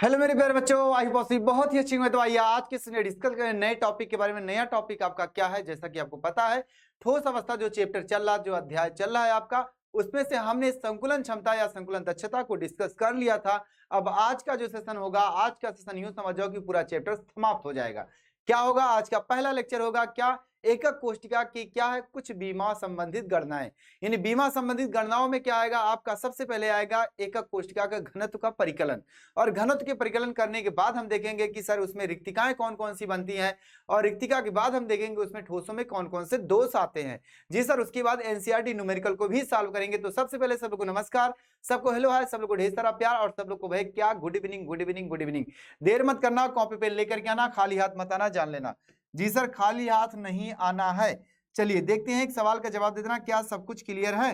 Hello मेरे प्यारे बच्चों, आई पॉसिबल बहुत ही अच्छी हुई। तो आइए आज के इसमें डिस्कस करें नए टॉपिक के बारे में। नया टॉपिक आपका क्या है? जैसा कि आपको पता है, ठोस अवस्था जो चैप्टर चल रहा, जो अध्याय चल रहा है आपका, उसमें से हमने संकुलन क्षमता या संकुलन दक्षता को डिस्कस कर लिया था। अब आज का जो सेशन होगा, आज का सेशन यूं समझ जाओ कि पूरा चैप्टर समाप्त हो जाएगा। क्या होगा? आज का पहला लेक्चर होगा क्या? एकक कोष्टिका की क्या है कुछ बीमा संबंधित गणनाएं। यानी बीमा संबंधित गणनाओं में क्या आएगा आपका? सबसे पहले आएगा एकक कोष्टिका का घनत्व का परिकलन। और घनत्व के परिकलन करने के बाद हम देखेंगे कि सर उसमें रिक्तिकाएं कौन कौन सी बनती हैं, और रिक्तिका के बाद हम देखेंगे उसमें ठोसों में कौन कौन से दोष आते हैं। जी सर, उसके बाद एनसीईआरटी न्यूमेरिकल को भी सॉल्व करेंगे। तो सबसे पहले सब लोग को नमस्कार, सबको हेलो हाय, सब लोग को ढेर सारा प्यार, और सब लोग को भाई क्या good evening good evening good evening. देर मत करना, कॉपी पेन लेकर के आना, खाली हाथ मत आना, जान लेना। जी सर, खाली हाथ नहीं आना है। चलिए देखते हैं, एक सवाल का जवाब दे देना। क्या सब कुछ क्लियर है?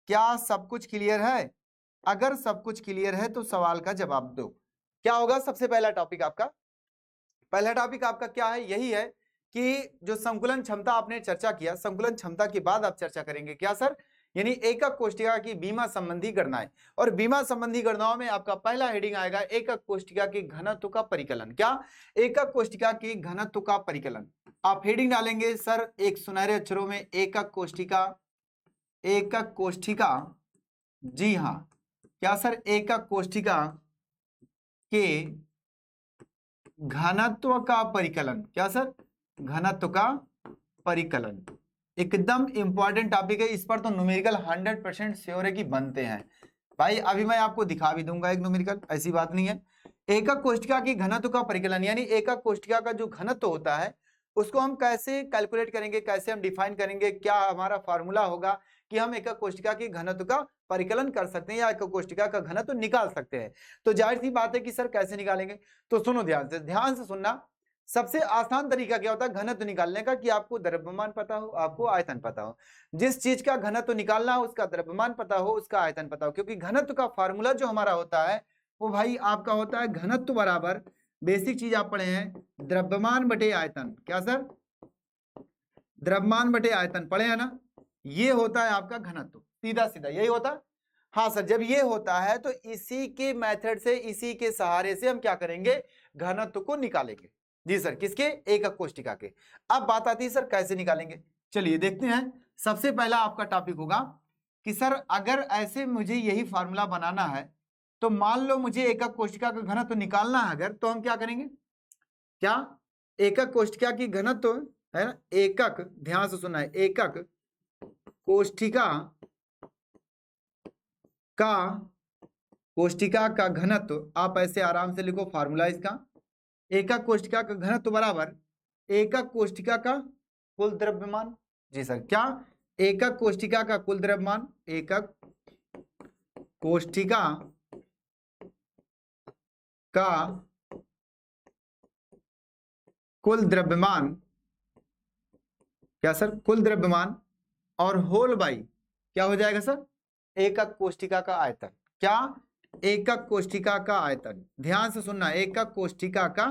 क्या सब कुछ क्लियर है? अगर सब कुछ क्लियर है तो सवाल का जवाब दो। क्या होगा सबसे पहला टॉपिक आपका? पहला टॉपिक आपका क्या है? यही है कि जो संकुलन क्षमता आपने चर्चा किया, संकुलन क्षमता के बाद आप चर्चा करेंगे क्या सर? यानी एकक कोष्टिका की बीमा संबंधी गणनाएं। और बीमा संबंधी गणनाओं में आपका पहला हेडिंग आएगा एकक कोष्टिका की घनत्व का परिकलन। क्या? एकक कोष्टिका की घनत्व का परिकलन। आप हेडिंग डालेंगे सर एक सुनहरे अक्षरों में, एकक कोष्टिका, एकक कोष्टिका। जी हाँ, क्या सर? एकक कोष्टिका के घनत्व का परिकलन। क्या सर? घनत्व का परिकलन एकदम इंपॉर्टेंट टॉपिक है। इस पर तो न्यूमेरिकल 100% श्योर है कि बनते हैं भाई। अभी मैं आपको दिखा भी दूंगा एक न्यूमेरिकल, ऐसी बात नहीं है। एकक कोष्टिका की घनत्व का परिकलन यानी एकक कोष्टिका का जो घनत्व होता है उसको हम कैसे कैलकुलेट करेंगे, कैसे हम डिफाइन करेंगे, क्या हमारा फार्मूला होगा कि हम एकक कोष्टिका की घनत्व का परिकलन कर सकते हैं या एकक कोष्टिका का घनत्व निकाल सकते हैं। तो जाहिर सी बात है कि सर कैसे निकालेंगे? तो सुनो ध्यान से सुनना। सबसे आसान तरीका क्या होता है घनत्व निकालने का? कि आपको द्रव्यमान पता हो, आपको आयतन पता हो। जिस चीज का घनत्व निकालना हो उसका द्रव्यमान पता हो, उसका आयतन पता हो। क्योंकि घनत्व का फार्मूला जो हमारा होता है वो भाई आपका होता है घनत्व बराबर, बेसिक चीज आप पढ़े हैं, द्रव्यमान बटे आयतन। क्या सर? द्रव्यमान बटे आयतन पढ़े हैं ना? ये होता है आपका घनत्व, सीधा सीधा यही होता है। हाँ सर, जब ये होता है तो इसी के मेथड से, इसी के सहारे से हम क्या करेंगे? घनत्व को निकालेंगे। जी सर, किसके? एकक कोष्टिका के। अब बात आती है सर कैसे निकालेंगे। चलिए देखते हैं। सबसे पहला आपका टॉपिक होगा कि सर अगर ऐसे मुझे यही फार्मूला बनाना है तो मान लो मुझे एकक कोष्टिका का घनत्व निकालना है अगर, तो हम क्या करेंगे? क्या? एकक कोष्टिका की घनत्व है ना, एकक, ध्यान से सुनना है, एकक कोष्टिका का, कोष्टिका का घनत्व आप ऐसे आराम से लिखो फार्मूला इसका। एकक कोष्टिका का घनत्व बराबर एकक कोष्टिका का कुल द्रव्यमान। जी सर, क्या? एकक कोष्टिका का कुल द्रव्यमान, एकक कोष्टिका का कुल द्रव्यमान। क्या सर? कुल द्रव्यमान और होल बाई क्या हो जाएगा सर? एकक कोष्टिका का आयतन। क्या? एकक कोष्टिका का आयतन। ध्यान से सुनना, एकक कोष्टिका का,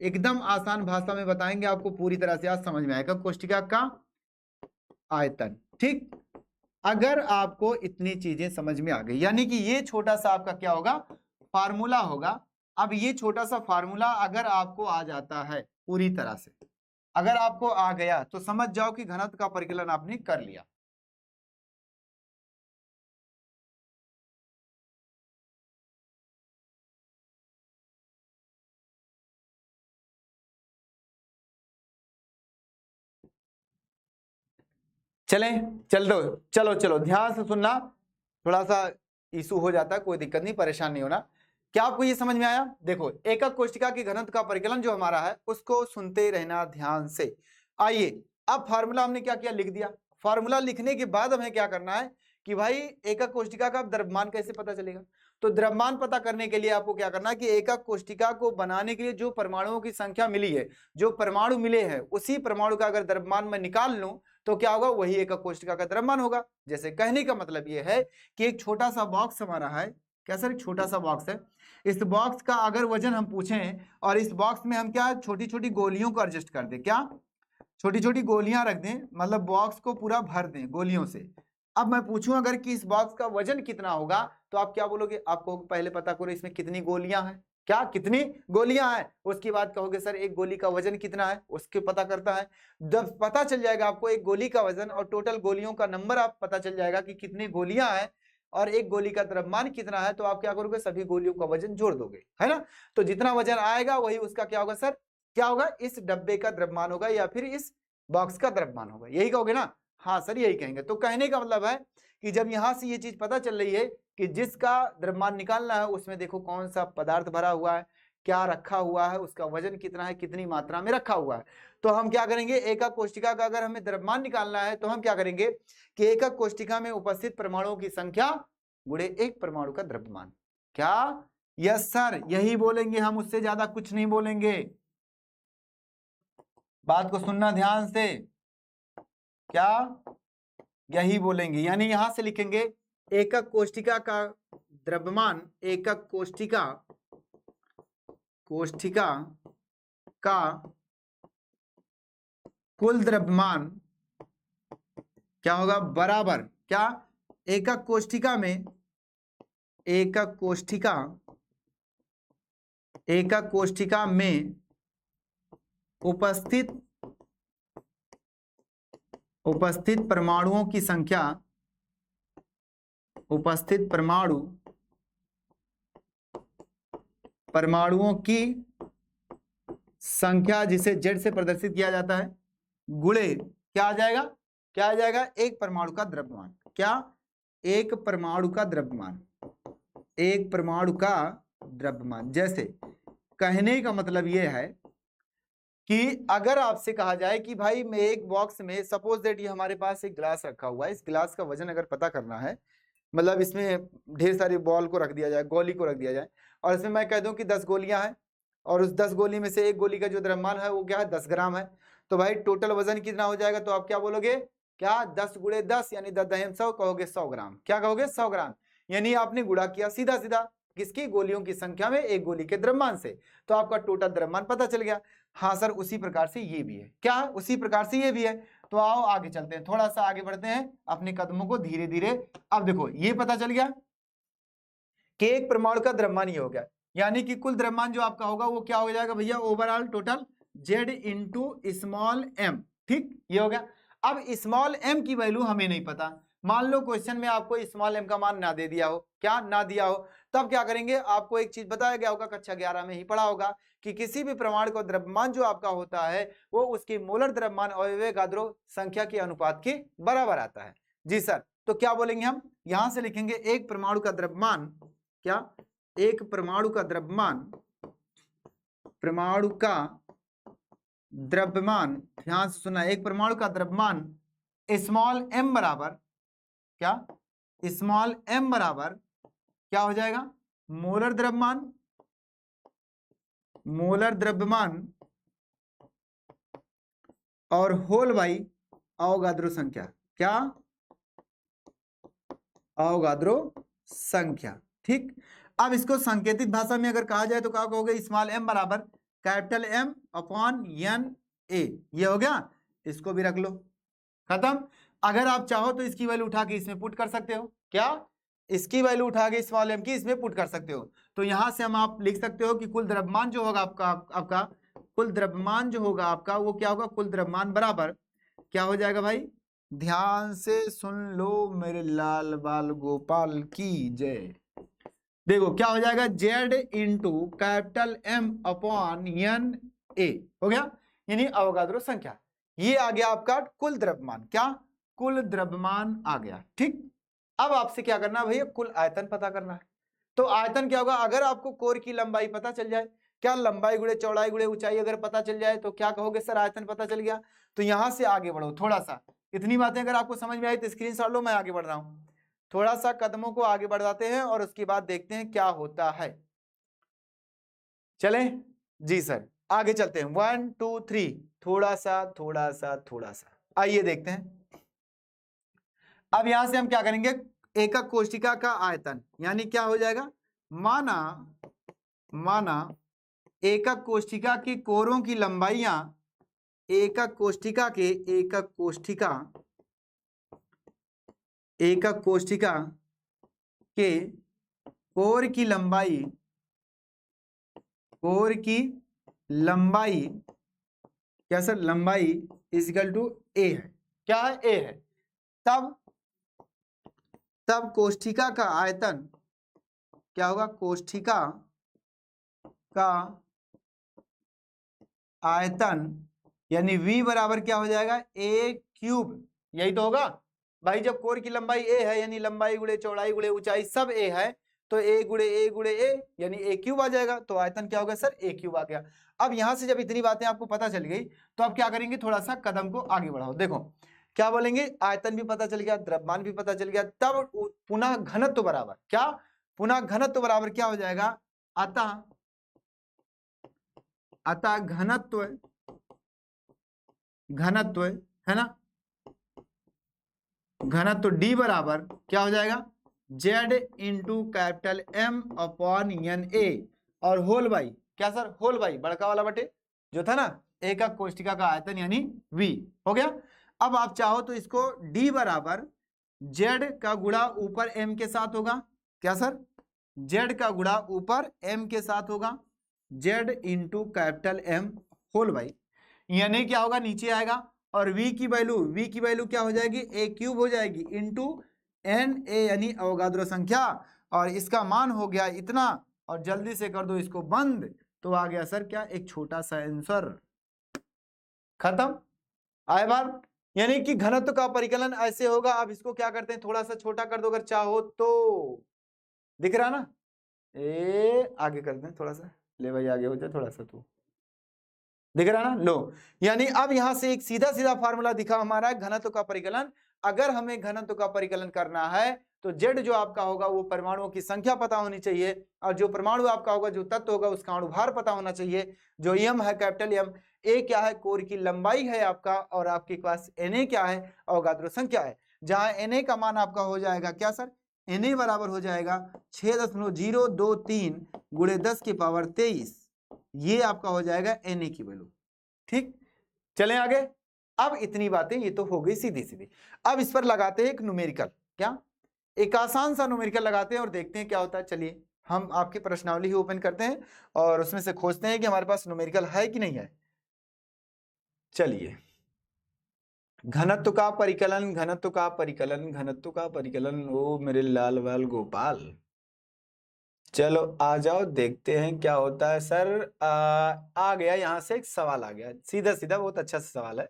एकदम आसान भाषा में बताएंगे आपको, पूरी तरह से आज समझ में आएगा। कोष्टिका का आयतन, ठीक। अगर आपको इतनी चीजें समझ में आ गई, यानी कि ये छोटा सा आपका क्या होगा? फार्मूला होगा। अब ये छोटा सा फार्मूला अगर आपको आ जाता है पूरी तरह से, अगर आपको आ गया तो समझ जाओ कि घनत्व का परिकलन आपने कर लिया। चलो चलो ध्यान से सुनना, थोड़ा सा इशू हो जाता है, कोई दिक्कत नहीं, परेशान नहीं होना। क्या आपको ये समझ में आया? देखो, एकक कोष्टिका की घनत्व का परिकलन जो हमारा है उसको सुनते रहना ध्यान से। आइए, अब फार्मूला हमने क्या किया? लिख दिया। फार्मूला लिखने के बाद हमें क्या करना है कि भाई एकक कोष्टिका का द्रव्यमान कैसे पता चलेगा? तो द्रव्यमान पता करने के लिए आपको क्या करना है कि एकक कोष्टिका को बनाने के लिए जो परमाणुओं की संख्या मिली है, जो परमाणु मिले हैं, उसी परमाणु का अगर द्रव्यमान मैं निकाल लूं तो क्या होगा? वही एकक कोष्टिका का द्रव्यमान होगा। जैसे कहने का मतलब यह है कि एक छोटा सा बॉक्स हमारा है। क्या सर? एक छोटा सा बॉक्स है। इस बॉक्स का अगर वजन हम पूछें और इस बॉक्स में हम क्या छोटी छोटी गोलियों को एडजस्ट कर दें, क्या छोटी छोटी गोलियां रख दें, मतलब बॉक्स को पूरा भर दें गोलियों से। अब मैं पूछूं अगर कि इस बॉक्स का वजन कितना होगा, तो आप क्या बोलोगे? आपको पहले पता करो इसमें कितनी गोलियां हैं। क्या कितनी गोलियां हैं। उसके बाद कहोगे सर एक गोली का वजन कितना है, उसके पता करता है। जब पता चल जाएगा आपको एक गोली का वजन और टोटल गोलियों का नंबर आप पता चल जाएगा कि कितनी गोलियां हैं और एक गोली का द्रव्यमान कितना है, तो आप क्या करोगे, सभी गोलियों का वजन जोड़ दोगे, है ना। तो जितना वजन आएगा वही उसका क्या होगा सर, क्या होगा, इस डब्बे का द्रव्यमान होगा या फिर इस बॉक्स का द्रव्यमान होगा, यही कहोगे ना। हाँ सर यही कहेंगे। तो कहने का मतलब है कि जब यहां से ये चीज पता चल रही है कि जिसका द्रव्यमान निकालना है उसमें देखो कौन सा पदार्थ भरा हुआ है, क्या रखा हुआ है, उसका वजन कितना है, कितनी मात्रा में रखा हुआ है। तो हम क्या करेंगे, एकक कोष्टिका का अगर हमें द्रव्यमान निकालना है तो हम क्या करेंगे कि एकक कोष्टिका में उपस्थित परमाणुओं की संख्या गुणे एक परमाणु का द्रव्यमान। क्या, यस सर यही बोलेंगे हम, उससे ज्यादा कुछ नहीं बोलेंगे। बात को सुनना ध्यान से, क्या यही बोलेंगे, यानी यहां से लिखेंगे एकक कोष्टिका का द्रव्यमान, एकक कोष्टिका का कुल द्रव्यमान क्या होगा, बराबर क्या, एकक कोष्टिका में उपस्थित परमाणुओं की संख्या, उपस्थित परमाणुओं की संख्या जिसे Z से प्रदर्शित किया जाता है, गुणे क्या आ जाएगा, क्या आ जाएगा, एक परमाणु का द्रव्यमान। क्या, एक परमाणु का द्रव्यमान, एक परमाणु का द्रव्यमान। जैसे कहने का मतलब यह है कि अगर आपसे कहा जाए कि भाई मैं एक बॉक्स में, सपोज दैट ये हमारे पास एक गिलास रखा हुआ है, इस गिलास का वजन अगर पता करना है, मतलब इसमें ढेर सारी बॉल को रख दिया जाए, गोली को रख दिया जाए, और इसमें मैं कह दूं कि 10 गोलियां हैं और उस 10 गोली में से एक गोली का जो द्रव्यमान है वो क्या है, 10 ग्राम है। तो भाई टोटल वजन कितना हो जाएगा, तो आप क्या बोलोगे, क्या 10 गुणे 10 यानी 10 कहोगे 100 ग्राम। क्या कहोगे, 100 ग्राम। यानी आपने गुणा किया सीधा सीधा किसकी, गोलियों की संख्या में एक गोली के द्रव्यमान से, तो आपका टोटल द्रव्यमान पता चल गया। हाँ सर उसी प्रकार से ये भी है, क्या उसी प्रकार से ये भी है। तो आओ आगे चलते हैं, थोड़ा सा आगे बढ़ते हैं अपने कदमों को धीरे धीरे। अब देखो ये पता चल गया कि एक परमाणु का द्रव्यमान ये हो गया, यानी कि कुल द्रव्यमान जो आपका होगा वो क्या हो जाएगा भैया, overall total Z into small m। ठीक, ये हो गया। अब स्मॉल m की वैल्यू हमें नहीं पता, मान लो क्वेश्चन में आपको स्मॉल m का मान ना दे दिया हो, क्या ना दिया हो, तब क्या करेंगे, आपको एक चीज बताया गया होगा, कक्षा 11 में ही पढ़ा होगा कि किसी भी परमाणु का द्रव्यमान जो आपका होता है वो उसकी मोलर द्रव्यमान और एवोगाद्रो संख्या के अनुपात के बराबर आता है। जी सर, तो क्या बोलेंगे हम, यहां से लिखेंगे एक परमाणु का द्रव्यमान, क्या, एक परमाणु का द्रव्यमान, परमाणु का द्रव्यमान, ध्यान से सुना, एक परमाणु का द्रव्यमान स्मॉल m बराबर क्या, स्मॉल m बराबर क्या हो जाएगा, मोलर द्रव्यमान, मोलर द्रव्यमान और होल बाई अवोगाद्रो संख्या। क्या, अवोगाद्रो संख्या। ठीक, अब इसको सांकेतिक भाषा में अगर कहा जाए तो क्या कहोगे, स्मॉल m बराबर capital M upon n a। ये हो गया, इसको भी रख लो, खत्म। अगर आप चाहो तो इसकी वैल्यू उठा के इसमें पुट कर सकते हो, क्या, इसकी वैल्यू उठा के स्मॉल m की इसमें पुट कर सकते हो। तो यहां से हम आप लिख सकते हो कि कुल द्रव्यमान जो होगा आपका कुल द्रव्यमान जो होगा आपका वो क्या होगा, कुल द्रव्यमान बराबर क्या हो जाएगा भाई, ध्यान से सुन लो मेरे लाल बाल गोपाल की जय। देखो क्या हो जाएगा, Z into capital M upon n a हो गया, यानी अवोगाद्रो संख्या। ये आ गया आपका कुल द्रव्यमान, क्या, कुल द्रव्यमान आ गया। ठीक, अब आपसे क्या करना है भैया, कुल आयतन पता करना है। तो आयतन क्या होगा, अगर आपको कोर की लंबाई पता चल जाए, क्या लंबाई गुणे चौड़ाई गुणे ऊंचाई अगर पता चल जाए तो क्या कहोगे सर, आयतन पता चल गया। तो यहां से आगे बढ़ो थोड़ा सा, इतनी बातें अगर आपको समझ में आई तो स्क्रीनशॉट लो, मैं आगे बढ़ रहा हूं, थोड़ा सा कदमों को आगे बढ़ाते हैं और उसके बाद देखते हैं क्या होता है। चलें जी सर, आगे चलते हैं, 1 2 3, थोड़ा सा थोड़ा सा थोड़ा सा, आइए देखते हैं। अब यहां से हम क्या करेंगे, एकक कोशिका का आयतन, यानी क्या हो जाएगा, माना एकक कोशिका की कोरों की लंबाइयां, एकक कोशिका के कोर की लंबाई कोर की लंबाई, क्या सर, लंबाई इजिकल टू ए है, क्या है, ए है, तब कोष्ठिका का आयतन क्या होगा, कोष्ठिका का आयतन यानी v बराबर क्या हो जाएगा, a क्यूब, यही तो होगा भाई। जब कोर की लंबाई a है यानी लंबाई गुणे चौड़ाई गुणे ऊंचाई सब a है, तो a गुणे a यानी a क्यूब आ जाएगा। तो आयतन क्या होगा सर, a क्यूब आ गया। अब यहां से जब इतनी बातें आपको पता चल गई तो आप क्या करेंगे, थोड़ा सा कदम को आगे बढ़ाओ। देखो क्या बोलेंगे, आयतन भी पता चल गया, द्रव्यमान भी पता चल गया, तब पुनः घनत्व बराबर क्या, पुनः घनत्व बराबर क्या हो जाएगा, अतः घनत्व है ना, घनत्व D बराबर क्या हो जाएगा, Z into capital M upon N A, और होल बाई क्या सर, होल बाई बड़का वाला बटे जो था ना ए का कोष्ठिका का आयतन यानी V हो गया। अब आप चाहो तो इसको D बराबर Z का गुणा ऊपर M के साथ होगा, क्या सर, Z का गुणा ऊपर M के साथ होगा, Z into capital M whole by, यानी क्या होगा, नीचे आएगा, और v की वैल्यू क्या हो जाएगी, a क्यूब हो जाएगी इंटू एन ए यानी अवोगाद्रो संख्या, और इसका मान हो गया इतना, और जल्दी से कर दो इसको बंद, तो आ गया सर क्या, एक छोटा सा आंसर, खत्म। आए बार, यानी कि घनत्व का परिकलन ऐसे होगा। अब इसको क्या करते हैं, थोड़ा सा छोटा कर दो अगर चाहो तो, दिख रहा ना, आगे करते हैं थोड़ा सा, ले भाई आगे हो जाए थोड़ा सा, तू दिख रहा ना, लो, यानी अब यहां से एक सीधा सीधा फार्मूला दिखा हमारा घनत्व का परिकलन। अगर हमें घनत्व का परिकलन करना है तो जेड जो आपका होगा वो परमाणुओं की संख्या पता होनी चाहिए, और जो परमाणु आपका होगा, जो तत्व होगा उसका अणुभार पता होना चाहिए, जो एम है कैपिटल एम, ए क्या है, कोर की लंबाई है आपका, और आपके पास Na क्या है, अवोगाद्रो संख्या है, जहां Na का मान आपका हो जाएगा क्या सर, Na बराबर हो जाएगा 6.023 गुणे 10 की पावर 23, ये आपका हो जाएगा Na की वैल्यू। ठीक, चलें आगे। अब इतनी बातें ये तो हो गई सीधी सीधी, अब इस पर लगाते हैं एक न्यूमेरिकल, क्या, एक आसान सा न्यूमेरिकल लगाते हैं और देखते हैं क्या होता है। चलिए हम आपकी प्रश्नावली ही ओपन करते हैं और उसमें से खोजते हैं कि हमारे पास न्यूमेरिकल है कि नहीं है। चलिए, घनत्व का परिकलन, घनत्व का परिकलन, घनत्व का परिकलन, ओ मेरे लाल वाल गोपाल, चलो आ जाओ देखते हैं क्या होता है। सर आ गया, यहां से एक सवाल आ गया, सीधा सीधा, बहुत अच्छा सा सवाल है।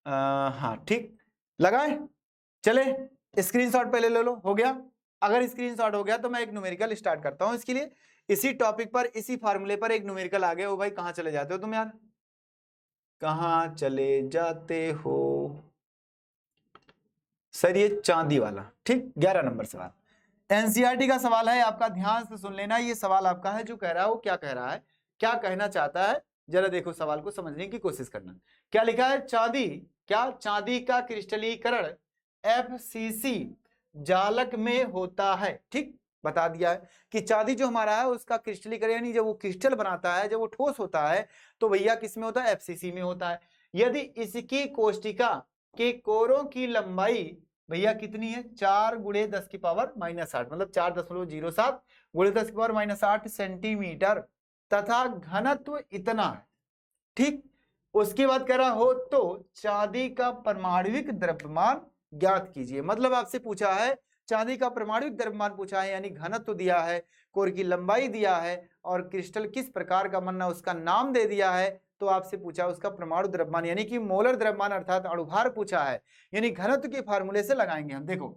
हाँ ठीक, लगाए, चले स्क्रीनशॉट पहले ले लो, हो गया। अगर स्क्रीनशॉट हो गया तो मैं एक न्यूमेरिकल स्टार्ट करता हूं इसके लिए, इसी टॉपिक पर, इसी फार्मूले पर एक न्यूमेरिकल आ गया। ओ भाई कहां चले जाते हो तुम यार, कहां चले जाते हो सर, ये चांदी वाला, ठीक, 11 नंबर सवाल एनसीईआरटी का सवाल है आपका, ध्यान से सुन लेना। ये सवाल आपका है, जो कह रहा है वो क्या कह रहा है, क्या कहना चाहता है, जरा देखो सवाल को समझने की कोशिश करना। क्या लिखा है, चांदी, क्या, चांदी का क्रिस्टलीकरण FCC जालक में होता है। ठीक, बता दिया है कि चांदी जो हमारा है उसका क्रिस्टलीकरण यानी जब वो क्रिस्टल बनाता है, जब वो ठोस होता है, तो भैया किस में होता है, FCC में होता है। यदि इसकी कोष्टिका के कोरों की लंबाई भैया कितनी है, 4 गुणे 10 की पावर -8, मतलब 4.07 गुणे 10 की पावर -8 सेंटीमीटर, तथा घनत्व इतना है। ठीक, उसके बाद कह रहा हो तो चांदी का परमाणुविक द्रव्यमान ज्ञात कीजिए। मतलब आपसे पूछा है चांदी का परमाणुविक द्रव्यमान पूछा है, यानी घनत्व दिया है, कोर की लंबाई दिया है, और क्रिस्टल किस प्रकार का बनना उसका नाम दे दिया है। तो आपसे पूछा उसका परमाणु द्रव्यमान यानी कि मोलर द्रव्यमान अर्थात अणुभार पूछा है, यानी घनत्व के फार्मूले से लगाएंगे हम। देखो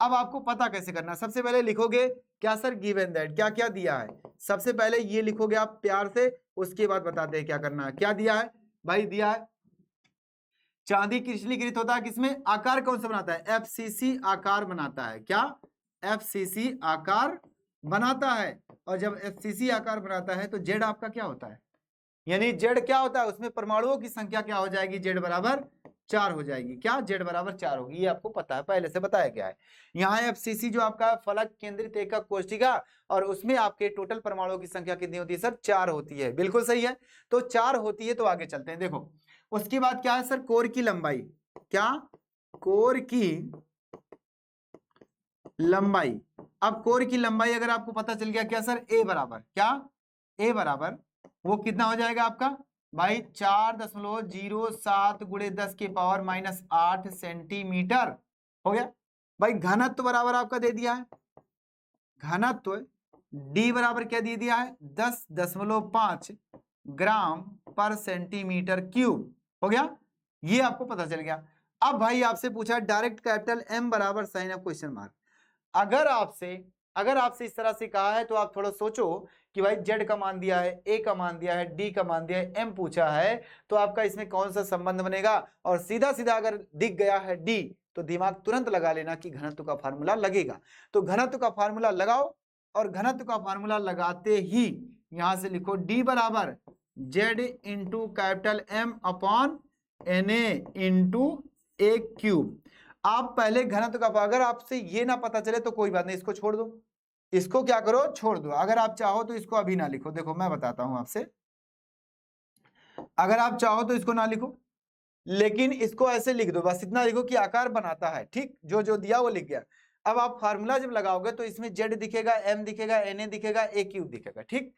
अब आपको पता कैसे करना है, सबसे पहले लिखोगे क्या सर, गिवन दैट, क्या क्या दिया है, सबसे पहले ये लिखोगे आप प्यार से, उसके बाद बताते हैं क्या करना है। क्या दिया है भाई, दिया है चांदी क्रिस्टलीकृत होता है किसमें, आकार कौन सा बनाता है, FCC आकार बनाता है। क्या, FCC आकार बनाता है, और जब FCC आकार बनाता है तो जेड आपका क्या होता है, यानी जेड क्या होता है, उसमें परमाणुओं की संख्या क्या हो जाएगी, जेड बराबर 4 हो जाएगी। क्या, जेड बराबर 4 होगी, ये आपको पता है, पहले से बताया गया है। यहाँ FCC जो आपका फलक केंद्रित एकक कोष्ठिका, और उसमें आपके टोटल परमाणुओं की संख्या कितनी होती है सर, 4 होती है, बिल्कुल सही है। तो 4 होती है, तो आगे चलते हैं। देखो उसके बाद क्या है सर, कोर की लंबाई, क्या, कोर की लंबाई। अब कोर की लंबाई अगर आपको पता चल गया क्या सर, ए बराबर क्या, ए बराबर वो कितना हो जाएगा आपका भाई 4.07 गुणे 10 की पावर -8 सेंटीमीटर हो गया। भाई घनत्व बराबर आपका दे दिया है, घनत्व डी बराबर क्या दे दिया है 10.5 ग्राम पर सेंटीमीटर क्यूब हो गया, ये आपको पता चल गया। अब भाई आपसे पूछा डायरेक्ट कैपिटल एम बराबर साइन ऑफ क्वेश्चन मार्क। अगर आपसे इस तरह से कहा है तो आप थोड़ा सोचो कि भाई जेड का मान दिया है, ए का मान दिया है, डी का मान दिया है, एम पूछा है, तो आपका इसमें कौन सा संबंध बनेगा। और सीधा सीधा अगर दिख गया है डी तो दिमाग तुरंत लगा लेना कि घनत्व का फार्मूला लगेगा। तो घनत्व का फार्मूला लगाओ और घनत्व का फार्मूला लगाते ही यहां से लिखो डी बराबर Z into capital M upon N A into A cube. आप पहले घनत्व का, अगर आपसे ये ना पता चले तो कोई बात नहीं, इसको छोड़ दो, इसको क्या करो छोड़ दो। अगर आप चाहो तो इसको अभी ना लिखो, देखो मैं बताता हूं आपसे, अगर आप चाहो तो इसको ना लिखो, लेकिन इसको ऐसे लिख दो, बस इतना लिखो कि आकार बनाता है, ठीक, जो जो दिया वो लिख गया। अब आप फार्मूला जब लगाओगे तो इसमें जेड दिखेगा, एम दिखेगा, एन ए दिखेगा, ए क्यूब दिखेगा, ठीक।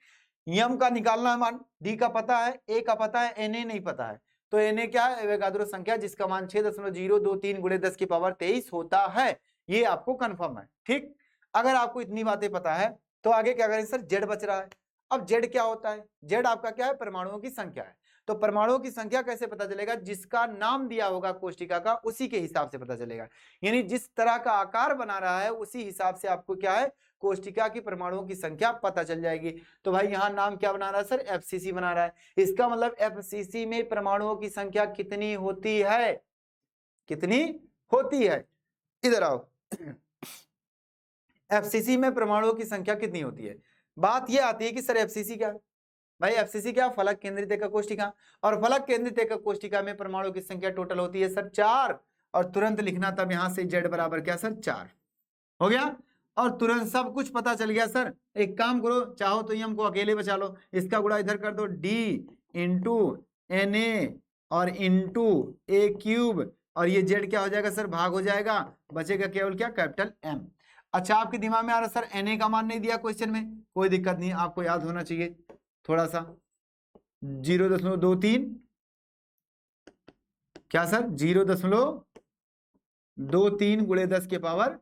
एम का निकालना है मान, डी का पता है, ए का पता है, एन ए नहीं पता है। तो एन ए क्या है, एवोगाद्रो संख्या जिसका मान 6.023 गुणे 10 की पावर 23 होता है, ये आपको कंफर्म है, ठीक। अगर आपको इतनी बातें पता है तो आगे क्या करें सर, जेड बच रहा है। अब जेड क्या होता है, जेड आपका क्या है, परमाणुओं की संख्या है। तो परमाणुओं की संख्या कैसे पता चलेगा, जिसका नाम दिया होगा कोष्टिका का उसी के हिसाब से पता चलेगा, यानी जिस तरह का आकार बना रहा है उसी हिसाब से आपको क्या है कोष्टिका की परमाणुओं की संख्या पता चल जाएगी। तो भाई यहाँ नाम क्या बना रहा है सर, एफसीसी बना रहा है, इसका मतलब एफसीसी में परमाणुओं की संख्या कितनी होती है, कितनी होती है, इधर आओ। एफसीसी में परमाणुओं की संख्या कितनी होती है। बात यह आती है कि सर एफसीसी क्या है, भाई एफसीसी क्या, फलक केंद्रित एकक कोष्टिका, और फलक केंद्रित एकक कोष्टिका में परमाणु की संख्या टोटल होती है सर 4, और तुरंत लिखना तब यहां से जेड बराबर क्या सर 4 हो गया, और तुरंत सब कुछ पता चल गया सर। एक काम करो, चाहो तो एम को अकेले बचा लो, इसका गुणा इधर कर दो, डी इंटू एन ए और इंटू ए क्यूब, और ये जेड क्या हो जाएगा सर, भाग हो जाएगा, बचेगा केवल क्या, कैपिटल एम। अच्छा आपके दिमाग में आ रहा सर एन ए का मान नहीं दिया क्वेश्चन में, कोई दिक्कत नहीं, आपको याद होना चाहिए थोड़ा सा, 0.23 क्या सर, 0.23 गुणे 10 के पावर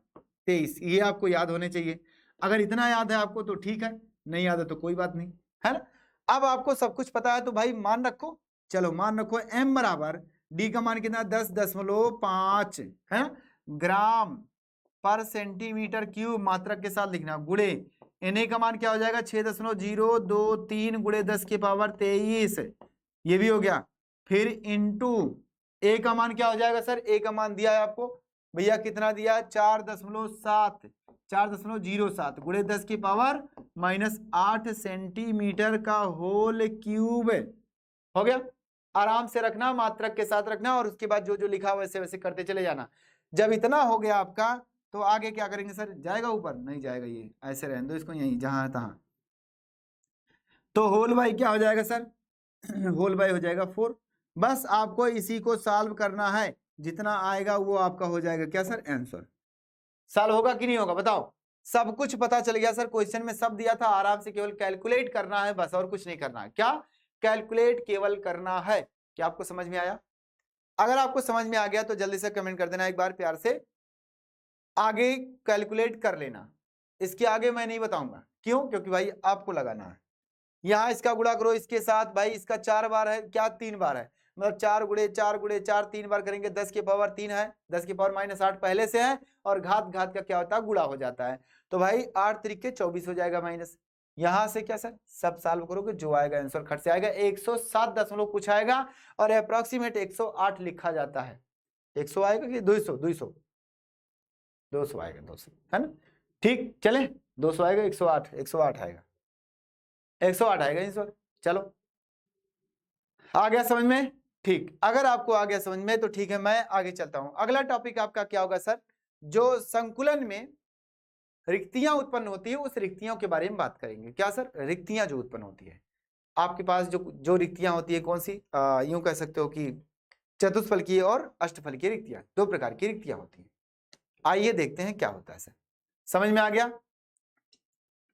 23, ये आपको याद होने चाहिए। अगर इतना याद है आपको तो ठीक है, नहीं याद है तो कोई बात नहीं, है ना। अब आपको सब कुछ पता है तो भाई मान रखो, चलो मान रखो एम बराबर, डी का मान कितना 10.5 है ना ग्राम पर सेंटीमीटर क्यूब, मात्रक के साथ लिखना, गुणे एन का मान क्या हो जाएगा 6.023 गुणे 10 की पावर 23, ये भी हो गया। फिर इंटू ए का मान क्या हो जाएगा सर, ए का मान दिया है आपको भैया, कितना दिया है 4.07 गुणे 10 की पावर -8 सेंटीमीटर का होल क्यूब हो गया। आराम से रखना, मात्रक के साथ रखना, और उसके बाद जो जो लिखा वैसे वैसे करते चले जाना। जब इतना हो गया आपका तो आगे क्या करेंगे सर, जाएगा ऊपर, नहीं जाएगा, ये ऐसे रहने दो इसको यहीं जहां है तहां। तो होल बाई क्या हो जाएगा सर, होल बाई हो जाएगा 4। बस आपको इसी को सॉल्व करना है, जितना आएगा वो आपका हो जाएगा क्या सर, आंसर। सॉल्व होगा कि नहीं होगा बताओ, सब कुछ पता चल गया सर, क्वेश्चन में सब दिया था, आराम से केवल कैलकुलेट करना है बस, और कुछ नहीं करना है। क्या कैलकुलेट केवल करना है। क्या आपको समझ में आया? अगर आपको समझ में आ गया तो जल्दी से कमेंट कर देना एक बार प्यार से, आगे कैलकुलेट कर लेना, इसके आगे मैं नहीं बताऊंगा, क्यों, क्योंकि भाई आपको लगाना है। यहाँ इसका गुणा करो इसके साथ, भाई इसका 4 बार है क्या, 3 बार है, मतलब 4 गुणे 4 गुणे 4 3 बार करेंगे, 10 की पावर 3 है, 10 की पावर -8 पहले से है, और घात घात का क्या होता है, गुणा हो जाता है। तो भाई 8 तरीके 24 हो जाएगा माइनस, यहां से क्या सर, सब सॉल्व करोगे जो आएगा आंसर खट से आएगा, 107 दशमलव कुछ आएगा, और अप्रोक्सीमेट 108 लिखा जाता है। 100 आएगा कि 200, 200 200 आएगा, 200 है ना, ठीक। चले 200 आएगा, 108 108 आएगा, 108 आएगा आंसर। चलो आ गया समझ में, ठीक। अगर आपको आ गया समझ में तो ठीक है, मैं आगे चलता हूं। अगला टॉपिक आपका क्या होगा सर, जो संकुलन में रिक्तियां उत्पन्न होती है उस रिक्तियों के बारे में बात करेंगे। क्या सर, रिक्तियां जो उत्पन्न होती है आपके पास, जो जो रिक्तियां होती है कौन सी, यूं कह सकते हो कि चतुष्फलकीय और अष्टफलकीय रिक्तियां, 2 प्रकार की रिक्तियां होती है। आइए देखते हैं क्या होता है सर, समझ में आ गया,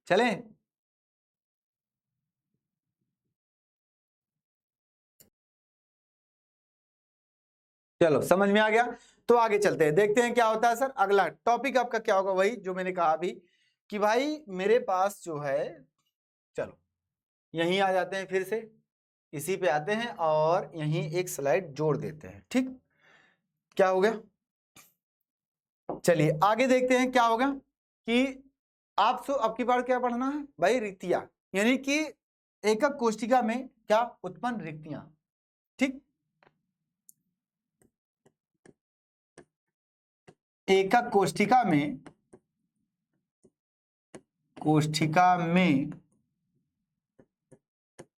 चलें। चलो समझ में आ गया। तो आगे चलते हैं, देखते हैं क्या होता है सर। अगला टॉपिक आपका क्या होगा, वही जो मैंने कहा अभी कि भाई मेरे पास जो है, चलो यहीं आ जाते हैं, फिर से इसी पे आते हैं और यहीं एक स्लाइड जोड़ देते हैं। ठीक, क्या हो गया, चलिए आगे देखते हैं क्या होगा कि आपकी बार क्या पढ़ना है भाई, रिक्तियां, यानी कि एकक कोष्ठिका में क्या उत्पन्न रिक्तियां। ठीक, एकक कोष्ठिका में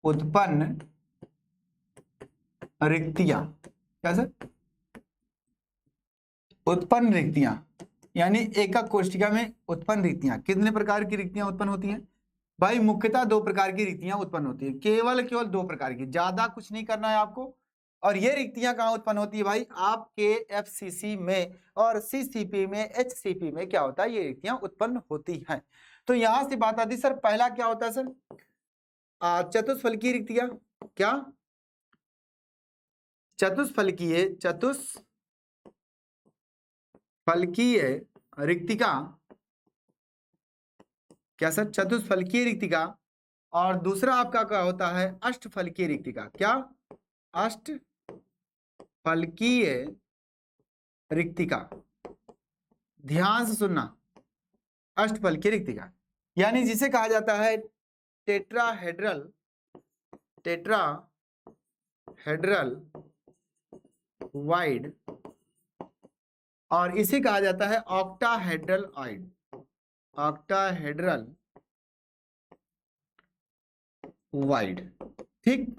उत्पन्न रिक्तियां, क्या सर, उत्पन्न रिक्तियां, यानी एकक कोष्ठिका में उत्पन्न रिक्तियां। कितने प्रकार की रिक्तियां उत्पन्न होती हैं भाई? मुख्यतः दो प्रकार की रिक्तियां उत्पन्न होती है, केवल दो प्रकार की, ज्यादा कुछ नहीं करना है आपको। और ये रिक्तियां कहाँ उत्पन्न होती है भाई? आपके एफसीसी में और सीसीपी में, एचसीपी में क्या होता है, ये रिक्तियां उत्पन्न होती हैं। तो यहां से बात आती सर, पहला क्या होता है सर, चतुष्फलकीय रिक्तियां। क्या? चतुष्फलकीय रिक्तिका, क्या सर, चतुष्फलकीय रिक्तिका। और दूसरा आपका क्या होता है, अष्टफलकीय रिक्तिका। क्या? अष्टफलकीय रिक्तिका, ध्यान से सुनना, अष्टफलकीय रिक्तिका यानी जिसे कहा जाता है टेट्राहेड्रल वाइड, और इसे कहा जाता है ऑक्टाहेड्रल वाइड। ठीक,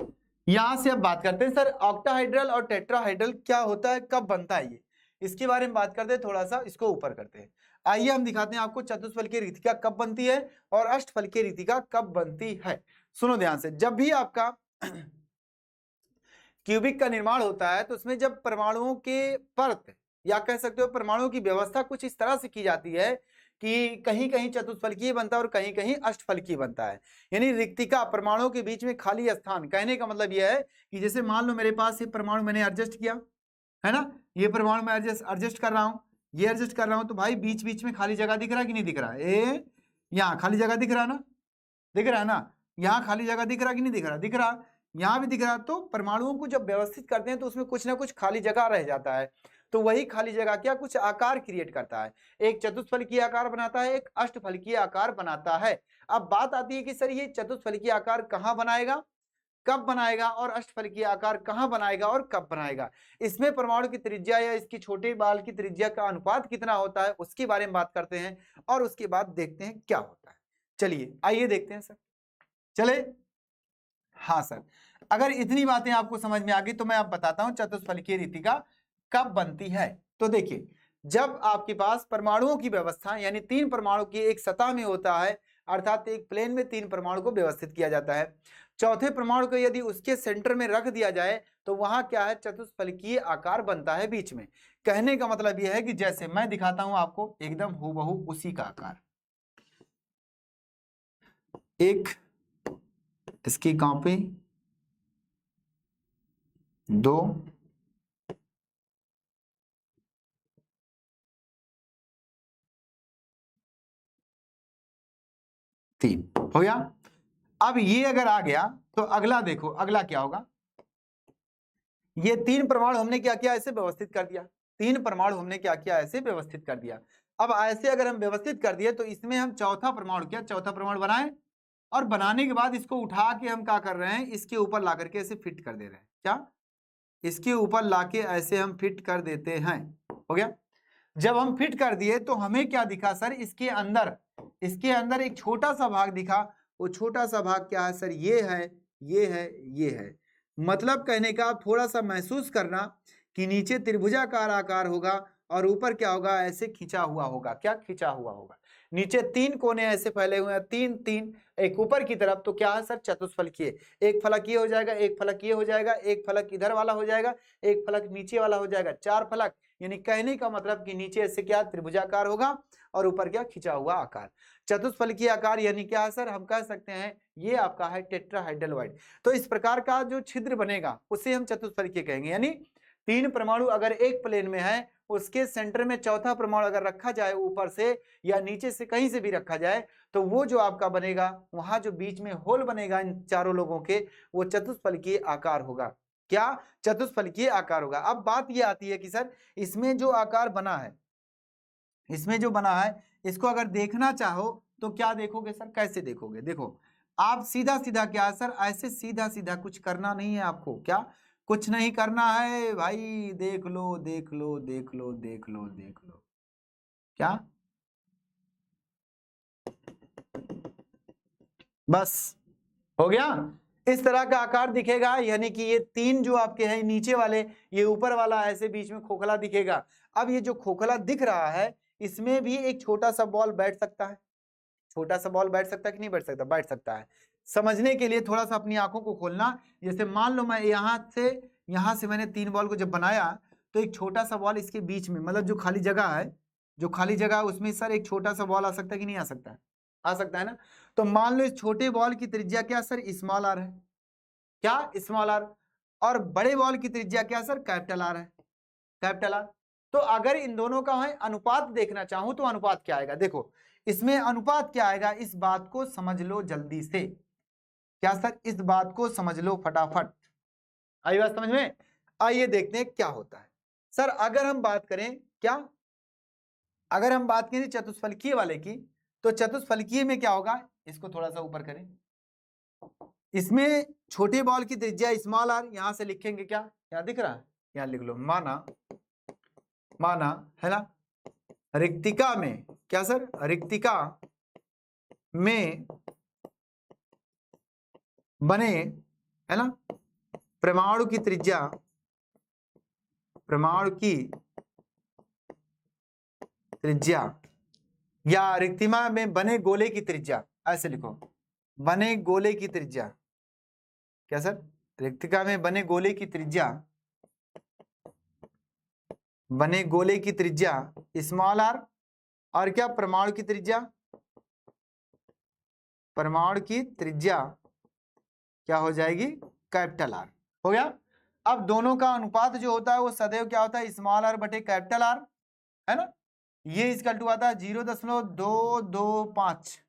यहां से अब बात करते हैं सर, ऑक्टाहेड्रल और टेट्राहेड्रल क्या होता है, कब बनता है, ये इसके बारे में बात करते हैं। थोड़ा सा इसको ऊपर करते हैं, आइए हम दिखाते हैं आपको चतुष्फलकीय रिक्तिका कब बनती है और अष्टफलकीय रिक्तिका कब बनती है। सुनो ध्यान से, जब भी आपका क्यूबिक का निर्माण होता है तो उसमें जब परमाणुओं के परत या कह सकते हो परमाणुओं की व्यवस्था कुछ इस तरह से की जाती है कि कहीं कहीं चतुष्फलकीय बनता है और कहीं कहीं अष्टफलकीय बनता है। यानी रिक्तिका, परमाणुओं के बीच में खाली स्थान, कहने का मतलब यह है कि जैसे मान लो मेरे पास ये परमाणु मैंने एडजस्ट किया है ना, ये परमाणु मैं एडजस्ट कर रहा हूं, ये एडजस्ट कर रहा हूं, तो भाई बीच बीच में खाली जगह दिख रहा है कि नहीं दिख रहा है? यहाँ खाली जगह दिख रहा है ना, दिख रहा है ना, यहाँ खाली जगह दिख रहा कि नहीं दिख रहा? दिख रहा, यहाँ भी दिख रहा। तो परमाणुओं को जब व्यवस्थित करते हैं तो उसमें कुछ ना कुछ खाली जगह रह जाता है, तो वही खाली जगह क्या कुछ आकार क्रिएट करता है, एक चतुष्फलकीय आकार बनाता है, एक अष्टफलकीय आकार बनाता है। अब बात आती है कि सर ये चतुष्फलकीय आकार कहाँ बनाएगा, कब बनाएगा, और अष्टफलकीय आकार कहाँ बनाएगा और कब बनाएगा। इसमें परमाणु की त्रिज्या या इसकी छोटे बाल की त्रिज्या का अनुपात कितना होता है उसके बारे में बात करते हैं, और उसके बाद देखते हैं क्या होता है। चलिए आइए देखते हैं सर, चले। हाँ सर, अगर इतनी बातें आपको समझ में आ गई तो मैं आप बताता हूं चतुष्फलकीय रिक्तिका कब बनती है। तो देखिए, जब आपके पास परमाणुओं की व्यवस्था यानी तीन परमाणु की एक सतह में होता है, अर्थात एक प्लेन में तीन परमाणु को व्यवस्थित किया जाता है, चौथे परमाणु को यदि उसके सेंटर में रख दिया जाए तो वहां क्या है, चतुष्फलकीय आकार बनता है बीच में। कहने का मतलब यह है कि जैसे मैं दिखाता हूं आपको एकदम हूबहू उसी का आकार, एक इसकी कॉपी, दो, तीन, हो गया। अब ये अगर आ गया तो अगला देखो, अगला क्या होगा, ये तीन परमाणु हमने क्या किया, ऐसे व्यवस्थित कर दिया, तीन परमाणु हमने क्या किया, ऐसे व्यवस्थित कर दिया। अब ऐसे अगर हम व्यवस्थित कर दिए तो इसमें हम चौथा परमाणु, क्या चौथा परमाणु बनाए, और बनाने के बाद इसको उठा के हम क्या कर रहे हैं, इसके ऊपर ला करके ऐसे फिट कर दे रहे हैं। क्या? इसके ऊपर लाके ऐसे हम फिट कर देते हैं, हो गया। जब हम फिट कर दिए तो हमें क्या दिखा सर, इसके अंदर एक छोटा सा भाग दिखा। वो छोटा सा भाग क्या है सर, ये है, ये है, ये है। मतलब कहने का आप थोड़ा सा महसूस करना कि नीचे त्रिभुजाकार आकार होगा और ऊपर क्या होगा, ऐसे खिंचा हुआ होगा। क्या खिंचा हुआ होगा? नीचे तीन कोने ऐसे फैले हुए हैं, तीन तीन, एक ऊपर की तरफ, तो क्या है सर, चतुष्फलकीय। एक फलक ये हो जाएगा, एक फलक ये हो जाएगा, एक फलक इधर वाला हो जाएगा, एक फलक नीचे वाला हो जाएगा, चार फलक। यानी कहने का मतलब कि नीचे ऐसे क्या त्रिभुजाकार होगा और ऊपर क्या खिंचा हुआ आकार, चतुष्फलकीय आकार। यानी क्या है सर, हम कह सकते हैं ये आपका है टेट्राहेड्रल वाइड। तो इस प्रकार का जो छिद्र बनेगा उसे हम चतुष्फलकीय कहेंगे। यानी 3 परमाणु अगर एक प्लेन में है, उसके सेंटर में चौथा परमाणु अगर रखा जाए ऊपर से या नीचे से कहीं से भी रखा जाए, तो वो जो आपका बनेगा, वहां जो बीच में होल बनेगा इन चारों लोगों के, वो चतुष्फलकीय आकार होगा। क्या? चतुष्फलकीय आकार होगा। अब बात ये आती है कि सर इसमें जो आकार बना है, इसमें जो बना है, इसको अगर देखना चाहो तो क्या देखोगे सर? कैसे देखोगे? देखो आप सीधा सीधा क्या सर, ऐसे सीधा सीधा कुछ करना नहीं है आपको। क्या? कुछ नहीं करना है भाई, देख लो देख लो देख लो देख लो देख लो। क्या? बस हो गया। इस तरह का आकार दिखेगा, यानी कि ये 3 जो आपके हैं नीचे वाले, ये ऊपर वाला ऐसे बीच में खोखला दिखेगा। अब ये जो खोखला दिख रहा है, इसमें भी एक छोटा सा बॉल बैठ सकता है। छोटा सा बॉल बैठ सकता है कि नहीं बैठ सकता? बैठ सकता है। समझने के लिए थोड़ा सा अपनी आंखों को खोलना। जैसे मान लो मैं यहां से मैंने 3 बॉल को जब बनाया, तो एक छोटा सा बॉल इसके बीच में, मतलब जो खाली जगह है, जो खाली जगह है उसमें सर एक छोटा सा बॉल आ सकता है कि नहीं आ सकता है? आ सकता है ना। तो मान लो इस छोटे बॉल की त्रिज्या क्या सर? स्मॉल आर है। क्या? Small R. और बड़े बॉल की त्रिज्या क्या सर? कैपिटल आर है। Capital R. तो अगर इन दोनों का है अनुपात देखना चाहूं, तो अनुपात क्या आएगा? देखो इसमें अनुपात क्या आएगा, इस बात को समझ लो जल्दी से। क्या सर? इस बात को समझ लो फटाफट। आई बात समझ में? आइए देखते हैं क्या होता है। सर अगर हम बात करें, क्या अगर हम बात करें चतुष्फलकीय वाले की, तो चतुष्फलकीय में क्या होगा? इसको थोड़ा सा ऊपर करें। इसमें छोटे बॉल की त्रिज्या स्मॉल आर, यहां से लिखेंगे क्या? क्या दिख रहा है? यहां लिख लो, माना है ना, रिक्तिका में, क्या सर? रिक्तिका में बने, है ना, परमाणु की त्रिज्या या रिक्तिमा में बने गोले की त्रिज्या, ऐसे लिखो, बने गोले की त्रिज्या। क्या सर? रिक्तिका में बने गोले की त्रिज्या, बने गोले की त्रिज्या स्मॉल आर, और क्या? परमाणु की त्रिज्या, परमाणु की त्रिज्या क्या हो जाएगी? Capital R. हो गया। अब दोनों का अनुपात जो होता है वो सदैव क्या होता है? स्मॉल आर बटे कैपिटल आर, है ना। ये इसका टू आता है 0.225,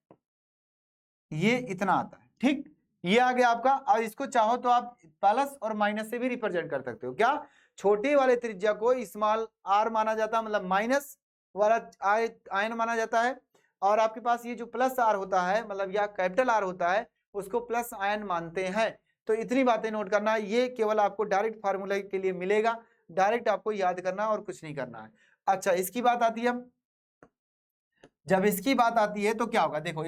ये इतना आता है। ठीक, ये आ गया आपका। और इसको चाहो तो आप प्लस और माइनस से भी रिप्रेजेंट कर सकते हो। क्या? छोटे वाले त्रिज्या को स्मॉल आर माना जाता है, मतलब माइनस वाला आयन माना जाता है, और आपके पास ये जो प्लस आर होता है, मतलब या कैपिटल आर होता है, उसको प्लस आयन मानते हैं। तो इतनी बातें नोट करना, ये केवल आपको डायरेक्ट फार्मूला के लिए मिलेगा, डायरेक्ट आपको याद करना और कुछ नहीं करना है। अच्छा, इसकी बात आती है, जब इसकी बात आती है तो क्या होगा? देखो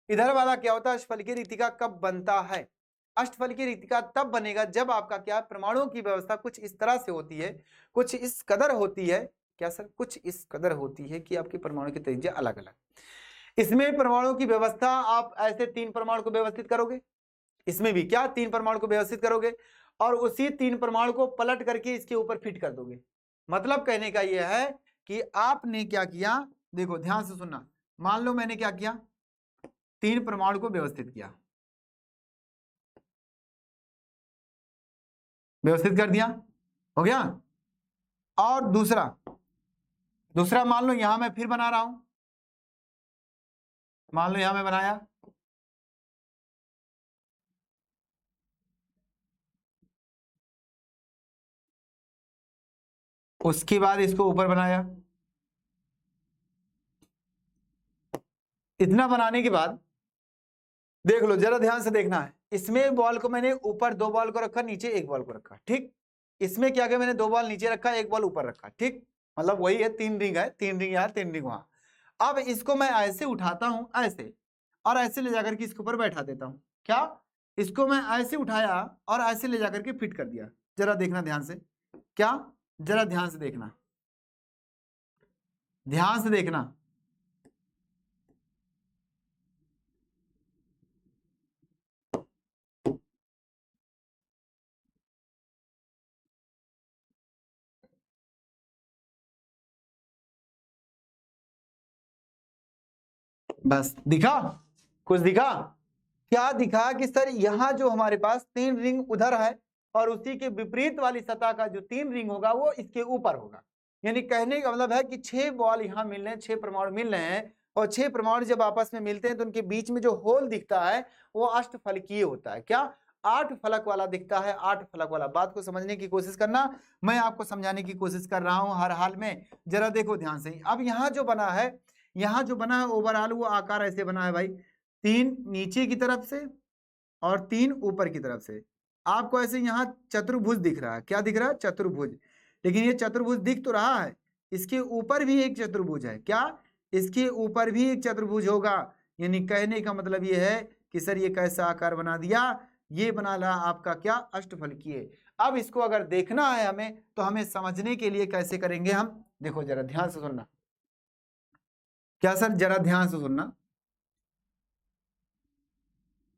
इधर वाला क्या होता है? अष्टफलकीय रिक्तिका कब बनता है? अष्टफलकीय रिक्तिका तब बनेगा जब आपका क्या, परमाणुओं की व्यवस्था कुछ इस तरह से होती है, कुछ इस कदर होती है। क्या सर? कुछ इस कदर होती है कि आपके परमाणु की त्रिज्या अलग अलग। इसमें परमाणुओं की व्यवस्था आप ऐसे 3 परमाणु को व्यवस्थित करोगे, इसमें भी क्या 3 परमाणु को व्यवस्थित करोगे, और उसी 3 परमाणु को पलट करके इसके ऊपर फिट कर दोगे। मतलब कहने का यह है कि आपने क्या किया, देखो ध्यान से सुनना। मान लो मैंने क्या किया, 3 परमाणु को व्यवस्थित किया, व्यवस्थित कर दिया, हो गया। और दूसरा मान लो यहां मैं फिर बना रहा हूं, मान लो यहां मैं बनाया, उसके बाद इसको ऊपर बनाया। इतना बनाने के बाद देख लो, जरा ध्यान से देखना है। इसमें बॉल को मैंने ऊपर 2 बॉल को रखा, नीचे 1 बॉल को रखा। ठीक, इसमें क्या किया मैंने? 2 बॉल नीचे रखा, 1 बॉल ऊपर रखा। ठीक, मतलब वही है, 3 रिंग है, 3 रिंग यहां, 3 रिंग वहां। अब इसको मैं ऐसे उठाता हूं, ऐसे, और ऐसे ले जाकर के इसके ऊपर बैठा देता हूं। क्या? इसको मैं ऐसे उठाया और ऐसे ले जाकर के फिट कर दिया। जरा देखना ध्यान से। क्या? जरा ध्यान से देखना, ध्यान से देखना। बस दिखा? कुछ दिखा? क्या दिखा कि सर यहां जो हमारे पास 3 रिंग उधर है और उसी के विपरीत वाली सतह का जो 3 रिंग होगा वो इसके ऊपर होगा। यानी कहने का मतलब है कि 6 बॉल यहाँ मिल रहे हैं, 6 परमाणु मिल रहे हैं, और 6 परमाणु जब आपस में मिलते हैं तो उनके बीच में जो होल दिखता है वो अष्टफलकीय होता है। क्या? 8 फलक वाला दिखता है, 8 फलक वाला। बात को समझने की कोशिश करना, मैं आपको समझाने की कोशिश कर रहा हूं हर हाल में, जरा देखो ध्यान से। अब यहाँ जो बना है, यहाँ जो बना है ओवरऑल वो आकार ऐसे बना है भाई, 3 नीचे की तरफ से और 3 ऊपर की तरफ से। आपको ऐसे यहाँ चतुर्भुज दिख रहा है, क्या दिख रहा है? चतुर्भुज। लेकिन ये चतुर्भुज दिख तो रहा है, इसके ऊपर भी एक चतुर्भुज है। क्या? इसके ऊपर भी एक चतुर्भुज होगा। यानी कहने का मतलब ये है कि सर ये कैसा आकार बना दिया? ये बना ला आपका क्या? अष्टफलकीय। अब इसको अगर देखना है हमें, तो हमें समझने के लिए कैसे करेंगे हम? देखो जरा ध्यान से सुनना। क्या सर? जरा ध्यान से सुनना,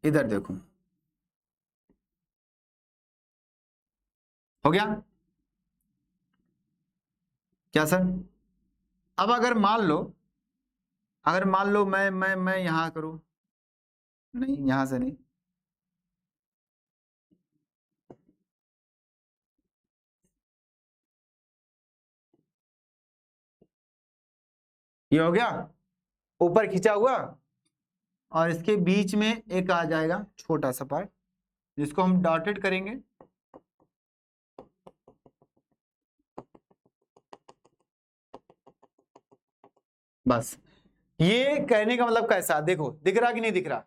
इधर देखो, हो गया क्या सर? अब अगर मान लो मैं यहां करूं, नहीं यहां से नहीं, ये हो गया ऊपर खींचा हुआ, और इसके बीच में एक आ जाएगा छोटा सा पार्ट जिसको हम डॉटेड करेंगे। बस ये कहने का मतलब कैसा? देखो दिख रहा कि नहीं दिख रहा?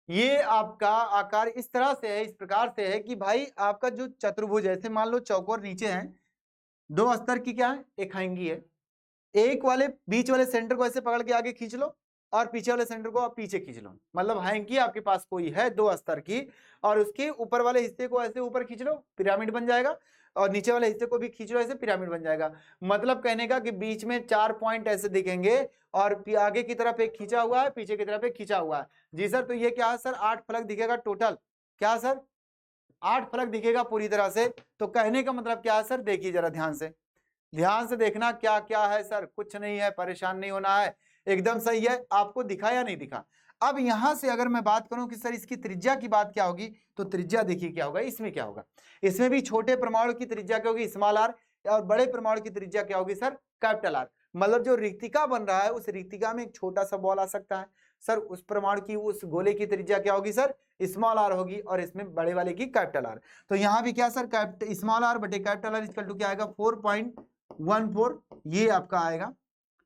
ये आपका आकार इस तरह से है, इस प्रकार से है कि भाई आपका जो चतुर्भुज है, ऐसे मान लो चौकोर नीचे है, 2 अस्तर की क्या है? एक हैंगी है। एक वाले बीच वाले सेंटर को ऐसे पकड़ के आगे खींच लो, और पीछे वाले सेंटर को आप पीछे खींच लो। मतलब हैंकी आपके पास कोई है 2 अस्तर की, और उसके ऊपर वाले हिस्से को ऐसे ऊपर खींच लो, पिरामिड बन जाएगा, और नीचे वाले हिस्से को भी खींच लो, ऐसे पिरामिड बन जाएगा। मतलब कहने का कि बीच में 4 पॉइंट ऐसे दिखेंगे, और आगे की तरफ एक खींचा हुआ है, पीछे की तरफ एक खींचा हुआ है। जी सर, तो ये क्या है सर? 8 फलक दिखेगा टोटल। क्या सर? 8 फलक दिखेगा पूरी तरह से। तो कहने का मतलब क्या है सर? देखिए जरा ध्यान से, ध्यान से देखना क्या क्या है सर। कुछ नहीं है, परेशान नहीं होना है, एकदम सही है। आपको दिखा या नहीं दिखा? अब यहां से अगर मैं बात करूं कि सर इसकी त्रिज्या की बात क्या होगी, तो त्रिज्या देखिए क्या होगा। इसमें क्या होगा? इसमें भी छोटे परमाणु की त्रिज्या क्या होगी? Small R. और बड़े परमाणु की त्रिज्या क्या होगी सर? Capital are. मतलब जो रिक्तिका बन रहा है, उस रिक्तिका में एक छोटा सा बॉल आ सकता है सर, उस परमाणु की, उस गोले की त्रिज्या क्या होगी सर? स्मॉल आर होगी, और इसमें बड़े वाले की कैपिटल आर। तो यहाँ भी क्या सर? स्मॉल आर बटे कैपिटल आर इक्वल टू क्या आएगा? 4.14, ये आपका आएगा,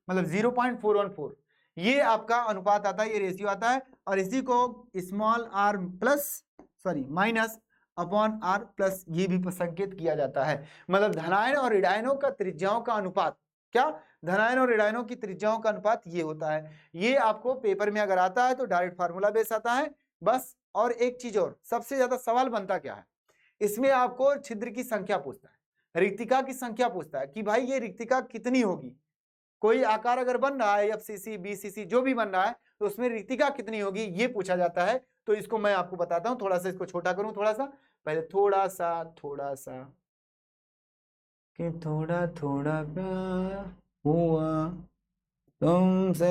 मतलब 0.414, ये आपका अनुपात आता है, ये रेशियो आता है। और इसी को small R plus minus upon R plus ये भी संकेत किया जाता है। मतलब धनायन और ऋणायनों का त्रिज्याओं का अनुपात, क्या? धनायन और ऋणायनों की त्रिज्याओं का अनुपात ये होता है। ये आपको पेपर में अगर आता है तो डायरेक्ट फार्मूला बेस आता है बस। और एक चीज और, सबसे ज्यादा सवाल बनता क्या है इसमें? आपको छिद्र की संख्या पूछता है, रिक्तिका की संख्या पूछता है कि भाई ये रिक्तिका कितनी होगी। कोई आकार अगर बन रहा है, एफसीसी बीसीसी जो भी बन रहा है, तो उसमें रिक्तिका कितनी होगी ये पूछा जाता है। तो इसको मैं आपको बताता हूं, थोड़ा सा इसको छोटा करूं, थोड़ा सा पहले, थोड़ा सा कि थोड़ा थोड़ा प्यार हुआ तुमसे।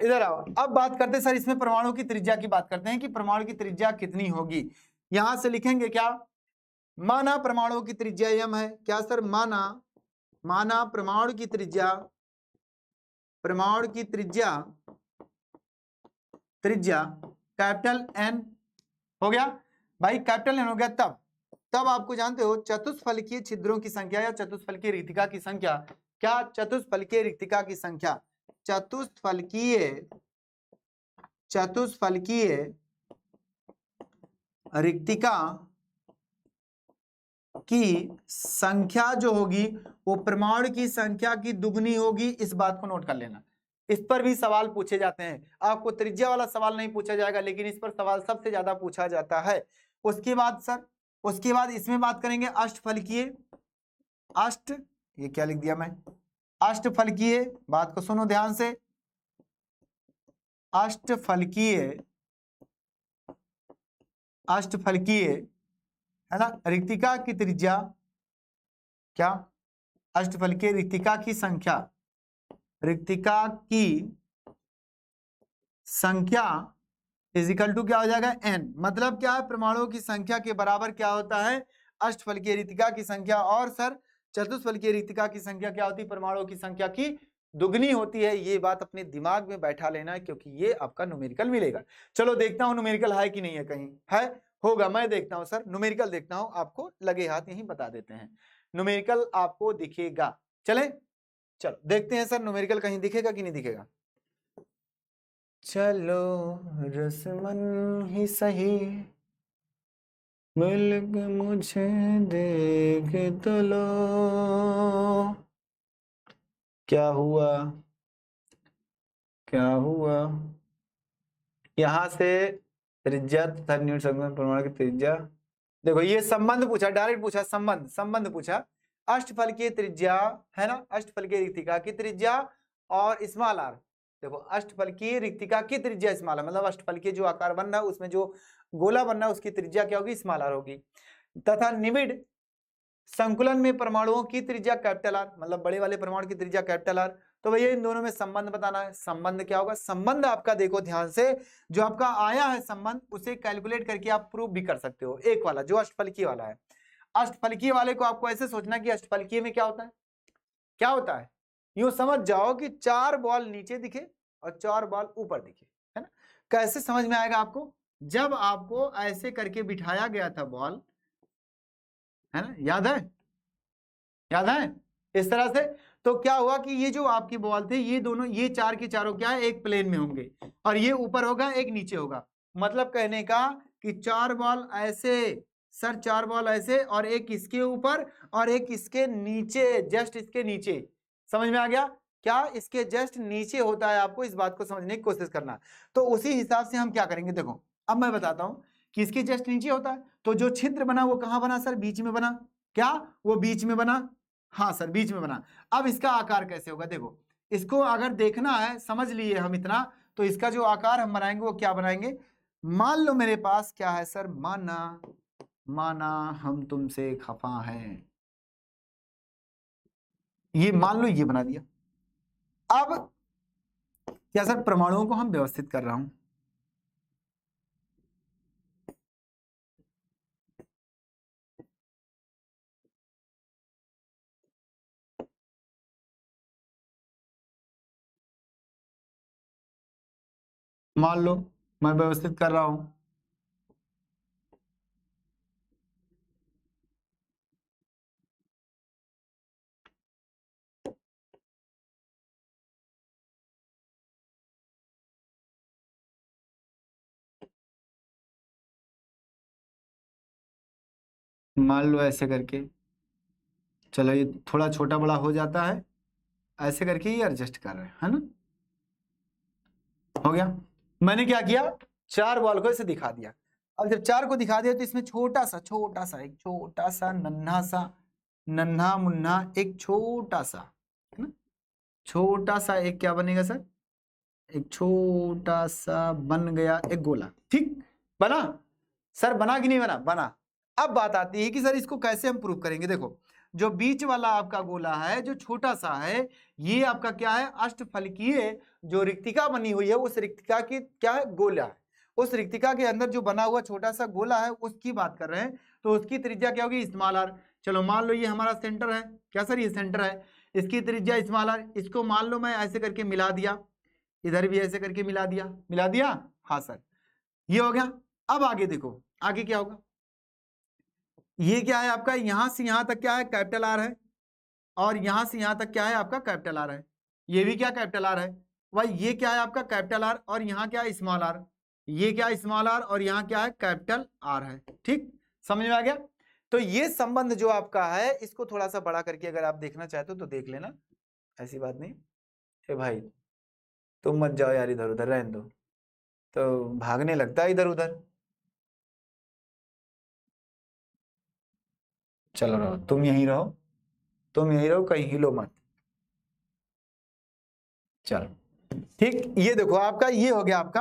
इधर आओ, अब बात करते हैं सर इसमें परमाणु की त्रिज्या की बात करते हैं कि परमाणु की त्रिज्या कितनी होगी। यहां से लिखेंगे क्या? माना परमाणु की त्रिज्या m है। क्या सर? माना परमाणु की त्रिज्या कैपिटल एन हो गया भाई, कैपिटल एन हो गया। तब आपको जानते हो चतुष्फलकीय छिद्रों की संख्या या चतुष्फलकीय रिक्तिका की संख्या। क्या? चतुष्फलकीय रिक्तिका की संख्या, चतुष्फलकीय रिक्तिका की संख्या जो होगी वो परमाणु की संख्या की दुगनी होगी। इस बात को नोट कर लेना, इस पर भी सवाल पूछे जाते हैं। आपको त्रिज्या वाला सवाल नहीं पूछा जाएगा, लेकिन इस पर सवाल सबसे ज्यादा पूछा जाता है। उसके बाद इसमें बात करेंगे ये क्या लिख दिया मैं? अष्टफलकीय। बात को सुनो ध्यान से, अष्टफलकीय है ना रिक्तिका की त्रिज्या। क्या? अष्टफलकीय रिक्तिका की संख्या इज इक्वल टू क्या हो जाएगा? n। मतलब क्या है? परमाणुओं की संख्या के बराबर क्या होता है? अष्टफलकीय रिक्तिका की संख्या और सर चतुष्फलकीय रिक्तिका की संख्या क्या होती है? परमाणुओं की संख्या की दुगनी होती है। ये बात अपने दिमाग में बैठा लेना है, क्योंकि ये आपका न्यूमेरिकल मिलेगा। चलो देखता हूं न्यूमेरिकल है कि नहीं है, कहीं है होगा, मैं देखता हूं सर, न्यूमेरिकल देखता हूं, आपको लगे हाथ यही बता देते हैं, न्यूमेरिकल आपको दिखेगा। चले चलो देखते हैं सर न्यूमेरिकल कहीं दिखेगा कि नहीं दिखेगा। चलो रसमन ही सही मिल के मुझे देख तो लो। क्या हुआ क्या हुआ? यहां से त्रिज्या तथा न्यूटन संबंध परमाणु की त्रिज्या, देखो ये संबंध पूछा, डायरेक्ट पूछा, संबंध पूछा। अष्टफलकीय त्रिज्या है ना, अष्टफलकीय रिक्तिका की त्रिज्या और स्मॉल आर। देखो अष्टफलकीय रिक्तिका की त्रिज्या स्मॉल आर, मतलब अष्टफलकीय जो आकार बन रहा है उसमें जो गोला बन रहा है उसकी त्रिज्या क्या होगी? स्मॉल आर होगी। तथा निबिड संकुलन में परमाणुओं की त्रिज्या कैपिटल आर, मतलब बड़े वाले परमाणु की त्रिज्या कैपिटल आर। तो भैया इन दोनों में संबंध बताना है। संबंध क्या होगा? संबंध आपका देखो ध्यान से, जो आपका आया है संबंध उसे कैलकुलेट करके आप प्रूव भी कर सकते हो। एक वाला जो अष्टफलकीय वाला है, अष्टफलकीय वाले को आपको ऐसे सोचना कि अष्टफलकीय में क्या होता है, क्या होता है, यूं समझ जाओ कि 4 बॉल नीचे दिखे और 4 बॉल ऊपर दिखे, है ना। कैसे समझ में आएगा आपको? जब आपको ऐसे करके बिठाया गया था बॉल, है ना, याद है, याद है, इस तरह से। तो क्या हुआ कि ये जो आपकी बॉल थे ये दोनों, ये 4 के चारों क्या है? एक प्लेन में होंगे, और ये ऊपर होगा एक नीचे होगा। मतलब कहने का कि 4 बॉल ऐसे, सर 4 बॉल ऐसे, और एक इसके ऊपर और एक इसके नीचे, जस्ट इसके नीचे। समझ में आ गया? क्या इसके जस्ट नीचे होता है, आपको इस बात को समझने की कोशिश करना। तो उसी हिसाब से हम क्या करेंगे, देखो अब मैं बताता हूं कि इसके जस्ट नीचे होता है, तो जो छिद्र बना वो कहां बना सर? बीच में बना। क्या वो बीच में बना? हाँ सर बीच में बना। अब इसका आकार कैसे होगा? देखो इसको अगर देखना है, समझ लिए हम इतना, तो इसका जो आकार हम बनाएंगे वो क्या बनाएंगे? मान लो मेरे पास क्या है सर, माना हम तुमसे खफा हैं, ये मान लो ये बना दिया। अब क्या सर, परमाणुओं को हम व्यवस्थित कर रहा हूं, मान लो मैं व्यवस्थित कर रहा हूं, मान लो ऐसे करके, चलो ये थोड़ा छोटा बड़ा हो जाता है, ऐसे करके ये एडजस्ट कर रहे हैं, है ना। हो गया। मैंने क्या किया, 4 बॉल को ऐसे दिखा दिया। अब जब 4 को दिखा दिया तो इसमें छोटा सा एक छोटा सा नन्हा मुन्ना एक छोटा सा, है ना, छोटा सा एक क्या बनेगा सर? एक छोटा सा बन गया एक गोला। ठीक बना सर? बना कि नहीं बना? बना। अब बात आती है कि सर इसको कैसे हम प्रूव करेंगे। देखो जो बीच वाला आपका गोला है जो छोटा सा है, ये आपका क्या है? अष्टफलकीय जो रिक्तिका बनी हुई है उस रिक्तिका की क्या है? गोला है। उस रिक्तिका के अंदर जो बना हुआ छोटा सा गोला है उसकी बात कर रहे हैं, तो उसकी त्रिज्या क्या होगी? Small R. चलो मान लो ये हमारा सेंटर है, क्या सर? ये सेंटर है, इसकी त्रिज्या स्मॉल आर। इसको मान लो मैं ऐसे करके मिला दिया, इधर भी ऐसे करके मिला दिया। हाँ सर ये हो गया। अब आगे देखो, आगे क्या होगा? ये क्या है आपका? यहां से यहां तक क्या है? कैपिटल आर है, और यहां से यहां तक क्या है आपका? कैपिटल आर है। ये भी क्या? कैपिटल आर है। भाई ये क्या है आपका? कैपिटल आर, और यहाँ क्या है? Small R. ये क्या? स्मॉल आर, और यहाँ क्या है? कैपिटल आर है। ठीक समझ में आ गया? तो ये संबंध जो आपका है इसको थोड़ा सा बड़ा करके अगर आप देखना चाहते हो तो देख लेना, ऐसी बात नहीं है भाई। तुम मत जाओ यार इधर उधर, रहने दो, तो भागने लगता है इधर उधर। चलो रहो, तुम यहीं रहो, कहीं हिलो मत। चलो ठीक, ये देखो आपका ये हो गया आपका।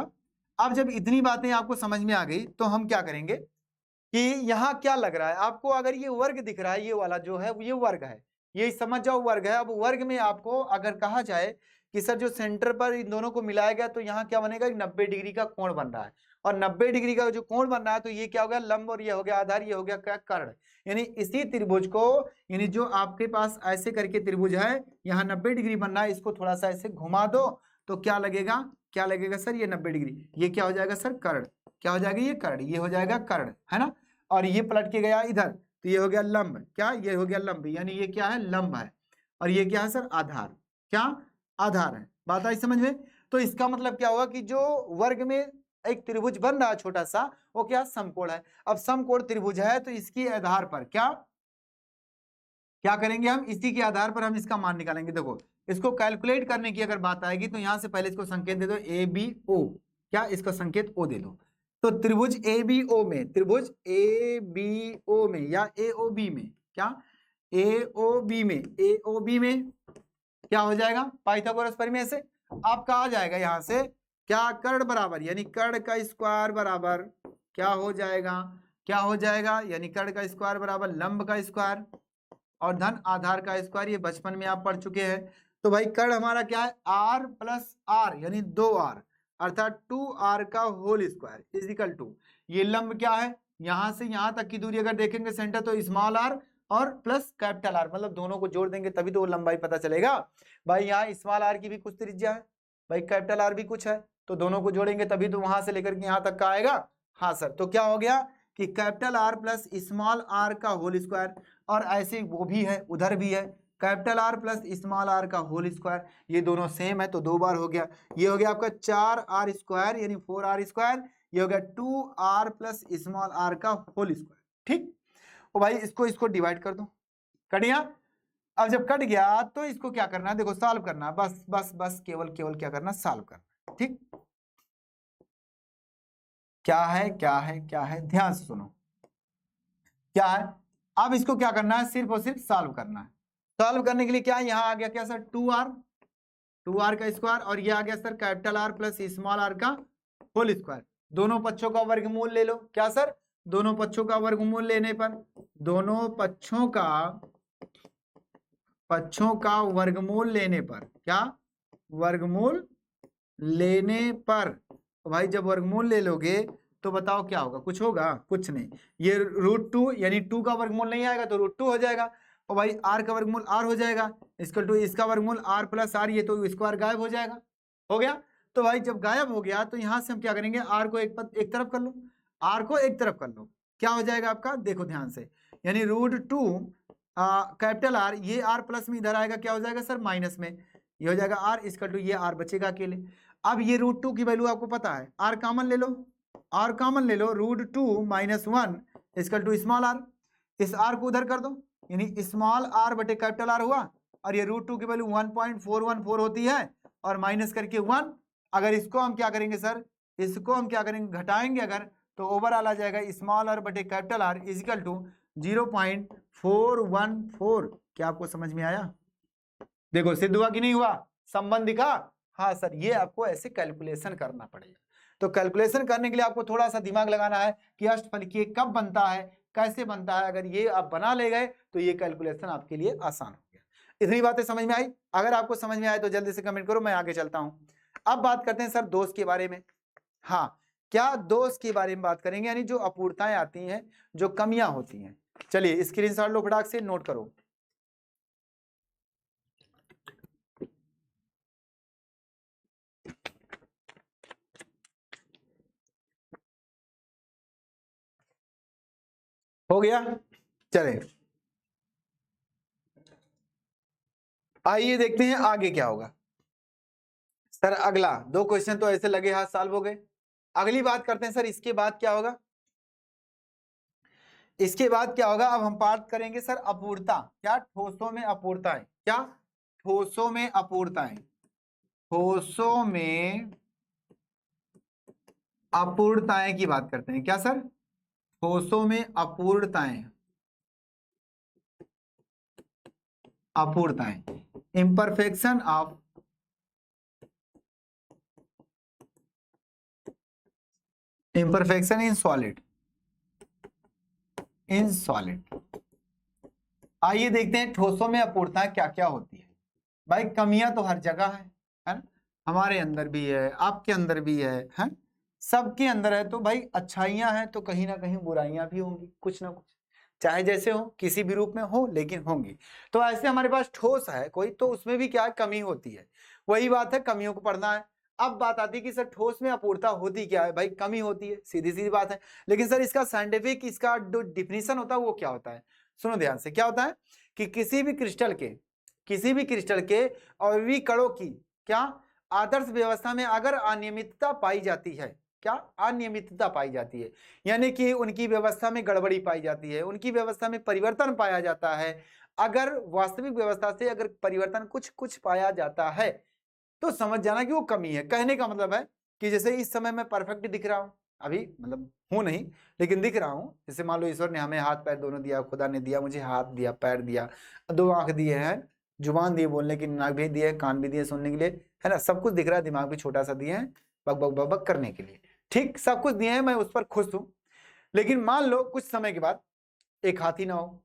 अब जब इतनी बातें आपको समझ में आ गई तो हम क्या करेंगे कि यहाँ क्या लग रहा है आपको? अगर ये वर्ग दिख रहा है, ये वाला जो है ये वर्ग है, ये समझ जाओ वर्ग है। अब वर्ग में आपको अगर कहा जाए कि सर जो सेंटर पर इन दोनों को मिलाया गया तो यहाँ क्या बनेगा? 90 डिग्री का कोण बन रहा है। और 90 डिग्री का जो कोण बन रहा है तो ये क्या हो गया लंब और ये हो गया आधार, ये हो गया क्या कर्ण। यानी इसी त्रिभुज को, यानी जो आपके पास ऐसे करके त्रिभुज है, यहाँ 90 डिग्री बन रहा है, इसको थोड़ा सा ऐसे घुमा दो तो क्या लगेगा, क्या लगेगा सर, ये 90 डिग्री, ये क्या हो जाएगा सर कर्ण, क्या हो जाएगा ये कर्ण, ये हो जाएगा कर्ण, है ना। और ये पलट के गया इधर तो ये हो गया लंब, क्या ये हो गया लंब, यानी ये क्या है लंब है, और ये क्या है सर आधार, क्या आधार है। बात आई समझ में। तो इसका मतलब क्या होगा कि जो वर्ग में एक त्रिभुज बन रहा है छोटा सा, वो क्या समकोण है। अब समकोण त्रिभुज है तो इसके आधार पर क्या क्या करेंगे हम, इसी के आधार पर हम इसका मान निकालेंगे। देखो इसको कैलकुलेट करने की अगर बात आएगी तो यहां से पहले इसको संकेत दे दो ए बी ओ, क्या इसका संकेत ओ दे दो। तो त्रिभुज ए बी ओ में, त्रिभुज ए बी ओ में या ए ओ बी में, क्या ए ओ बी में, ए ओ बी में क्या हो जाएगा, पाइथागोरस प्रमेय से आपका आ जाएगा यहां से क्या कर्ण बराबर, यानी कर्ण का स्क्वायर बराबर क्या हो जाएगा, क्या हो जाएगा, यानी कर्ण का स्क्वायर बराबर लंब का स्क्वायर और धन आधार का स्क्वायर, ये बचपन में आप पढ़ चुके हैं। तो भाई कर्ण हमारा क्या है r प्लस आर, यानी 2r अर्थात 2r का होल स्क्वायर इजिकल टू, ये लंब क्या है, यहां से यहां तक की दूरी अगर देखेंगे सेंटर तो स्मॉल r और प्लस कैपिटल आर, मतलब दोनों को जोड़ देंगे तभी तो वो लंबाई पता चलेगा। भाई यहाँ स्मॉल आर की भी कुछ त्रिज्या है, भाई कैपिटल आर भी कुछ है, तो दोनों को जोड़ेंगे तभी तो वहां से लेकर के यहाँ तक का आएगा। हाँ सर, तो क्या हो गया कि capital R plus small R का होल स्क्वायर, और ऐसे वो भी है उधर भी है capital R plus small R का होल स्क्वायर, ये दोनों सेम है तो दो बार हो गया, ये हो गया आपका 4r स्क्वायर यानी 4r स्क्वायर, ये हो गया 2r प्लस स्मॉल आर का होल स्क्वायर। ठीक, ओ भाई इसको डिवाइड कर दो, कट गया। अब जब कट गया तो इसको क्या करना है, देखो सॉल्व करना है, बस बस बस केवल क्या करना, सॉल्व करना। ठीक, क्या है क्या है क्या है, ध्यान से सुनो क्या है। अब इसको क्या करना है, सिर्फ और सिर्फ सॉल्व करना है। सॉल्व करने के लिए क्या है, यहाँ आ गया क्या सर 2r का स्क्वायर, और ये आ गया sir capital R plus small R का होल स्क्वायर, दोनों पक्षों का वर्गमूल ले लो। क्या सर, दोनों पक्षों का वर्गमूल लेने पर, दोनों पक्षों का वर्गमूल लेने पर, क्या वर्गमूल लेने पर, तो भाई जब वर्गमूल ले लोगे तो बताओ क्या होगा, कुछ होगा, कुछ नहीं। ये √2 यानी 2 का वर्गमूल नहीं आएगा तो √2 हो जाएगा, और भाई r का वर्गमूल r हो जाएगा, इसका टू इसका वर्गमूल r प्लस r, ये तो स्क्वायर गायब हो जाएगा, हो गया। तो भाई जब गायब हो गया तो यहां से हम क्या करेंगे, r को एक तरफ कर लो, r को एक तरफ कर लो, क्या हो जाएगा आपका, देखो ध्यान से, यानी √2 कैपिटल R, ये r प्लस में इधर आएगा, क्या हो जाएगा सर माइनस में, ये हो जाएगा r, इसका टू ये r बचेगा अकेले। अब ये √2 की वैल्यू आपको पता है, r कॉमन ले लो, r कॉमन ले लो, √2 माइनस 1 इसका टू स्मॉल r, इस r को उधर कर दो, यानी स्मॉल r बटे कैपिटल R हुआ, और ये √2 की वैल्यू 1.414 होती है, और माइनस करके 1, अगर इसको हम क्या करेंगे सर, इसको हम क्या करेंगे घटाएंगे अगर, तो ओवरऑल आ जाएगा स्मॉल r बटे कैपिटल R इजिकल टू 0.414। क्या आपको समझ में आया, देखो सिद्ध हुआ कि नहीं हुआ, संबंध दिखा। हाँ सर, ये आपको ऐसे कैलकुलेशन करना पड़ेगा। तो कैलकुलेशन करने के लिए आपको थोड़ा सा दिमाग लगाना है कि अष्टफलकीय कब बनता है, कैसे बनता है, अगर ये आप बना ले गए तो ये कैलकुलेशन आपके लिए आसान हो गया। इतनी बातें समझ में आई, अगर आपको समझ में आए तो जल्दी से कमेंट करो, मैं आगे चलता हूं। अब बात करते हैं सर दोष के बारे में। हाँ, क्या दोष के बारे में बात करेंगे, यानी जो अपूर्णताएं आती हैं, जो कमियां होती हैं। चलिए स्क्रीनशॉट लो, फटाक से नोट करो। हो गया, चले आइए देखते हैं आगे क्या होगा। सर अगला 2 क्वेश्चन तो ऐसे लगे हाथ सॉल्व हो गए। अगली बात करते हैं सर, इसके बाद क्या होगा, इसके बाद क्या होगा, अब हम बात करेंगे सर अपूर्णता, क्या ठोसों में अपूर्णताएं, क्या ठोसों में अपूर्णताएं, ठोसों में अपूर्णताएं की बात करते हैं। क्या सर, ठोसों में अपूर्णताएं, अपूर्णताएं, imperfection of imperfection in solid, in solid. आइए देखते हैं ठोसों में अपूर्णताएं क्या क्या होती है। भाई कमियां तो हर जगह है ना, हमारे अंदर भी है, आपके अंदर भी है? सबके अंदर है तो भाई अच्छाइयां हैं तो कहीं ना कहीं बुराइयां भी होंगी, कुछ ना कुछ, चाहे जैसे हो, किसी भी रूप में हो, लेकिन होंगी। तो ऐसे हमारे पास ठोस है कोई, तो उसमें भी क्या कमी होती है, वही बात है, कमियों को पढ़ना है। अब बात आती है कि सर ठोस में अपूर्णता होती क्या है, भाई कमी होती है, सीधी सीधी बात है। लेकिन सर इसका साइंटिफिक, इसका जो डिफिनीशन होता है वो क्या होता है, सुनो ध्यान से। क्या होता है कि किसी भी क्रिस्टल के अवयवी कणों की क्या आदर्श व्यवस्था में अगर अनियमितता पाई जाती है, क्या अनियमितता पाई जाती है, यानी कि उनकी व्यवस्था में गड़बड़ी पाई जाती है, उनकी व्यवस्था में परिवर्तन पाया जाता है, अगर वास्तविक व्यवस्था से अगर परिवर्तन कुछ कुछ पाया जाता है, तो समझ जाना कि वो कमी है। कहने का मतलब है कि जैसे इस समय मैं परफेक्ट दिख रहा हूं, अभी मतलब हूं नहीं लेकिन दिख रहा हूं, जैसे मान लो ईश्वर ने हमें हाथ पैर दोनों दिया, खुदा ने दिया मुझे हाथ दिया, पैर दिया, दो आंख दिए हैं, जुबान दिए बोलने की, नाक भी दिए, कान भी दिए सुनने के लिए, है ना, सब कुछ दिख रहा है, दिमाग भी छोटा सा दिए हैं बक बक बक बक करने के लिए, ठीक, सब कुछ दिए हैं, मैं उस पर खुश हूं। लेकिन मान लो कुछ समय के बाद एक हाथी ना हो,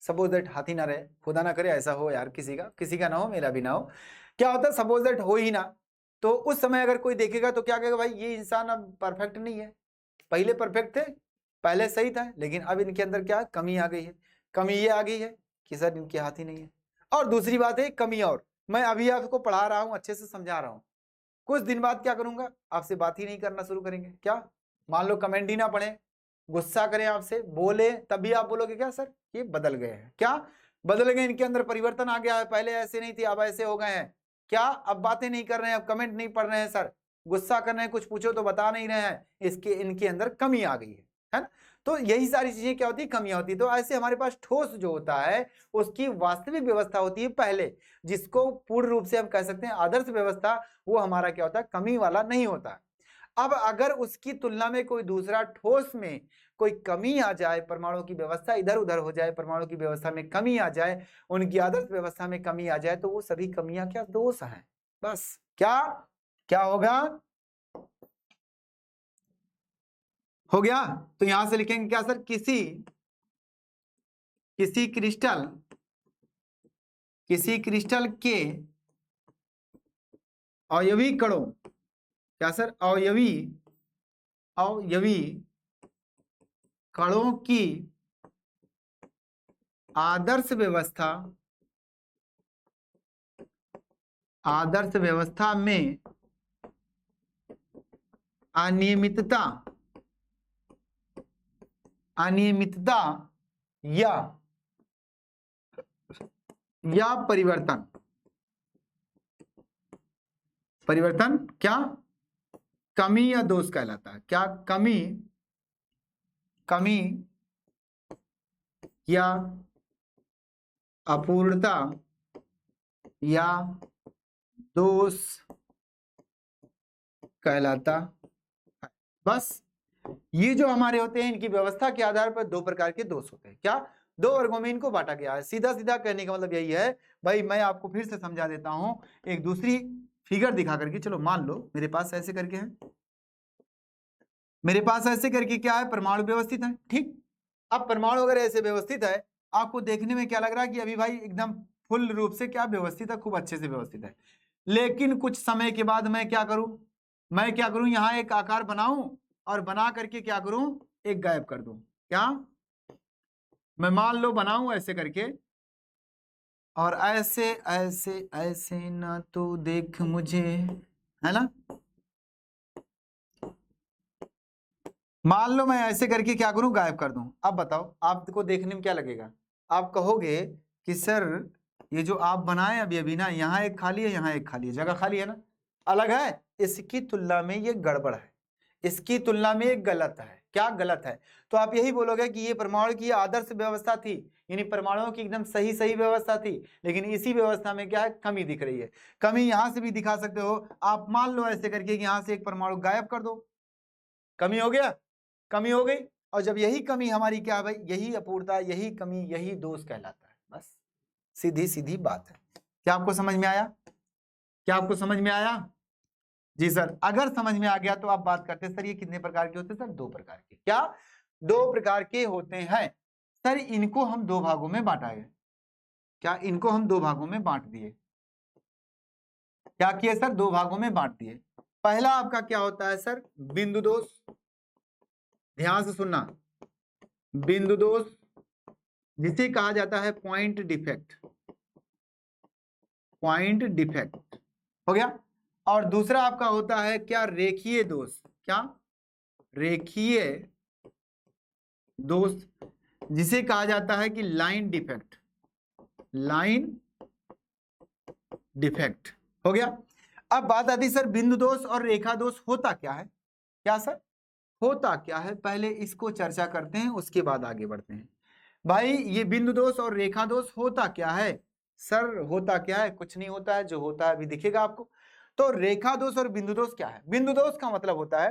सपोज दैट हाथी ना रहे, खुदा ना करे ऐसा हो यार, किसी का ना हो, मेरा भी ना हो, क्या होता है सपोज दैट हो ही ना, तो उस समय अगर कोई देखेगा तो क्या कहेगा, भाई ये इंसान अब परफेक्ट नहीं है, पहले परफेक्ट थे, पहले सही था, लेकिन अब इनके अंदर क्या कमी आ गई है, कमी ये आ गई है कि सर इनके हाथ ही नहीं है। और दूसरी बात है कमी, और मैं अभी आपको पढ़ा रहा हूं, अच्छे से समझा रहा हूं, कुछ दिन बाद क्या करूंगा, आपसे बात ही नहीं करना शुरू करेंगे, क्या मान लो कमेंट ही ना पढ़े, गुस्सा करें आपसे, बोले, तभी आप बोलोगे क्या सर ये बदल गए हैं, क्या बदल गए, इनके अंदर परिवर्तन आ गया है, पहले ऐसे नहीं थे अब ऐसे हो गए हैं, क्या अब बातें नहीं कर रहे हैं, अब कमेंट नहीं पढ़ रहे हैं सर, गुस्सा कर रहे हैं, कुछ पूछो तो बता नहीं रहे हैं, इसके इनके अंदर कमी आ गई है ना। तो यही सारी चीजें क्या होती है, कमियां होती है। तो ऐसे हमारे पास ठोस जो होता है उसकी वास्तविक व्यवस्था होती है पहले, जिसको पूर्ण रूप से हम कह सकते हैं आदर्श व्यवस्था, वो हमारा क्या होता है कमी वाला नहीं होता। अब अगर उसकी तुलना में कोई दूसरा ठोस में कोई कमी आ जाए, परमाणु की व्यवस्था इधर उधर हो जाए, परमाणु की व्यवस्था में कमी आ जाए, उनकी आदर्श व्यवस्था में कमी आ जाए, तो वो सभी कमियां क्या दोष हैं, बस। क्या क्या होगा, हो गया। तो यहां से लिखेंगे क्या सर, किसी क्रिस्टल के अवयवी कणों, क्या सर, अवयवी कणों की आदर्श व्यवस्था में अनियमितता या परिवर्तन क्या कमी या दोष कहलाता है, क्या कमी या अपूर्णता या दोष कहलाता है। बस ये जो हमारे होते हैं, इनकी व्यवस्था के आधार पर दो प्रकार के दोष होते हैं, क्या दो वर्गों में इनको बांटा गया है। सीधा सीधा कहने का मतलब यही है भाई, मैं आपको फिर से समझा देता हूं एक दूसरी फिगर दिखा करके। चलो मान लो मेरे पास ऐसे करके है, मेरे पास ऐसे करके क्या है, परमाणु व्यवस्थित है, ठीक। अब परमाणु अगर ऐसे व्यवस्थित है, आपको देखने में क्या लग रहा है कि अभी भाई एकदम फुल रूप से क्या व्यवस्थित है, खूब अच्छे से व्यवस्थित है। लेकिन कुछ समय के बाद मैं क्या करूं, यहां एक आकार बनाऊं और बना करके क्या करूं, एक गायब कर दूं, क्या मैं मान लो बनाऊं ऐसे करके, और ऐसे ऐसे ऐसे ना तो देख मुझे, है ना, मान लो मैं ऐसे करके क्या करूं, गायब कर दूं। अब बताओ आपको देखने में क्या लगेगा, आप कहोगे कि सर ये जो आप बनाए अभी अभी ना, यहाँ एक खाली है, यहाँ एक खाली है, जगह खाली है ना, अलग है, इसकी तुलना में ये गड़बड़ है, इसकी तुलना में ये गलत है, क्या गलत है। तो आप यही बोलोगे कि ये परमाणु की आदर्श व्यवस्था थी, यानी परमाणुओं की एकदम सही सही व्यवस्था थी, लेकिन इसी व्यवस्था में क्या है, कमी दिख रही है। कमी यहां से भी दिखा सकते हो आप, मान लो ऐसे करके यहां से एक परमाणु गायब कर दो, कमी हो गया, कमी हो गई। और जब यही कमी हमारी क्या है भाई, यही अपूर्णता, यही कमी, यही दोष कहलाता है, बस सीधी सीधी बात है। क्या आपको समझ में आया, क्या आपको समझ में आया जी सर? अगर समझ में आ गया तो आप बात करते सर ये कितने प्रकार के होते हैं, सर दो प्रकार के, क्या दो प्रकार के होते हैं सर। इनको हम दो भागों में बांटा है, क्या इनको हम दो भागों में बांट दिए, क्या किए सर, दो भागों में बांट दिए। पहला आपका क्या होता है सर, बिंदु दोष। ध्यान से सुनना, बिंदु दोष जिसे कहा जाता है पॉइंट डिफेक्ट, पॉइंट डिफेक्ट हो गया। और दूसरा आपका होता है क्या, रेखीय दोष। क्या, रेखीय दोष जिसे कहा जाता है कि लाइन डिफेक्ट, लाइन डिफेक्ट हो गया। अब बात आती सर बिंदु दोष और रेखा दोष होता क्या है, क्या सर होता क्या है, पहले इसको चर्चा करते हैं उसके बाद आगे बढ़ते हैं। भाई ये बिंदु दोष और रेखा दोष होता क्या है सर, होता क्या है, कुछ नहीं होता है, जो होता है अभी दिखेगा आपको। तो रेखा दोष और बिंदु दोष क्या है, बिंदु दोष का मतलब होता है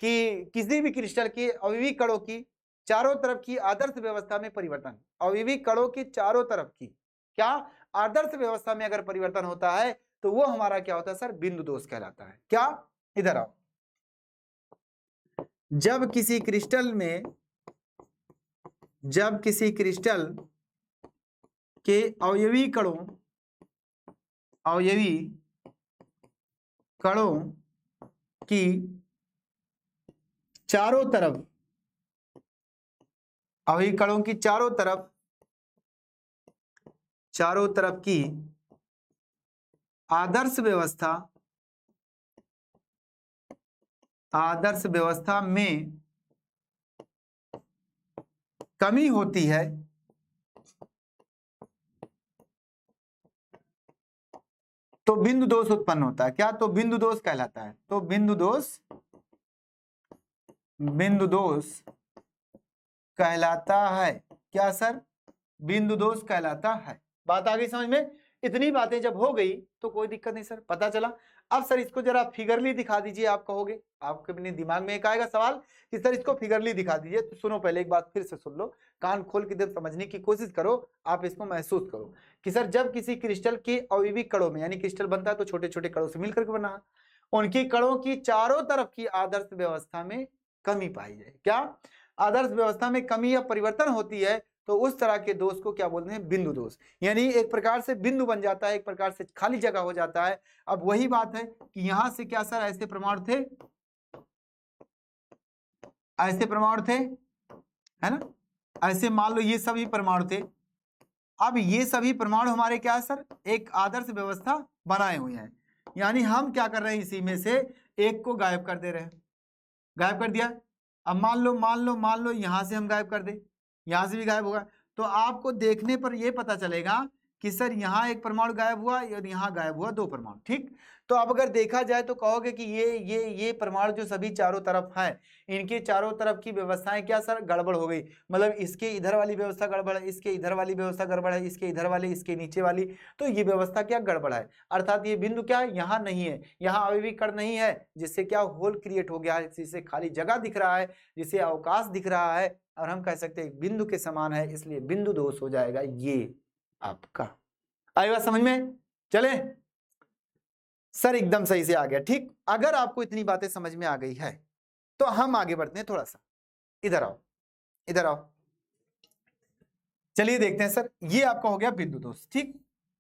कि किसी भी क्रिस्टल के अवयवी कणों की चारों तरफ की आदर्श व्यवस्था में परिवर्तन, अवयवी कणों की चारों तरफ की क्या आदर्श व्यवस्था में अगर परिवर्तन होता है तो वो हमारा क्या होता है सर, बिंदु दोष कहलाता है। क्या, इधर आओ, जब किसी क्रिस्टल में, जब किसी क्रिस्टल के अवयवी कणों, अवयवी कणों की चारों तरफ, अवयवी कणों की चारों तरफ, चारों तरफ की आदर्श व्यवस्था, आदर्श व्यवस्था में कमी होती है तो बिंदु दोष उत्पन्न होता है। क्या, तो बिंदु दोष कहलाता है। तो बिंदु दोष, बिंदु दोष कहलाता है। क्या सर, बिंदु दोष कहलाता है। बात आ गई समझ में। इतनी बातें जब हो गई तो कोई दिक्कत नहीं सर, पता चला। अब सर इसको जरा फिगरली दिखा दीजिए, आप कहोगे, आपके अपने दिमाग में एक आएगा सवाल कि सर इसको फिगरली दिखा दीजिए। तो सुनो, पहले एक बात फिर से सुन लो, कान खोल के जब समझने की कोशिश करो, आप इसको महसूस करो कि सर जब किसी क्रिस्टल के अवयवी कणों में, यानी क्रिस्टल बनता है तो छोटे छोटे कणों से मिलकर के बना, उनकी कणों की चारों तरफ की आदर्श व्यवस्था में कमी पाई जाए, क्या आदर्श व्यवस्था में कमी या परिवर्तन होती है, तो उस तरह के दोष को क्या बोलते हैं, बिंदु दोष। यानी एक प्रकार से बिंदु बन जाता है, एक प्रकार से खाली जगह हो जाता है। अब वही बात है कि यहां से क्या सर ऐसे परमाणु थे, ऐसे परमाणु थे, है ना, ऐसे मान लो ये सभी परमाणु थे। अब ये सभी परमाणु हमारे क्या है सर, एक आदर्श व्यवस्था बनाए हुए हैं। यानी हम क्या कर रहे हैं, इसी में से एक को गायब कर दे रहे हैं, गायब कर दिया। अब मान लो यहां से हम गायब कर दे, यहां से भी गायब होगा, तो आपको देखने पर यह पता चलेगा कि सर यहाँ एक परमाणु गायब हुआ और यहाँ गायब हुआ दो परमाणु, ठीक। तो अब अगर देखा जाए तो कहोगे कि ये परमाणु जो सभी चारों तरफ है, इनके चारों तरफ की व्यवस्थाएं क्या सर गड़बड़ हो गई, मतलब इसके इधर वाली व्यवस्था गड़बड़ है, इसके इधर वाली व्यवस्था गड़बड़ है, इसके इधर वाली, इसके नीचे वाली, तो ये व्यवस्था क्या गड़बड़ है। अर्थात ये बिंदु क्या यहाँ नहीं है, यहाँ अवयवी कण नहीं है, जिससे क्या होल क्रिएट हो गया है, जिससे खाली जगह दिख रहा है, जिससे अवकाश दिख रहा है, और हम कह सकते हैं बिंदु के समान है, इसलिए बिंदु दोष हो जाएगा ये आपका। आई बात समझ में, चले सर एकदम सही से आ गया, ठीक। अगर आपको इतनी बातें समझ में आ गई है तो हम आगे बढ़ते हैं थोड़ा सा, इधर आओ, इधर आओ, चलिए देखते हैं सर। ये आपका हो गया बिंदु दोष, ठीक।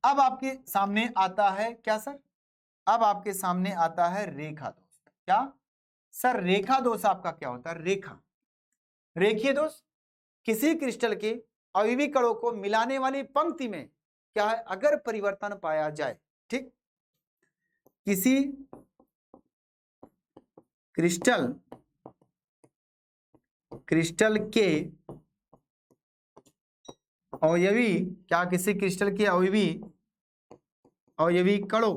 अब आपके सामने आता है क्या सर, अब आपके सामने आता है रेखा दोष। क्या सर, रेखा दोष आपका क्या होता है, रेखा, रेखीय दोष किसी क्रिस्टल के अवयवी कणों को मिलाने वाली पंक्ति में क्या है, अगर परिवर्तन पाया जाए, ठीक, किसी क्रिस्टल के अवयवी, क्या किसी क्रिस्टल के अवयवी कणों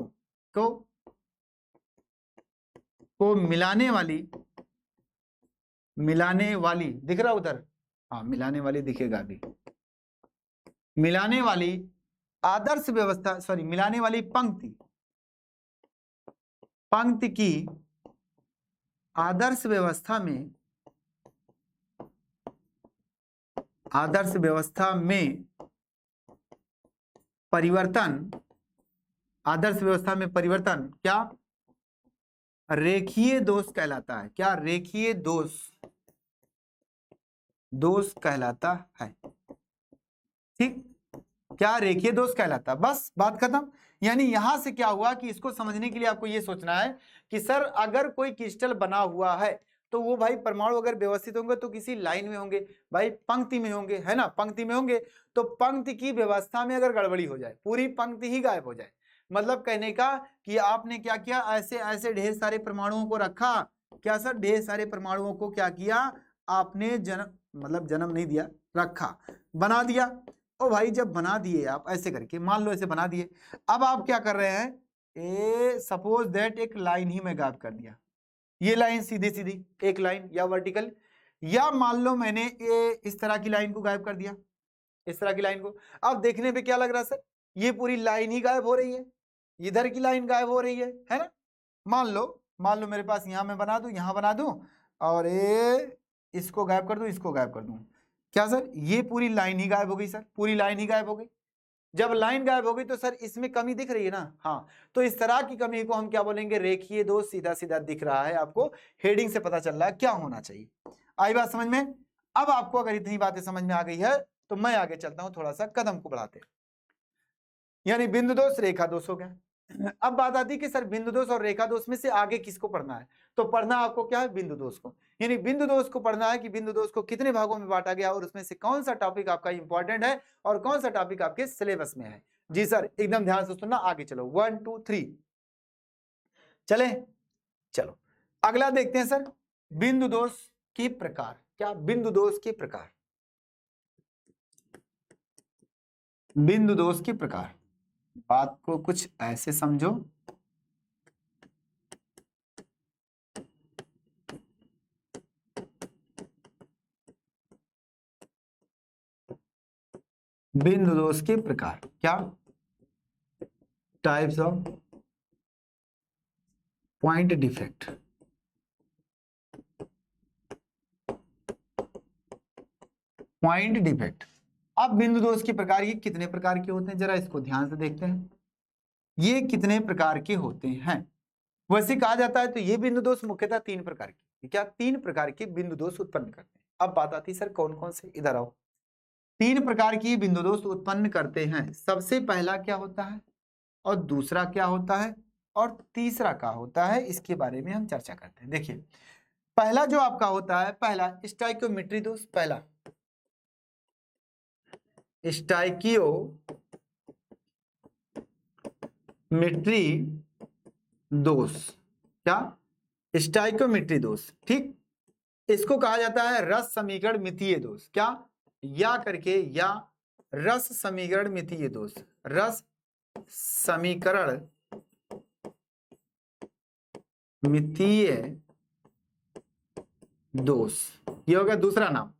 को मिलाने वाली दिख रहा उधर, हाँ मिलाने वाली दिखेगा अभी, मिलाने वाली आदर्श व्यवस्था, सॉरी मिलाने वाली पंक्ति की आदर्श व्यवस्था में परिवर्तन, आदर्श व्यवस्था में परिवर्तन क्या रेखीय दोष कहलाता है। क्या रेखीय दोष कहलाता है, ठीक। क्या रेखीय दोष कहलाता है, बस बात खत्म। यानी यहां से क्या हुआ कि इसको समझने के लिए आपको ये सोचना है कि सर अगर कोई क्रिस्टल बना हुआ है तो वो भाई परमाणु अगर व्यवस्थित होंगे तो किसी लाइन में होंगे, भाई पंक्ति में होंगे, है ना, पंक्ति में होंगे। तो पंक्ति की व्यवस्था में अगर गड़बड़ी हो जाए, पूरी पंक्ति ही गायब हो जाए, मतलब कहने का कि आपने क्या किया, ऐसे ऐसे ढेर सारे परमाणुओं को रखा, क्या सर, ढेर सारे परमाणुओं को क्या किया आपने, जन्म मतलब जन्म नहीं दिया, रखा, बना दिया। ओ भाई जब बना दिए आप ऐसे करके, मान लो ऐसे बना दिए, अब आप क्या कर रहे हैं, सपोज दैट एक लाइन ही मैं गायब कर दिया, ये लाइन सीधी सीधी एक लाइन या वर्टिकल, या मान लो मैंने ये इस तरह की लाइन को गायब कर दिया, इस तरह की लाइन को। अब देखने पे क्या लग रहा है सर, ये पूरी लाइन ही गायब हो रही है, इधर की लाइन गायब हो रही है ना। मान लो मेरे पास यहां मैं बना दूं, यहां बना दूं, और इसको गायब कर दूं, इसको गायब कर दूं, क्या सर, ये पूरी लाइन ही गायब हो गई सर, पूरी लाइन ही गायब हो गई। जब लाइन गायब हो गई तो सर इसमें कमी दिख रही है ना, हाँ, तो इस तरह की कमी को हम क्या बोलेंगे, रेखीय दोष, सीधा सीधा दिख रहा है आपको, हेडिंग से पता चल रहा है क्या होना चाहिए। आई बात समझ में। अब आपको अगर इतनी बातें समझ में आ गई है तो मैं आगे चलता हूं, थोड़ा सा कदम को बढ़ाते, यानी बिंदु दोष रेखा दोष हो गया। अब बात आती है कि सर बिंदु दोष और रेखा दोष में से आगे किसको पढ़ना है, तो पढ़ना आपको क्या है, बिंदु दोष को, यानी बिंदु दोष को पढ़ना है कि बिंदु दोष को कितने भागों में बांटा गया और उसमें से कौन सा टॉपिक आपका इंपॉर्टेंट है और कौन सा टॉपिक आपके सिलेबस में है। जी सर एकदम ध्यान से सुनना, आगे चलो 1 2 3 चले। चलो अगला देखते हैं सर, बिंदु दोष के प्रकार। क्या, बिंदु दोष के प्रकार, बिंदु दोष के प्रकार। बात को कुछ ऐसे समझो, बिंदु दोष के प्रकार, क्या, types of point defect. Point defect. अब बिंदु दोष के प्रकार ये कितने प्रकार के होते हैं, जरा इसको ध्यान से देखते हैं, ये कितने प्रकार के होते हैं। वैसे कहा जाता है तो ये बिंदु दोष मुख्यतः 3 प्रकार के, क्या, 3 प्रकार के बिंदु दोष उत्पन्न करते हैं। अब बात आती है सर कौन कौन से, इधर आओ। 3 प्रकार की बिंदु दोष उत्पन्न करते हैं। सबसे पहला क्या होता है, और दूसरा क्या होता है, और तीसरा क्या होता है, इसके बारे में हम चर्चा करते हैं। देखिए पहला जो आपका होता है, पहला स्टाइकियोमेट्री दोष, पहला स्टाइकियोमेट्री दोष, क्या, स्टाइकियोमेट्री दोष, ठीक, इसको कहा जाता है रस समीकरण मितीय दोष, क्या, या करके, या रस समीकरण मितीय दोष, रस समीकरण मितीय दोष, ये हो गया दूसरा नाम।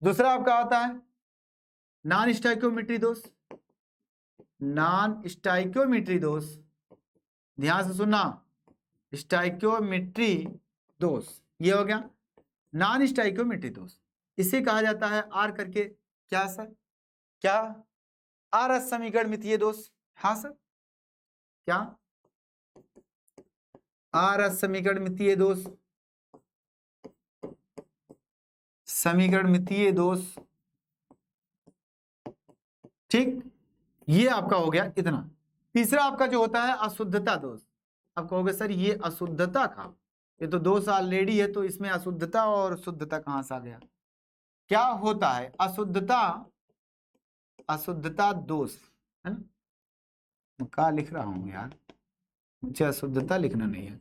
दूसरा आपका होता है नॉन स्टाइकियोमेट्री दोष, नॉन स्टाइकियोमेट्री दोष, ध्यान से सुनना, स्टाइकियोमेट्री दोष, ये हो गया नॉन स्टाइकियोमेट्री दोष। इसे कहा जाता है आर करके, क्या सर, क्या, आर समीकरण मितीय दोष, हाँ सर, क्या, आर समीकरण मितीय दोष, समीकरण मितीय दोष, ठीक, ये आपका हो गया इतना। तीसरा आपका जो होता है अशुद्धता दोष। आप कहोगे सर ये अशुद्धता का, ये तो दोष ऑलरेडी है, तो इसमें अशुद्धता और शुद्धता कहां से आ गया। क्या होता है अशुद्धता, अशुद्धता दोष, है ना, मैं क्या लिख रहा हूं यार, मुझे अशुद्धता लिखना नहीं है,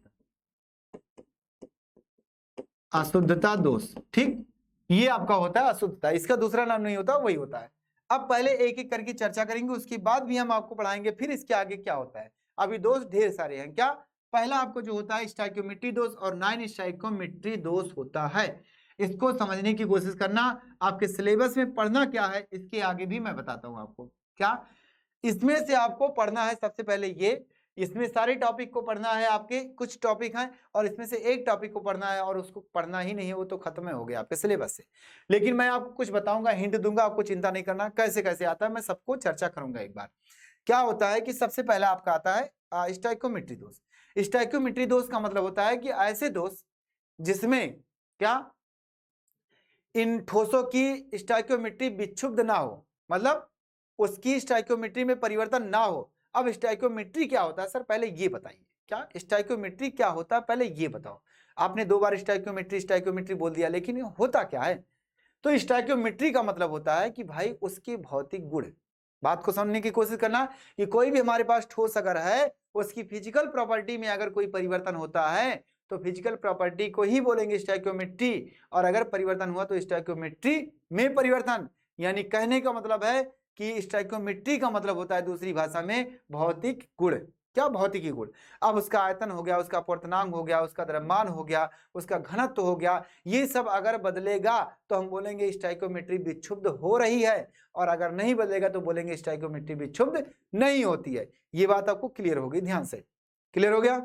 अशुद्धता दोष, ठीक, ये आपका होता है अशुद्धता, इसका दूसरा नाम नहीं होता, वही होता है। अब पहले एक एक करके चर्चा करेंगे, उसके बाद भी हम आपको पढ़ाएंगे फिर इसके आगे क्या होता है। अभी दोष ढेर सारे हैं। क्या, पहला आपको जो होता है स्टाइकियोमेट्री दोष और नॉन स्टाइकियोमेट्री दोष होता है। इसको समझने की कोशिश करना, आपके सिलेबस में पढ़ना क्या है इसके आगे भी मैं बताता हूं आपको। क्या, इसमें से आपको पढ़ना है सबसे पहले ये, इसमें सारे टॉपिक को पढ़ना है, आपके कुछ टॉपिक हैं और इसमें से एक टॉपिक को पढ़ना है, और उसको पढ़ना ही नहीं है वो तो खत्म हो गया आपके सिलेबस से। लेकिन मैं आपको कुछ बताऊंगा, हिंट दूंगा, आपको चिंता नहीं करना कैसे कैसे आता है, मैं सबको चर्चा करूंगा एक बार। क्या होता है कि सबसे पहला आपका आता है स्टाइकियोमेट्री दोष। स्टाइकियोमेट्री दोष का मतलब होता है कि ऐसे दोष जिसमें क्या, इन ठोसों की स्टाइकियोमेट्री विक्षुब्ध ना हो, मतलब उसकी स्टाइकियोमेट्री में परिवर्तन ना हो, अब स्टाइकोमेट्री क्या होता है सर, पहले ये बताइए, क्या स्टाइकोमेट्री क्या होता है पहले ये बताओ। आपने 2 बार स्टाइकोमेट्री स्टाइकोमेट्री बोल दिया, लेकिन ये होता क्या है? तो स्टाइकोमेट्री का मतलब होता है कि भाई उसके भौतिक गुण, बात को समझने की कोशिश करना कि कोई भी हमारे पास ठोस अगर है, उसकी फिजिकल प्रॉपर्टी में अगर कोई परिवर्तन होता है तो फिजिकल प्रॉपर्टी को ही बोलेंगे स्टाइकोमेट्री, और अगर परिवर्तन हुआ तो स्टाइकोमेट्री में परिवर्तन। यानी कहने का मतलब है कि स्टाइकोमेट्री का मतलब होता है दूसरी भाषा में भौतिक गुण। क्या? भौतिकी गुण। अब उसका आयतन हो गया, उसका पूर्णांक हो गया, उसका द्रव्यमान हो गया, उसका घनत्व हो गया, ये सब अगर बदलेगा तो हम बोलेंगे स्टाइकोमेट्री विक्षुब्ध हो रही है, और अगर नहीं बदलेगा तो बोलेंगे स्टाइकोमेट्री विक्षुब्ध नहीं होती है। ये बात आपको क्लियर होगी, ध्यान से। क्लियर हो गया?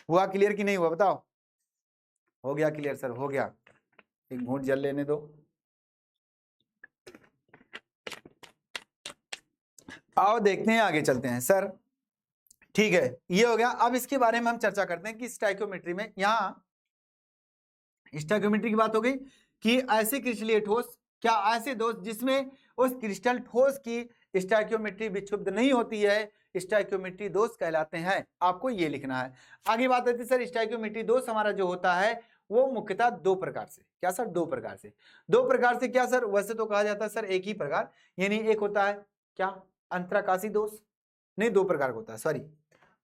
हुआ क्लियर कि नहीं हुआ बताओ? हो गया क्लियर सर, हो गया। एक घूंट जल लेने दो। आओ देखते हैं, आगे चलते हैं सर। ठीक है, ये हो गया। अब इसके बारे में हम चर्चा करते हैं कि स्टाइकोमेट्री में, यहाँ स्टाइकोमेट्री की बात हो गई कि ऐसे क्रिस्टलीय ठोस, क्या ऐसे दोष जिसमें उस क्रिस्टल ठोस की स्टाइकोमेट्री विक्षुब्ध नहीं होती है, स्टाइकोमेट्री दोष कहलाते हैं। आपको ये लिखना है। आगे बात आती है सर, स्टाइकोमेट्री दोष हमारा जो होता है वो मुख्यतः 2 प्रकार से। क्या सर? 2 प्रकार से। 2 प्रकार से क्या सर? वैसे तो कहा जाता है सर एक ही प्रकार, यानी एक होता है क्या, अंतराकाशी दोष। नहीं, 2 प्रकार का होता है, सॉरी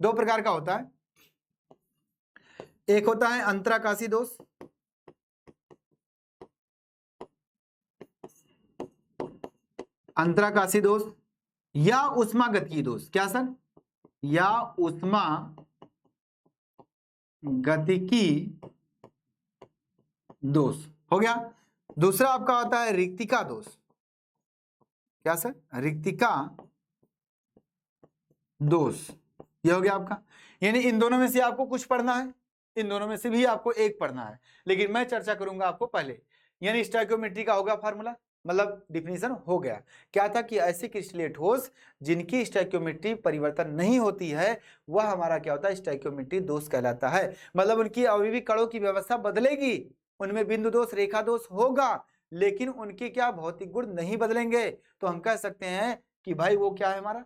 2 प्रकार का होता है। एक होता है अंतराकाशी दोष, अंतराकाशी दोष, या उष्मागतिकीय दोष। क्या सर? या उष्मागतिकी दोष हो गया। दूसरा आपका होता है रिक्तिका दोष। क्या सर? रिक्तिका दोष। ये हो गया आपका। यानी इन दोनों में से आपको कुछ पढ़ना है, इन दोनों में से भी आपको एक पढ़ना है, लेकिन मैं चर्चा करूंगा आपको पहले। यानी स्टाइकोमेट्री का होगा फार्मूला, मतलब डिफिनीशन हो गया। क्या था कि ऐसे क्रिस्टलीय ठोस जिनकी स्टाइकोमेट्री परिवर्तन नहीं होती है, वह हमारा क्या होता है, स्टाइकोमेट्री दोष कहलाता है। मतलब उनकी अवयवी कणों की व्यवस्था बदलेगी, उनमें बिंदु दोष, रेखा दोष होगा, लेकिन उनके क्या भौतिक गुण नहीं बदलेंगे। तो हम कह सकते हैं कि भाई वो क्या है, हमारा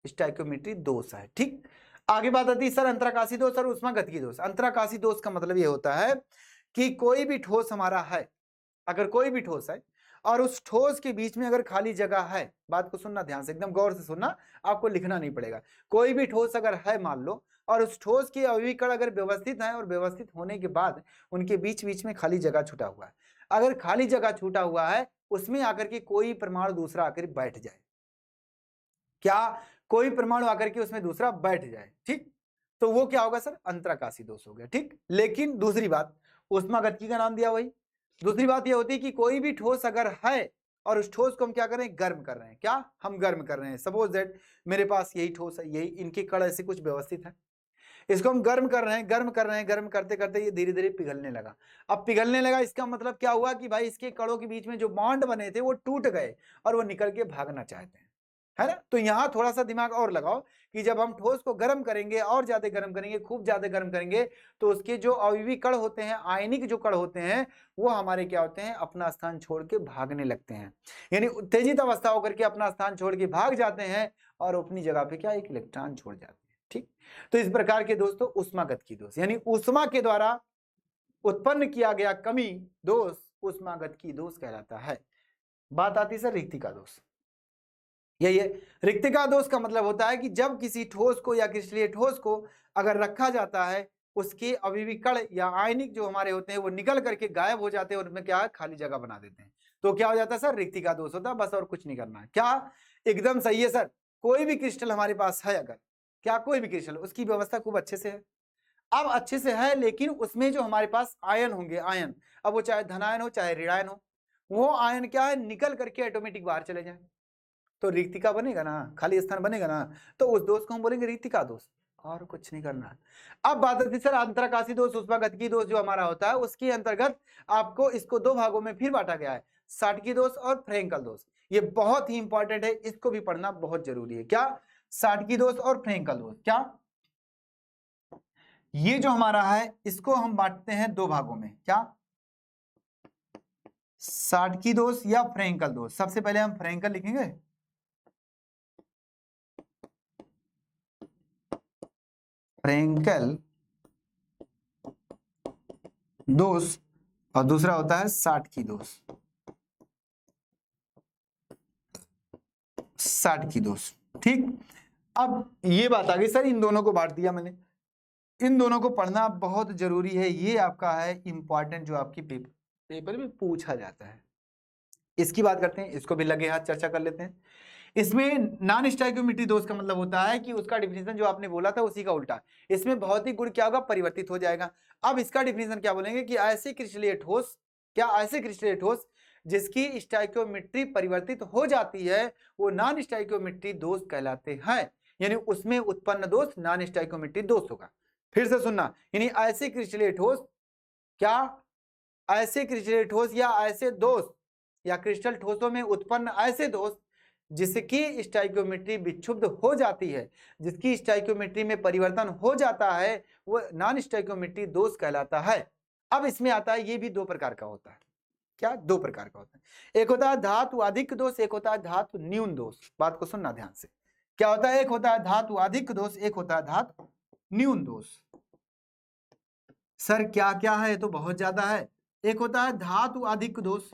स्टाइकोमेट्री दोष है। ठीक, आगे बात आती है सर अंतराकाशी दोष और उष्मागतिकीय दोष। अंतराकाशी दोष का मतलब ये होता है कि कोई भी ठोस हमारा है, अगर कोई भी ठोस है और उस ठोस के बीच में अगर खाली जगह है, बात को सुनना ध्यान से, एकदम गौर से सुनना, आपको लिखना नहीं पड़ेगा। कोई भी ठोस अगर है मान लो, और उस ठोस के अवयवी कण अगर व्यवस्थित है, और व्यवस्थित होने के बाद उनके बीच बीच में खाली जगह छूटा हुआ है, अगर खाली जगह छूटा हुआ है उसमें आकर के कोई परमाणु दूसरा आकर बैठ जाए, क्या कोई परमाणु आकर के उसमें दूसरा बैठ जाए, ठीक, तो वो क्या होगा सर, अंतराकाशी दोष हो गया। ठीक, लेकिन दूसरी बात, उष्मागतिकी का नाम दिया वही। दूसरी बात ये होती है कि कोई भी ठोस अगर है और उस ठोस को हम क्या कर रहे हैं, गर्म कर रहे हैं। क्या हम गर्म कर रहे हैं? सपोज दैट मेरे पास यही ठोस है, यही इनके कण ऐसे कुछ व्यवस्थित है, इसको हम गर्म कर रहे हैं, गर्म कर रहे हैं, गर्म करते करते ये धीरे धीरे पिघलने लगा। अब पिघलने लगा, इसका मतलब क्या हुआ कि भाई इसके कणों के बीच में जो बॉन्ड बने थे वो टूट गए और वो निकल के भागना चाहते हैं, है ना। तो यहाँ थोड़ा सा दिमाग और लगाओ कि जब हम ठोस को गर्म करेंगे और ज्यादा गर्म करेंगे, खूब ज्यादा गर्म करेंगे, तो उसके जो अवयवी कण होते हैं, आयनिक जो कण होते हैं, वो हमारे क्या होते हैं, अपना स्थान छोड़ के भागने लगते हैं, यानी उत्तेजित अवस्था होकर के अपना स्थान छोड़ के भाग जाते हैं और अपनी जगह पे क्या, एक इलेक्ट्रॉन छोड़ जाते हैं। ठीक, तो इस प्रकार के दोस्तों उष्मागतिकी दोष, यानी उष्मा के द्वारा उत्पन्न किया गया कमी दोष उष्मागतिकी दोष कहलाता है। बात आती है सर रिक्तिका दोष। यही है, रिक्तिका दोष का मतलब होता है कि जब किसी ठोस को या क्रिस्टलीय ठोस को अगर रखा जाता है, उसके अवयवी कण या आयनिक जो हमारे होते हैं वो निकल करके गायब हो जाते हैं और उनमें क्या है, खाली जगह बना देते हैं, तो क्या हो जाता है सर, रिक्तिका दोष होता है, बस और कुछ नहीं करना है। क्या एकदम सही है सर। कोई भी क्रिस्टल हमारे पास है अगर, क्या कोई भी क्रिस्टल, उसकी व्यवस्था खूब अच्छे से है, अब अच्छे से है, लेकिन उसमें जो हमारे पास आयन होंगे, आयन, अब वो चाहे धनायन हो चाहे ऋणायन हो, वो आयन क्या है, निकल करके ऑटोमेटिक बाहर चले जाए, तो रिक्तिका बनेगा ना, खाली स्थान बनेगा ना, तो उस दोष को हम बोलेंगे रिक्तिका दोष, और कुछ नहीं करना। अब बात आती है सर अंतराकाशी दोष, उष्मागतिकी दोष जो हमारा होता है, उसके अंतर्गत आपको इसको 2 भागों में फिर बांटा गया है, साटकी दोष और फ्रेंकल दोष। ये बहुत ही इंपॉर्टेंट है, इसको भी पढ़ना बहुत जरूरी है। क्या, साटकी दोष और फ्रेंकल दोष। क्या, ये जो हमारा है इसको हम बांटते हैं 2 भागों में। क्या, साटकी दोष या फ्रेंकल दोष। सबसे पहले हम फ्रेंकल लिखेंगे, फ्रेंकेल दोष और दूसरा होता है साटकी दोष। साटकी दोष, ठीक। अब ये बात आ गई सर, इन दोनों को बांट दिया मैंने, इन दोनों को पढ़ना बहुत जरूरी है, ये आपका है इंपॉर्टेंट जो आपकी पेपर में पूछा जाता है। इसकी बात करते हैं, इसको भी लगे हाथ चर्चा कर लेते हैं। इसमें नॉन स्टोइकियोमेट्री दोष का मतलब होता है कि उसका डिफिनेशन जो आपने बोला था उसी का उल्टा, इसमें भौतिक गुण क्या होगा, परिवर्तित हो जाएगा। अब इसका डिफिनेशन क्या बोलेंगे कि ऐसे क्रिस्टलीय ठोस, क्या ऐसे क्रिस्टलीय ठोस जिसकी स्टोइकियोमेट्री परिवर्तित हो जाती है वो नॉन स्टोइकियोमेट्री दोष कहलाते हैं, यानी उसमें उत्पन्न दोष नॉन स्टोइकियोमेट्री दोष होगा। फिर से सुनना, यानी ऐसे क्रिस्टलीय ठोस, क्या ऐसे क्रिस्टलीय ठोस या ऐसे दोष या क्रिस्टल ठोसों में उत्पन्न ऐसे दोष जिसकी स्टोइकियोमेट्री विक्षुब्ध हो जाती है, जिसकी स्टोइकियोमेट्री में परिवर्तन हो जाता है, वो नॉन स्टोइकियोमेट्री दोष कहलाता है। अब इसमें आता है, ये भी दो प्रकार का होता है। क्या? दो प्रकार का होता है। एक होता है धातु अधिक दोष, एक होता है धातु न्यून दोष। बात को सुनना ध्यान से, क्या होता है? एक होता है धातु अधिक दोष, एक होता है धातु न्यून दोष। सर क्या क्या है? तो बहुत ज्यादा है। एक होता है धातु अधिक दोष,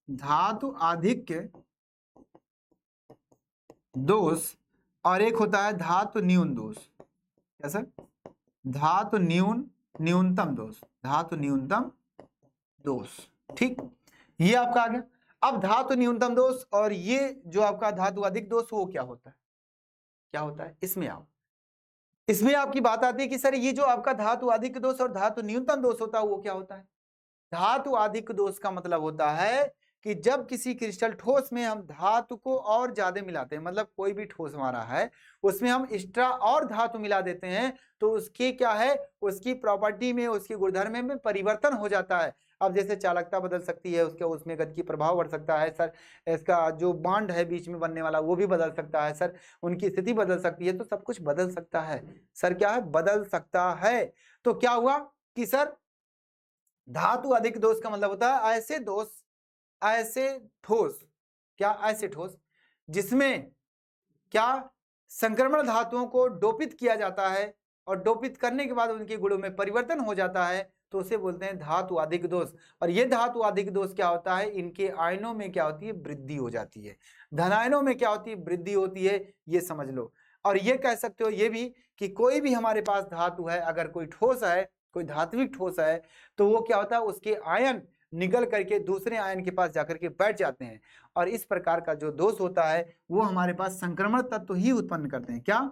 धातु अधिक दोष, और एक होता है धातु न्यून दोष। क्या सर? धातु न्यूनतम दोष, धातु न्यूनतम दोष, ठीक। ये आपका आ गया। अब धातु न्यूनतम दोष और ये जो आपका धातु अधिक दोष वो क्या होता है? क्या होता है? इसमें आओ, इसमें आपकी बात आती है कि सर ये जो आपका धातु अधिक दोष और धातु न्यूनतम दोष होता है वो क्या होता है? धातु अधिक दोष का मतलब होता है कि जब किसी क्रिस्टल ठोस में हम धातु को और ज्यादा मिलाते हैं, मतलब कोई भी ठोस हमारा है उसमें हम एक्स्ट्रा और धातु मिला देते हैं, तो उसकी क्या है, उसकी प्रॉपर्टी में, उसकी गुणधर्म में परिवर्तन हो जाता है। अब जैसे चालकता बदल सकती है, उसके उसमें गति की प्रभाव बढ़ सकता है सर, इसका जो बॉन्ड है बीच में बनने वाला वो भी बदल सकता है सर, उनकी स्थिति बदल सकती है, तो सब कुछ बदल सकता है सर। क्या है? बदल सकता है। तो क्या हुआ कि सर धातु अधिक दोष का मतलब होता है ऐसे दोष, ऐसे ठोस, क्या ऐसे ठोस जिसमें क्या संक्रमण धातुओं को डोपित किया जाता है और डोपित करने के बाद उनके गुणों में परिवर्तन हो जाता है, तो उसे बोलते हैं धातु अधिक दोष। और ये धातु अधिक दोष क्या होता है? इनके आयनों में क्या होती है? वृद्धि हो जाती है। धनायनों में क्या होती है? वृद्धि होती है, ये समझ लो। और ये कह सकते हो ये भी कि कोई भी हमारे पास धातु है, अगर कोई ठोस है, कोई धात्विक ठोस है, तो वो क्या होता है? उसके आयन निकल करके दूसरे आयन के पास जाकर के बैठ जाते हैं, और इस प्रकार का जो दोष होता है वो हमारे पास संक्रमण तत्व ही उत्पन्न करते हैं। क्या?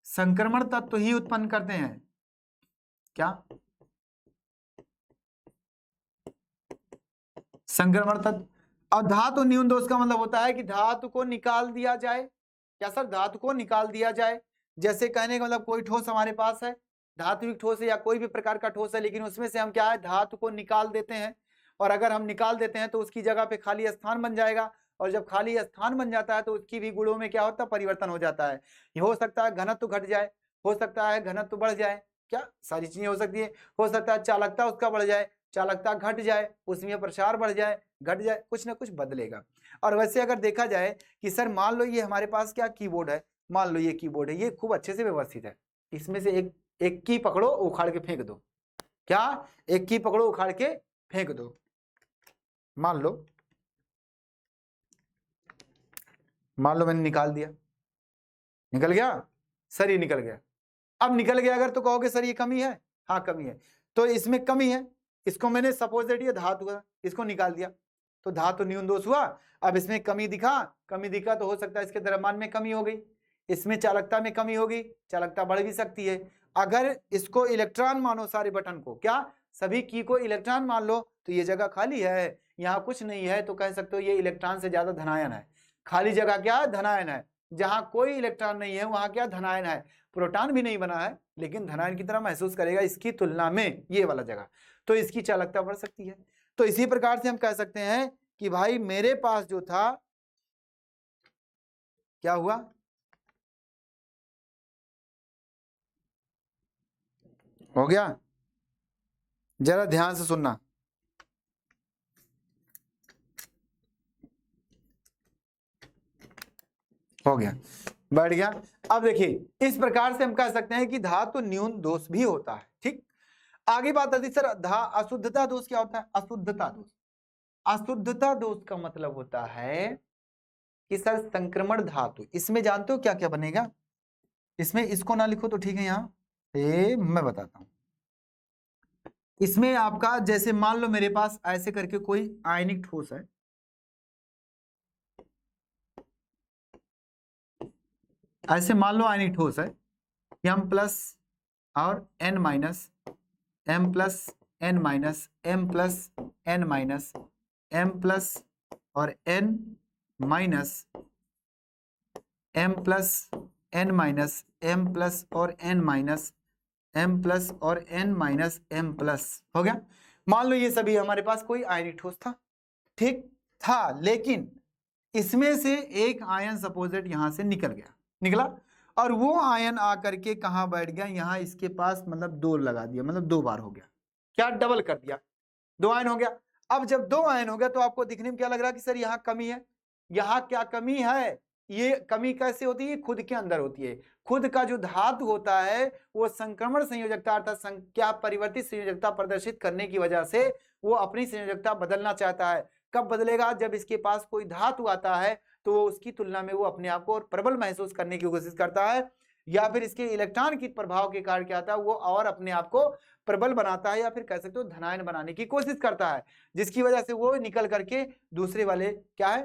संक्रमण तत्व ही उत्पन्न करते हैं। क्या? संक्रमण तत्व। और धातु न्यून दोष का मतलब होता है कि धातु को निकाल दिया जाए। क्या सर? धातु को निकाल दिया जाए। जैसे कहने का मतलब कोई ठोस हमारे पास है, धात्विक ठोस है या कोई भी प्रकार का ठोस है, लेकिन उसमें से हम क्या है? धातु को निकाल देते हैं, और अगर हम निकाल देते हैं तो उसकी जगह पे खाली स्थान बन जाएगा, और जब खाली स्थान बन जाता है तो उसकी भी गुणों में क्या होता है? परिवर्तन हो जाता है। ये हो सकता है घनत्व घट जाए, हो सकता है घनत्व बढ़ जाए, क्या सारी चीजें हो सकती है। हो सकता है चालकता उसका बढ़ जाए, चालकता घट जाए, उसमें प्रसार बढ़ जाए, घट जाए, कुछ ना कुछ बदलेगा। और वैसे अगर देखा जाए कि सर मान लो ये हमारे पास क्या कीबोर्ड है, मान लो ये कीबोर्ड है, ये खूब अच्छे से व्यवस्थित है, इसमें से एक की पकड़ो उखाड़ के फेंक दो। क्या? एक की पकड़ो उखाड़ के फेंक दो। मान लो मैंने निकाल दिया, निकल गया सर, ये निकल गया। अब निकल गया अगर तो कहोगे सर ये कमी है, हाँ कमी है, तो इसमें कमी है। इसको मैंने सपोज दैट ये धातु है, इसको निकाल दिया तो धातु न्यून दोष हुआ। अब इसमें कमी दिखा तो हो सकता है इसके द्रव्यमान में कमी हो गई, इसमें चालकता में कमी होगी, चालकता बढ़ भी सकती है। अगर इसको इलेक्ट्रॉन मानो, सारे बटन को, क्या सभी की को इलेक्ट्रॉन मान लो, तो ये जगह खाली है, यहाँ कुछ नहीं है, तो कह सकते हो ये इलेक्ट्रॉन से ज्यादा धनायन है। खाली जगह क्या है? धनायन है। जहां कोई इलेक्ट्रॉन नहीं है वहां क्या? धनायन है। प्रोटॉन भी नहीं बना है लेकिन धनायन की तरह महसूस करेगा इसकी तुलना में ये वाला जगह, तो इसकी चालकता बढ़ सकती है। तो इसी प्रकार से हम कह सकते हैं कि भाई मेरे पास जो था, क्या हुआ? हो गया? जरा ध्यान से सुनना। हो गया। बैठ गया। अब देखिए इस प्रकार से हम कह सकते हैं कि धातु न्यून दोष भी होता है। ठीक, आगे बात आती सर अशुद्धता दोष क्या होता है? अशुद्धता दोष, अशुद्धता दोष का मतलब होता है कि सर संक्रमण धातु, इसमें जानते हो क्या क्या बनेगा? इसमें इसको ना लिखो तो ठीक है, यहाँ मैं बताता हूं। इसमें आपका जैसे मान लो मेरे पास ऐसे करके कोई आयनिक ठोस है, ऐसे मान लो आयनिक ठोस है m प्लस और n minus m plus n minus m plus n minus m plus और n minus m plus n minus m plus और n माइनस m प्लस और n माइनस m प्लस हो गया। मान लो ये सभी हमारे पास कोई आयनिक ठोस था, ठीक था, लेकिन इसमें से एक आयन सपोजिट यहां से निकल गया, निकला, और वो आयन आकर के कहां बैठ गया? यहाँ इसके पास, मतलब दो लगा दिया, मतलब दो बार हो गया, क्या डबल कर दिया, दो आयन हो गया। अब जब दो आयन हो गया तो आपको दिखने में क्या लग रहा है कि सर यहाँ कमी है, यहाँ क्या कमी है? ये कमी कैसे होती है? खुद के अंदर होती है। खुद का जो धातु होता है वो संक्रमण संयोजकता अर्थात संख्या परिवर्तित संयोजकता प्रदर्शित करने की वजह से वो अपनी संयोजकता बदलना चाहता है। कब बदलेगा? जब इसके पास कोई धातु आता है तो वो उसकी तुलना में वो अपने आप को और प्रबल महसूस करने की कोशिश करता है, या फिर इसके इलेक्ट्रॉन के प्रभाव के कारण क्या आता है, वो और अपने आप को प्रबल बनाता है, या फिर कह सकते हो धनायन बनाने की कोशिश करता है, जिसकी वजह से वो निकल करके दूसरे वाले क्या है,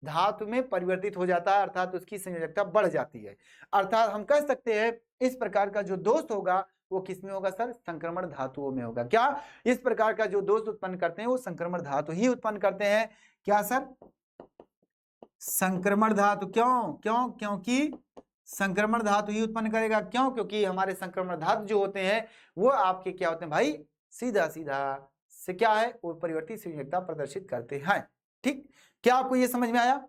धातु में परिवर्तित हो जाता है, अर्थात उसकी संयोजकता बढ़ जाती है। अर्थात हम कह सकते हैं इस प्रकार का जो दोष होगा वो किस में होगा सर? संक्रमण धातुओं में होगा। क्या इस प्रकार का जो दोष उत्पन्न करते हैं वो संक्रमण धातु ही उत्पन्न करते हैं? क्या सर? संक्रमण धातु। क्यों? क्योंकि संक्रमण धातु ही उत्पन्न करेगा। क्यों? क्योंकि हमारे संक्रमण धातु जो होते हैं वो आपके क्या होते हैं भाई? सीधा सीधा से क्या है, वो परिवर्तित संयोजकता प्रदर्शित करते हैं। ठीक, क्या आपको ये समझ में आया?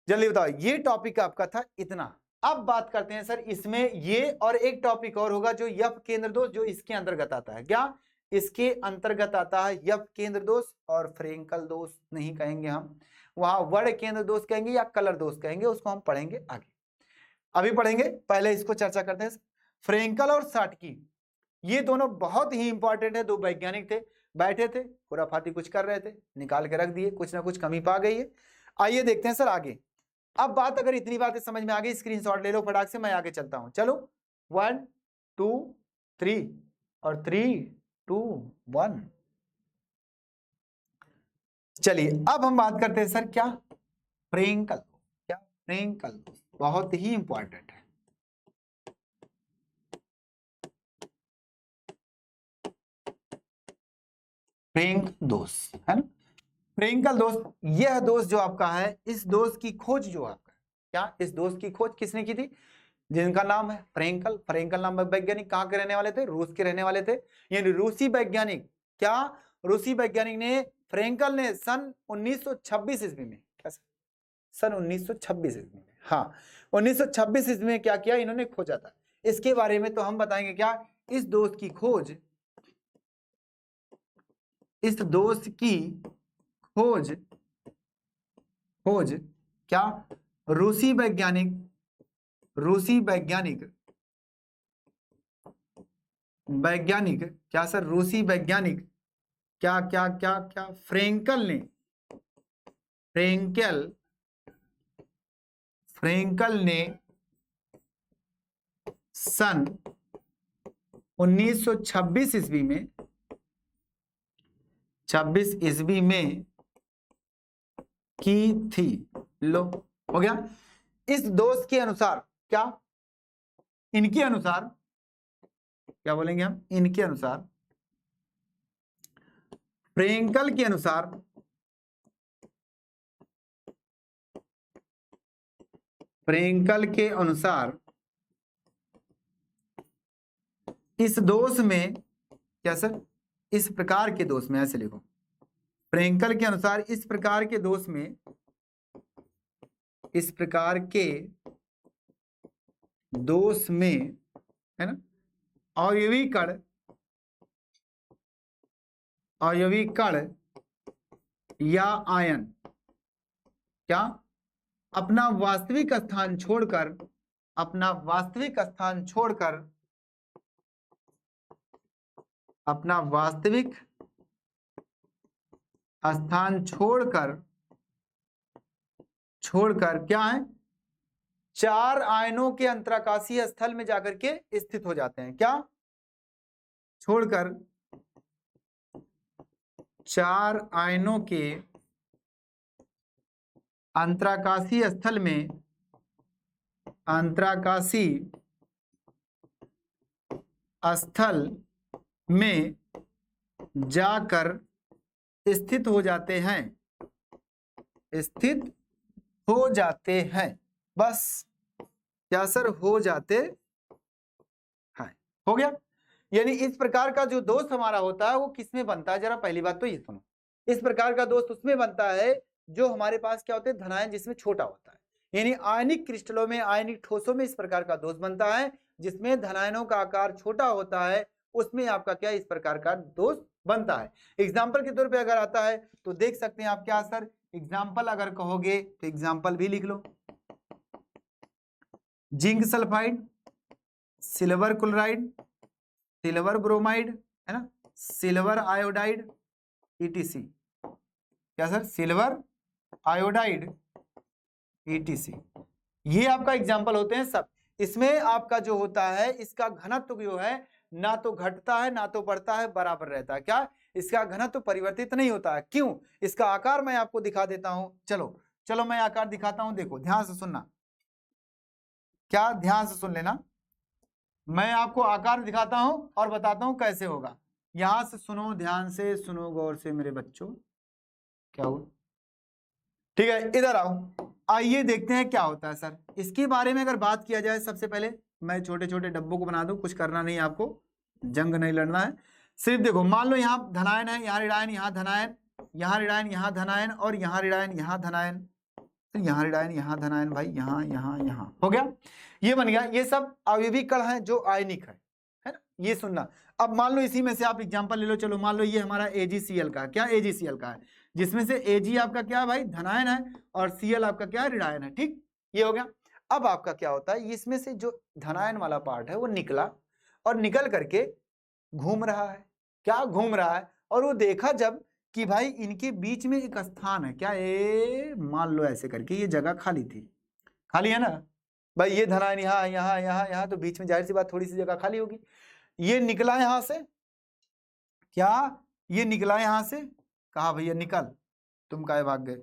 जल्दी बताओ, ये टॉपिक आपका था इतना। अब बात करते हैं सर इसमें ये और एक टॉपिक और होगा जो यफ केंद्र दोष, जो इसके अंतर्गत आता है। क्या इसके अंतर्गत आता है? यफ केंद्र दोष और फ्रेंकल दोष नहीं कहेंगे हम, वहां वर्ण केंद्र दोष कहेंगे या कलर दोष कहेंगे, उसको हम पढ़ेंगे आगे। अभी पढ़ेंगे, पहले इसको चर्चा करते हैं। फ्रेंकल और साटकी ये दोनों बहुत ही इंपॉर्टेंट है। दो वैज्ञानिक थे, बैठे थे, खुराफाती कुछ कर रहे थे, निकाल के रख दिए, कुछ ना कुछ कमी पा गई है। आइए देखते हैं सर आगे। अब बात अगर इतनी बातें समझ में आ गई, स्क्रीनशॉट ले लो फटाक से, मैं आगे चलता हूं। चलो 1 2 3 और 3 2 1। चलिए अब हम बात करते हैं सर क्या? फ्रेंकल। क्या? फ्रेंकल बहुत ही इंपॉर्टेंट है। फ्रेंक दोष है ना, फ्रेंकल दोष। यह दोष जो आपका है, इस दोष की खोज जो आपका, क्या इस दोष की खोज किसने की थी? जिनका नाम है फ्रेंकल। फ्रेंकल नाम वैज्ञानिक कहाँ के रहने वाले थे? रूस के रहने वाले थे, यानी रूसी वैज्ञानिक। क्या रूसी वैज्ञानिक ने, फ्रेंकल ने सन 1926 ईस्वी में, क्या सन 1926 ईस्वी में, हाँ 1926 ईस्वी में क्या किया इन्होंने? खोजा था। इसके बारे में तो हम बताएंगे। क्या इस दोष की खोज, इस दोष की खोज क्या रूसी वैज्ञानिक क्या सर? रूसी वैज्ञानिक क्या क्या क्या क्या फ्रेंकल ने सन 1926 ईस्वी में 26 ईस्वी में की थी। लो हो गया। इस दोष के अनुसार, क्या इनके अनुसार, क्या बोलेंगे हम? इनके अनुसार, फ्रेंकल के अनुसार, फ्रेंकल के अनुसार इस दोष में, क्या सर? इस प्रकार के दोष में, ऐसे लिखो, फ्रेंकल के अनुसार इस प्रकार के दोष में, इस प्रकार के दोष में, है ना, अवयवी कण या आयन, क्या अपना वास्तविक स्थान छोड़कर, अपना वास्तविक स्थान छोड़कर, अपना वास्तविक स्थान छोड़कर क्या है, 4 आयनों के अंतराकाशीय स्थल में जाकर के स्थित हो जाते हैं। क्या? छोड़कर 4 आयनों के अंतराकाशीय स्थल में, अंतराकाशीय स्थल में जाकर स्थित हो जाते हैं, स्थित हो जाते हैं। बस क्या सर? हो जाते हैं। हो गया। यानी इस प्रकार का जो दोस्त हमारा होता है वो किसमें बनता है? जरा पहली बात तो ये सुनो, इस प्रकार का दोस्त उसमें बनता है जो हमारे पास क्या होते हैं, धनायन जिसमें छोटा होता है। यानी आयनिक क्रिस्टलों में, आयनिक ठोसों में इस प्रकार का दोस्त बनता है जिसमें धनायनों का आकार छोटा होता है, उसमें आपका क्या इस प्रकार का दोस्त बनता है। एग्जाम्पल के तौर पे अगर आता है तो देख सकते हैं आप। क्या सर? एग्जाम्पल अगर कहोगे तो एग्जाम्पल भी लिख लो। Zinc sulphide, silver chloride, silver bromide, है ना, सिल्वर आयोडाइड, ईटीसी। क्या सर? Silver iodide, ETC. ये आपका एग्जाम्पल होते हैं सब। इसमें आपका जो होता है इसका घनत्व जो है ना तो घटता है ना तो बढ़ता है, बराबर रहता है। क्या? इसका घनत्व परिवर्तित नहीं होता है। क्यों? इसका आकार मैं आपको दिखा देता हूं। चलो मैं आकार दिखाता हूं, देखो ध्यान से सुनना। क्या? ध्यान से सुन लेना। मैं आपको आकार दिखाता हूं और बताता हूं कैसे होगा। यहां से सुनो, ध्यान से सुनो, गौर से मेरे बच्चों। क्या हुआ? ठीक है, इधर आओ, आइए देखते हैं क्या होता है सर। इसके बारे में अगर बात किया जाए, सबसे पहले मैं छोटे छोटे डब्बों को बना दूं, कुछ करना नहीं आपको, जंग नहीं लड़ना है। सिर्फ देखो, मान लो यहाँ धनायन है, यहाँ ऋणायन, यहाँ धनायन, यहाँ ऋणायन, यहाँ धनायन, और यहाँ ऋणायन, यहाँ धनायन, यहाँ ऋणायन, यहाँ धनायन, भाई यहाँ यहाँ यहाँ हो गया। ये बन गया। ये सब अवयवी कण है जो आयनिक है ना। ये सुनना। अब मान लो इसी में से आप एग्जांपल ले लो। चलो मान लो ये हमारा AgCl का, क्या AgCl का है, जिसमें से Ag आपका क्या है भाई, धनायन है, और Cl आपका क्या है, ऋणायन है। ठीक, ये हो गया। अब आपका क्या होता है, इसमें से जो धनायन वाला पार्ट है वो निकला, और निकल करके घूम रहा है। क्या घूम रहा है? और वो देखा जब कि भाई इनके बीच में एक स्थान है, क्या मान लो ऐसे करके ये जगह खाली थी, खाली है ना भाई, ये धनायन यहाँ यहाँ यहाँ यहाँ, तो बीच में जाहिर सी बात थोड़ी सी जगह खाली होगी। ये निकला यहां से, क्या ये निकला यहां से, कहा भैया निकल, तुम काहे भाग गए,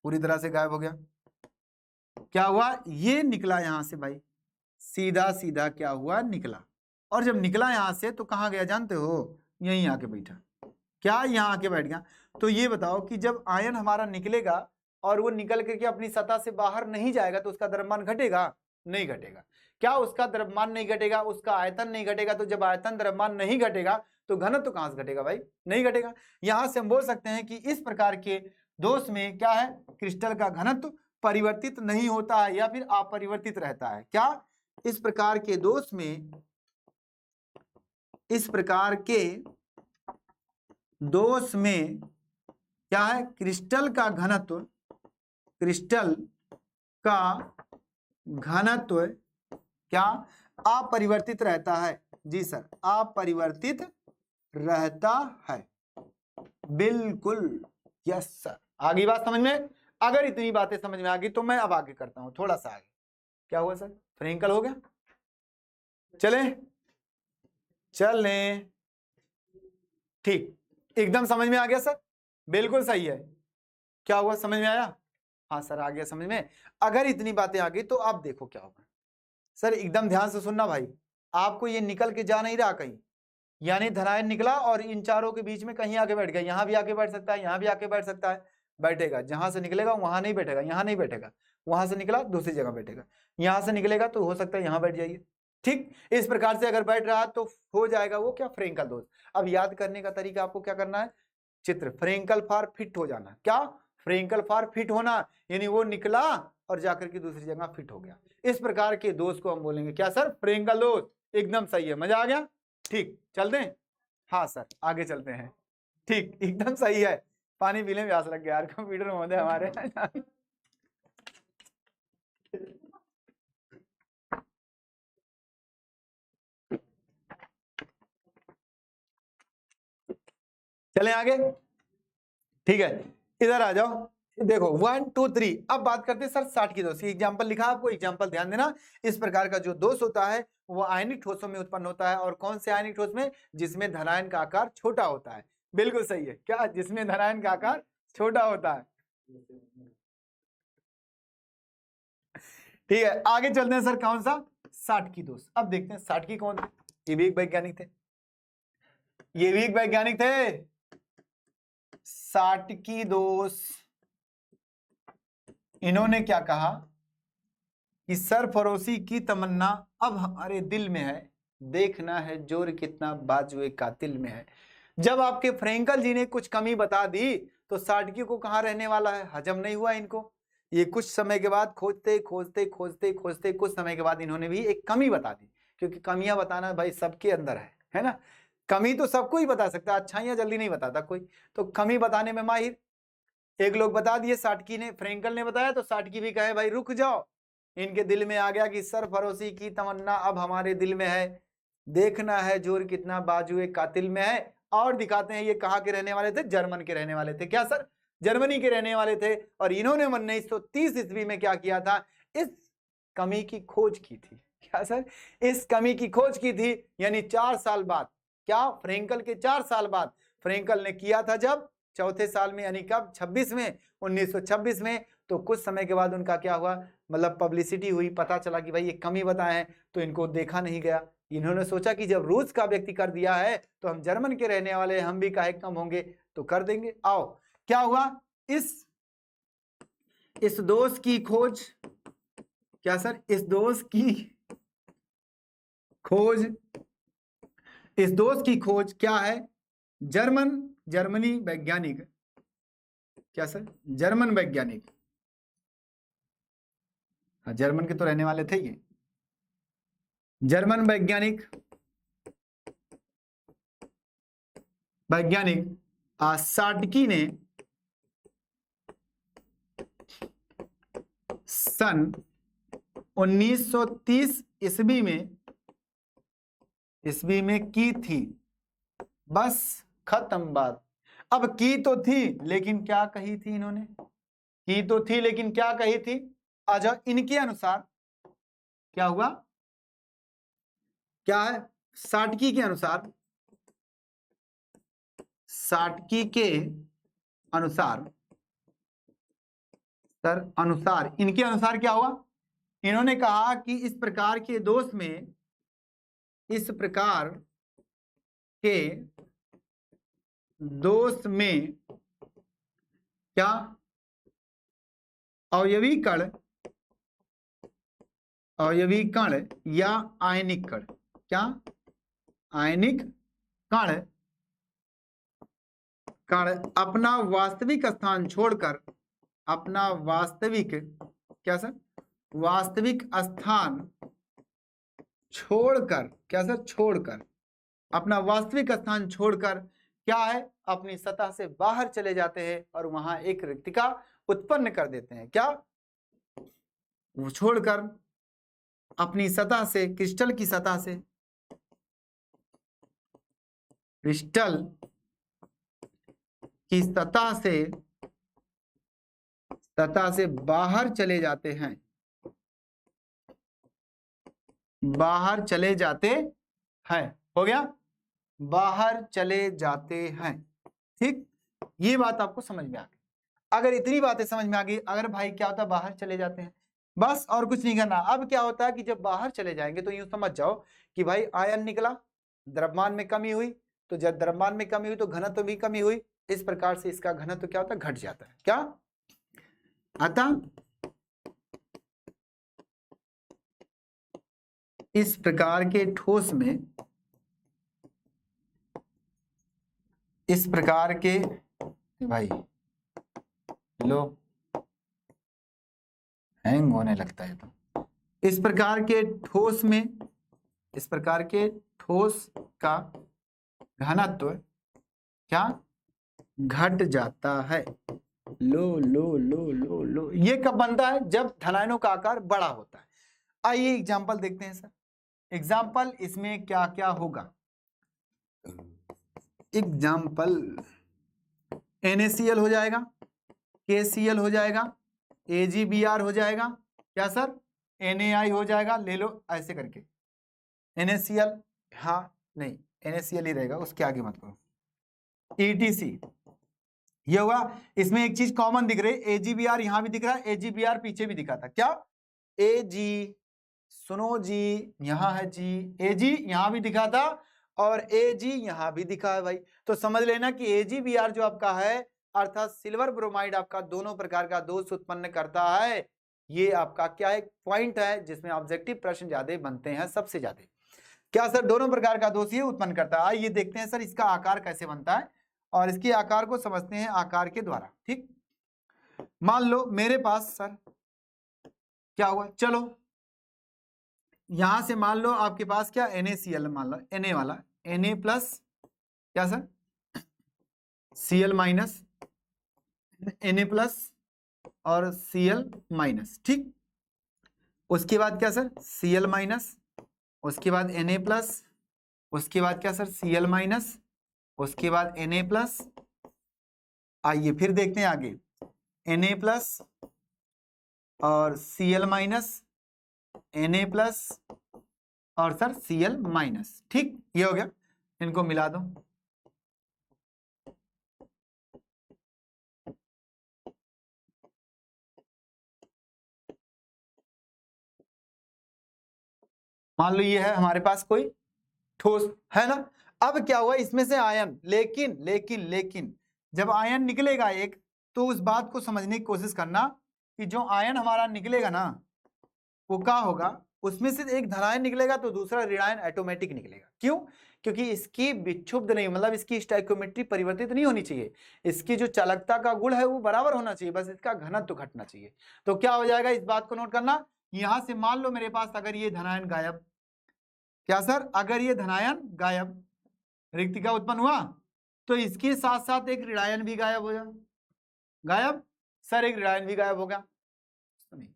पूरी तरह से गायब हो गया। क्या हुआ? ये निकला यहां से भाई, सीधा सीधा क्या हुआ, निकला। और जब निकला यहां से तो कहां गया जानते हो? यहीं आके बैठा। क्या? यहाँ आके बैठ गया। तो ये बताओ कि जब आयन हमारा निकलेगा और वो निकल करके अपनी सतह से बाहर नहीं जाएगा तो उसका द्रव्यमान घटेगा? नहीं घटेगा। क्या उसका द्रव्यमान नहीं घटेगा? उसका आयतन नहीं घटेगा। तो जब आयतन द्रव्यमान नहीं घटेगा तो घनत्व कहां से घटेगा भाई? नहीं घटेगा। यहां से हम बोल सकते हैं कि इस प्रकार के दोष में क्या है, क्रिस्टल का घनत्व परिवर्तित नहीं होता है या फिर अपरिवर्तित रहता है। क्या? इस प्रकार के दोष में, इस प्रकार के दोष में क्या है, क्रिस्टल का घनत्व, क्रिस्टल का घनत्व क्या अपरिवर्तित रहता है? जी सर, अपरिवर्तित रहता है, बिल्कुल, यस सर। आगे बात समझ में? अगर इतनी बातें समझ में आ गई तो मैं अब आगे करता हूं, थोड़ा सा आगे। क्या हुआ सर? फ्रेंकल हो गया? चले ठीक, एकदम समझ में आ गया सर, बिल्कुल सही है। क्या हुआ, समझ में आया? हाँ सर आ गया समझ में। अगर इतनी बातें आ गई तो आप देखो क्या होगा सर, एकदम ध्यान से सुनना भाई। आपको ये निकल के जा नहीं रहा कहीं, यानी धनायन निकला और इन चारों के बीच में कहीं आके बैठ गया। यहाँ भी आके बैठ सकता है, यहाँ भी आके बैठ सकता है, बैठेगा। जहां से निकलेगा वहां नहीं बैठेगा, यहाँ नहीं बैठेगा। वहां से निकला दूसरी जगह बैठेगा, यहाँ से निकलेगा तो हो सकता है यहाँ बैठ जाइए। ठीक, इस प्रकार से अगर बैठ रहा तो हो जाएगा वो क्या, फ्रेंकल दोष। अब याद करने का तरीका आपको क्या करना है, चित्र फ्रेंकल फॉर फिट हो जाना। क्या? फ्रेंकल फॉर फिट होना, यानी वो निकला और जाकर के दूसरी जगह फिट हो गया। इस प्रकार के दोष को हम बोलेंगे क्या सर, फ्रेंकल दोष। एकदम सही है, मजा आ गया। ठीक, चलते हैं। हाँ सर आगे चलते हैं। ठीक, एकदम सही है। पानी पीने में प्यास लग गया यार, कंप्यूटर महोदय हमारे। चले आगे, ठीक है, इधर आ जाओ, देखो 1 2 3। अब बात करते हैं सर 60 की दोष। एग्जाम्पल लिखा आपको, एग्जाम्पल ध्यान देना। इस प्रकार का जो दोष होता है वो आयनिक ठोसों में उत्पन्न होता है। और कौन से आयनिक ठोस में? जिसमें धनायन का आकार छोटा होता है। बिल्कुल सही है, क्या? जिसमें धनायन का आकार छोटा होता है। ठीक है, आगे चलते हैं सर। कौन सा? 60 की दोष। अब देखते हैं 60 की कौन थे। ये भी एक वैज्ञानिक थे, ये भी एक वैज्ञानिक थे। 60 की दोष, इन्होंने क्या कहा कि सरफरोशी की तमन्ना अब हमारे दिल में है, देखना है जोर कितना बाजुए कातिल में है। जब आपके फ्रेंकल जी ने कुछ कमी बता दी तो साटकी को कहाँ रहने वाला है, हजम नहीं हुआ इनको। ये कुछ समय के बाद खोजते खोजते खोजते खोजते कुछ समय के बाद इन्होंने भी एक कमी बता दी, क्योंकि कमियां बताना भाई सबके अंदर है ना। कमी तो सबको ही बता सकता है, अच्छाइयां जल्दी नहीं बताता कोई, तो कमी बताने में माहिर। एक लोग बता दिए, साटकी ने, फ्रेंकल ने बताया, तो साटकी भी कहे भाई रुक जाओ। इनके दिल में आ गया कि सरफरोशी की तमन्ना अब हमारे दिल में है, देखना है जोर कितना बाजुए कातिल में है। और दिखाते हैं ये कहाँ के रहने वाले थे, जर्मन के रहने वाले थे। क्या सर? जर्मनी के रहने वाले थे। और इन्होंने 1930 ईस्वी में क्या किया था, इस कमी की खोज की थी। क्या सर? इस कमी की खोज की थी, यानी 4 साल बाद। क्या? फ्रेंकल के 4 साल बाद फ्रेंकल ने किया था, जब चौथे साल में, यानी कब? 26 में, 1926 में। तो कुछ समय के बाद उनका क्या हुआ, मतलब पब्लिसिटी हुई, पता चला कि भाई ये कमी बताए हैं, तो इनको देखा नहीं गया। इन्होंने सोचा कि जब रूस का व्यक्ति कर दिया है तो हम जर्मन के रहने वाले, हम भी काहे कम होंगे, तो कर देंगे। आओ, क्या हुआ, इस दोष की खोज, क्या सर? इस दोष की खोज, इस दोष की खोज क्या है, जर्मनी वैज्ञानिक, क्या सर? जर्मन वैज्ञानिक, जर्मन के तो रहने वाले थे ये, जर्मन वैज्ञानिक साटकी ने सन 1930 ईस्वी में की थी। बस खत्म बात। अब की तो थी, लेकिन क्या कही थी इन्होंने? की तो थी, लेकिन क्या कही थी? अच्छा, इनके अनुसार क्या हुआ, क्या है, साटकी के अनुसार, साटकी के अनुसार, सर अनुसार, इनके अनुसार क्या हुआ, इन्होंने कहा कि इस प्रकार के दोष में, इस प्रकार के दोष में क्या, अवयवी कण या आयनिक कण, क्या? आयनिक कण अपना वास्तविक स्थान छोड़कर, अपना वास्तविक, क्या सर? वास्तविक स्थान छोड़कर, क्या सर? छोड़कर, अपना वास्तविक स्थान छोड़कर क्या है, अपनी सतह से बाहर चले जाते हैं और वहां एक रिक्तिका उत्पन्न कर देते हैं। क्या? वो छोड़कर अपनी सतह से, क्रिस्टल की सतह से, क्रिस्टल की सतह से बाहर चले जाते हैं, बाहर चले जाते हैं। हो गया, बाहर चले जाते हैं। ठीक, ये बात आपको समझ में आ गई। अगर इतनी बातें समझ में आ गई, अगर भाई क्या होता है, बाहर चले जाते हैं, बस और कुछ नहीं करना। अब क्या होता है कि जब बाहर चले जाएंगे तो यूं समझ जाओ कि भाई आयन निकला, द्रव्यमान में कमी हुई, तो जब द्रव्यमान में कमी हुई तो घनत्व भी कमी हुई। इस प्रकार से इसका घनत्व क्या होता है, घट जाता है। क्या? अतः इस प्रकार के ठोस में, इस प्रकार के, भाई लो हैंग होने लगता है, तो इस प्रकार के ठोस में, इस प्रकार के ठोस का घनत्व क्या, घट जाता है। लो लो लो लो लो, ये कब बनता है, जब धनायनों का आकार बड़ा होता है। आइए एग्जाम्पल देखते हैं सर। एग्जाम्पल, इसमें क्या क्या होगा, एग्जाम्पल NaCl हो जाएगा, KCl हो जाएगा, AgBr हो जाएगा, क्या सर NaI हो जाएगा, ले लो ऐसे करके NaCl, हाँ नहीं NaCl ही रहेगा, उसके आगे मत करो, ETC ये हुआ। इसमें एक चीज कॉमन दिख रही है, AgBr यहां भी दिख रहा है, AgBr पीछे भी दिखा था, क्या Ag, सुनो जी यहां है जी, Ag यहां भी दिखा था और Ag यहां भी दिखा है भाई, तो समझ लेना कि AgBr जो आपका है अर्थात सिल्वर ब्रोमाइड आपका दोनों प्रकार का दोष उत्पन्न करता है। ये आपका क्या है पॉइंट है जिसमें ऑब्जेक्टिव प्रश्न ज्यादा बनते हैं, सबसे ज्यादा। क्या सर दोनों प्रकार का दोष ये उत्पन्न करता है? आइए देखते हैं सर इसका आकार कैसे बनता है और इसके आकार को समझते हैं आकार के द्वारा। ठीक, मान लो मेरे पास सर क्या हुआ, चलो यहां से मान लो आपके पास क्या NaCl, मान लो Na वाला Na प्लस क्या sir Cl minus, Na plus और Cl माइनस, ठीक। उसके बाद क्या सर Cl माइनस, उसके बाद Na प्लस, उसके बाद क्या सर Cl माइनस, उसके बाद Na प्लस। आइए फिर देखते हैं आगे Na प्लस और Cl माइनस, Na प्लस और सर Cl माइनस, ठीक ये हो गया। इनको मिला दो, मान लो ये है हमारे पास कोई ठोस है ना। अब क्या हुआ इसमें से आयन, लेकिन लेकिन लेकिन जब आयन निकलेगा एक, तो उस बात को समझने की कोशिश करना कि जो आयन हमारा निकलेगा ना वो क्या होगा, उसमें से एक धनायन निकलेगा तो दूसरा ऋणायन ऑटोमेटिक निकलेगा। क्यों? क्योंकि इसकी विक्षुब्ध नहीं, मतलब इसकी स्टोइकियोमेट्री परिवर्तित नहीं होनी चाहिए, इसकी जो चालकता का गुण है वो बराबर होना चाहिए, बस इसका घनत्व घटना चाहिए। तो क्या हो जाएगा इस बात को नोट करना, यहां से मान लो मेरे पास अगर ये धनायन गायब, क्या सर अगर ये धनायन गायब, रिक्तिका उत्पन्न हुआ तो इसके साथ साथ एक ऋणायन भी गायब हो जाए, गायब सर एक ऋणायन भी गायब होगा, नहीं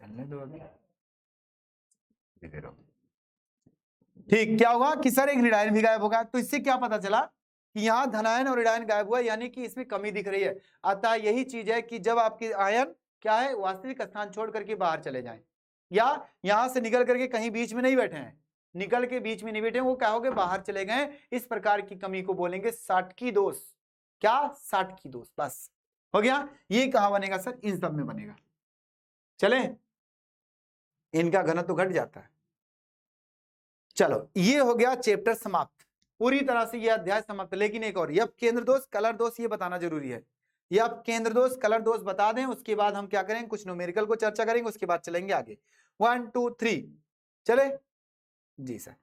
चलने दो अभी, ठीक। क्या हुआ कि सर एक ऋणायन भी गायब होगा, तो इससे क्या पता चला कि यहाँ धनायन और ऋणायन गायब हुआ, यानी कि इसमें कमी दिख रही है। अतः यही चीज है कि जब आपके आयन क्या है वास्तविक स्थान छोड़ करके बाहर चले जाएं या यहां से निकल करके कहीं बीच में नहीं बैठे हैं, निकल के बीच में नहीं बैठे, वो क्या हो गए बाहर चले गए, इस प्रकार की कमी को बोलेंगे साटकी दोष। क्या साटकी दोष, बस हो गया। ये कहां बनेगा सर, इन सब में बनेगा। चले इनका घनत्व घट जाता है। चलो ये हो गया चैप्टर समाप्त, पूरी तरह से ये अध्याय समाप्त। लेकिन एक और, यह केंद्र दोष कलर दोष ये बताना जरूरी है, ये आप केंद्र दोष कलर दोष बता दें, उसके बाद हम क्या करेंगे कुछ न्यूमेरिकल को चर्चा करेंगे, उसके बाद चलेंगे आगे। 1 2 3 चले जी सर।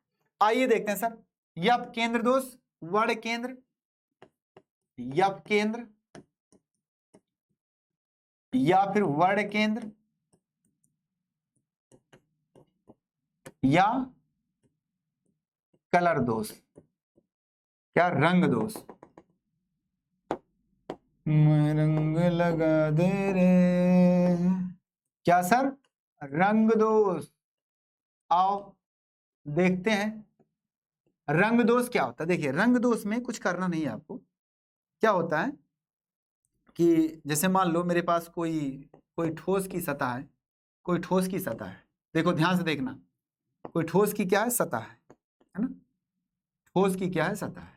आइए देखते हैं सर, यप केंद्र दोष, वर्ण केंद्र, यप केंद्र या फिर वर्ण केंद्र या कलर दोष, क्या रंग दोष, रंग लगा दे रे, क्या सर रंग दोष। आओ देखते हैं रंग दोष क्या होता है। देखिए रंग दोष में कुछ करना नहीं है आपको, क्या होता है कि जैसे मान लो मेरे पास कोई ठोस की सतह है, कोई ठोस की सतह है, देखो ध्यान से देखना, कोई ठोस की क्या है सतह है ना, ठोस की क्या है सतह है।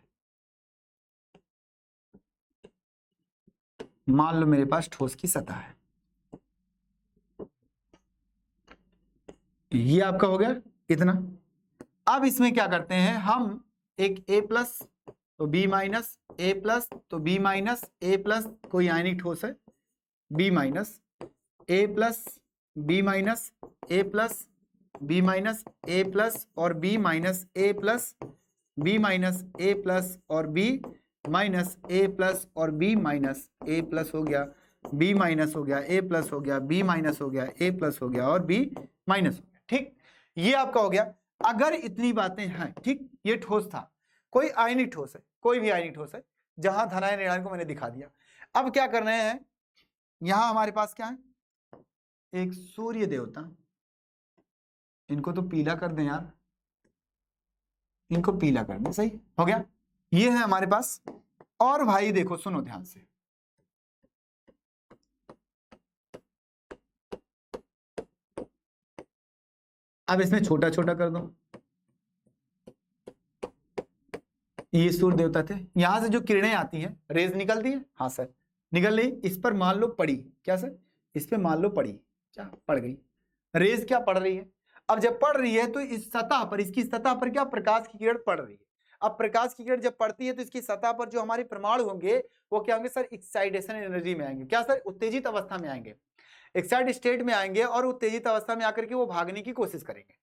मान लो मेरे पास ठोस की सतह है, ये आपका हो गया इतना। अब इसमें क्या करते हैं हम, एक A प्लस तो B माइनस, A प्लस तो B माइनस, A प्लस कोई आयनिक ठोस है B minus, A plus B minus, A plus B minus, A plus और B minus, A plus B minus, A plus और B माइनस, A प्लस और B minus, A plus हो गया, B minus हो गया, A प्लस हो गया, B minus हो गया, A प्लस हो गया और B माइनस हो गया। ठीक, ये आपका हो गया। अगर इतनी बातें हैं, ठीक, ये ठोस था, कोई आयनिक ठोस है, कोई भी आयनिक ठोस है, जहां धनायन ऋणायन को मैंने दिखा दिया। अब क्या कर रहे हैं, यहां हमारे पास क्या है, एक सूर्य देवता, इनको तो पीला कर दें यार, इनको पीला कर दें, सही हो गया। ये है हमारे पास और भाई देखो सुनो ध्यान से, अब इसमें छोटा छोटा कर दो। ये सूर्य देवता थे, यहां से जो किरणें आती हैं, रेज निकलती है, हाँ सर निकल रही, इस पर मान लो पड़ी, क्या सर, इस पे मान लो पड़ी, क्या पड़ गई, रेज क्या पड़ रही है। अब जब पड़ रही है तो इस सतह पर, इसकी सतह पर क्या प्रकाश की किरण पड़ रही है। अब प्रकाश की किरण जब पड़ती है तो इसकी सतह पर जो हमारे परमाणु होंगे वो क्या होंगे सर, एक्साइटेशन एनर्जी में आएंगे, क्या सर, उत्तेजित अवस्था में आएंगे, एक्साइटेड स्टेट में आएंगे और उत्तेजित अवस्था में आकर के वो भागने की कोशिश करेंगे।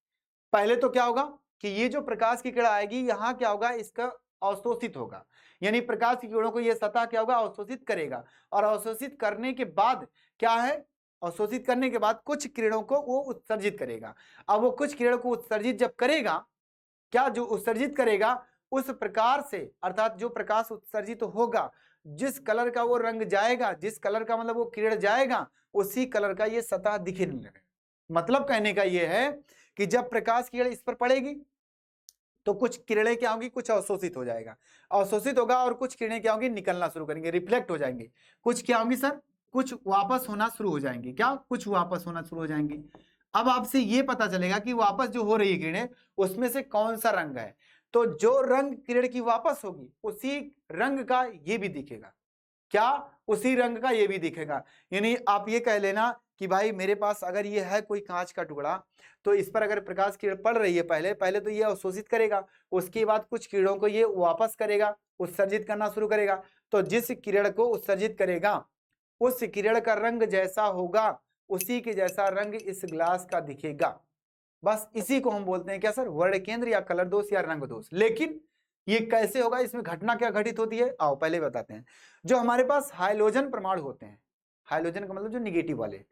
पहले तो क्या होगा कि ये जो प्रकाश की किरण आएगी यहाँ क्या होगा, इसका अवशोषित होगा, यानी प्रकाश की किरणों को ये सतह क्या होगा, अवशोषित करेगा, और अवशोषित करने के बाद क्या है, अवशोषित करने के बाद कुछ किरणों को वो उत्सर्जित करेगा। अब वो कुछ किरणों को उत्सर्जित जब करेगा, क्या जो उत्सर्जित करेगा उस प्रकार से, अर्थात जो प्रकाश उत्सर्जित होगा, जिस कलर का वो रंग जाएगा, जिस कलर का मतलब वो किरण जाएगा, उसी कलर का ये सतह दिखने लगेगा। मतलब कहने का ये है कि जब प्रकाश की किरण इस पर पड़ेगी तो कुछ किरणें क्या होंगी, कुछ अवशोषित हो जाएगा, अवशोषित होगा, और कुछ किरणें क्या होंगी, निकलना शुरू करेंगे, रिफ्लेक्ट हो जाएंगे, कुछ क्या होंगी सर, कुछ वापस होना शुरू हो जाएंगे, क्या, कुछ वापस होना शुरू हो जाएंगे। अब आपसे ये पता चलेगा कि वापस जो हो रही है किरणें उसमें से कौन सा रंग है, तो जो रंग किरण की वापस होगी उसी रंग का ये भी दिखेगा, क्या, उसी रंग का ये भी दिखेगा। यानी आप ये कह लेना कि भाई मेरे पास अगर ये है कोई कांच का टुकड़ा, तो इस पर अगर प्रकाश किरण पड़ रही है, पहले पहले तो ये अवशोषित करेगा, उसके बाद कुछ किरणों को ये वापस करेगा, उत्सर्जित करना शुरू करेगा, तो जिस किरण को उत्सर्जित करेगा उस किरण का रंग जैसा होगा उसी के जैसा रंग इस ग्लास का दिखेगा। बस इसी को हम बोलते हैं क्या सर, वर्ण केंद्र या कलर दोष या रंग दोष। लेकिन ये कैसे होगा, इसमें घटना क्या घटित होती है, आओ पहले बताते हैं। जो हमारे पास हाइड्रोजन परमाणु होते हैं, हाइड्रोजन का मतलब जो निगेटिव वाले,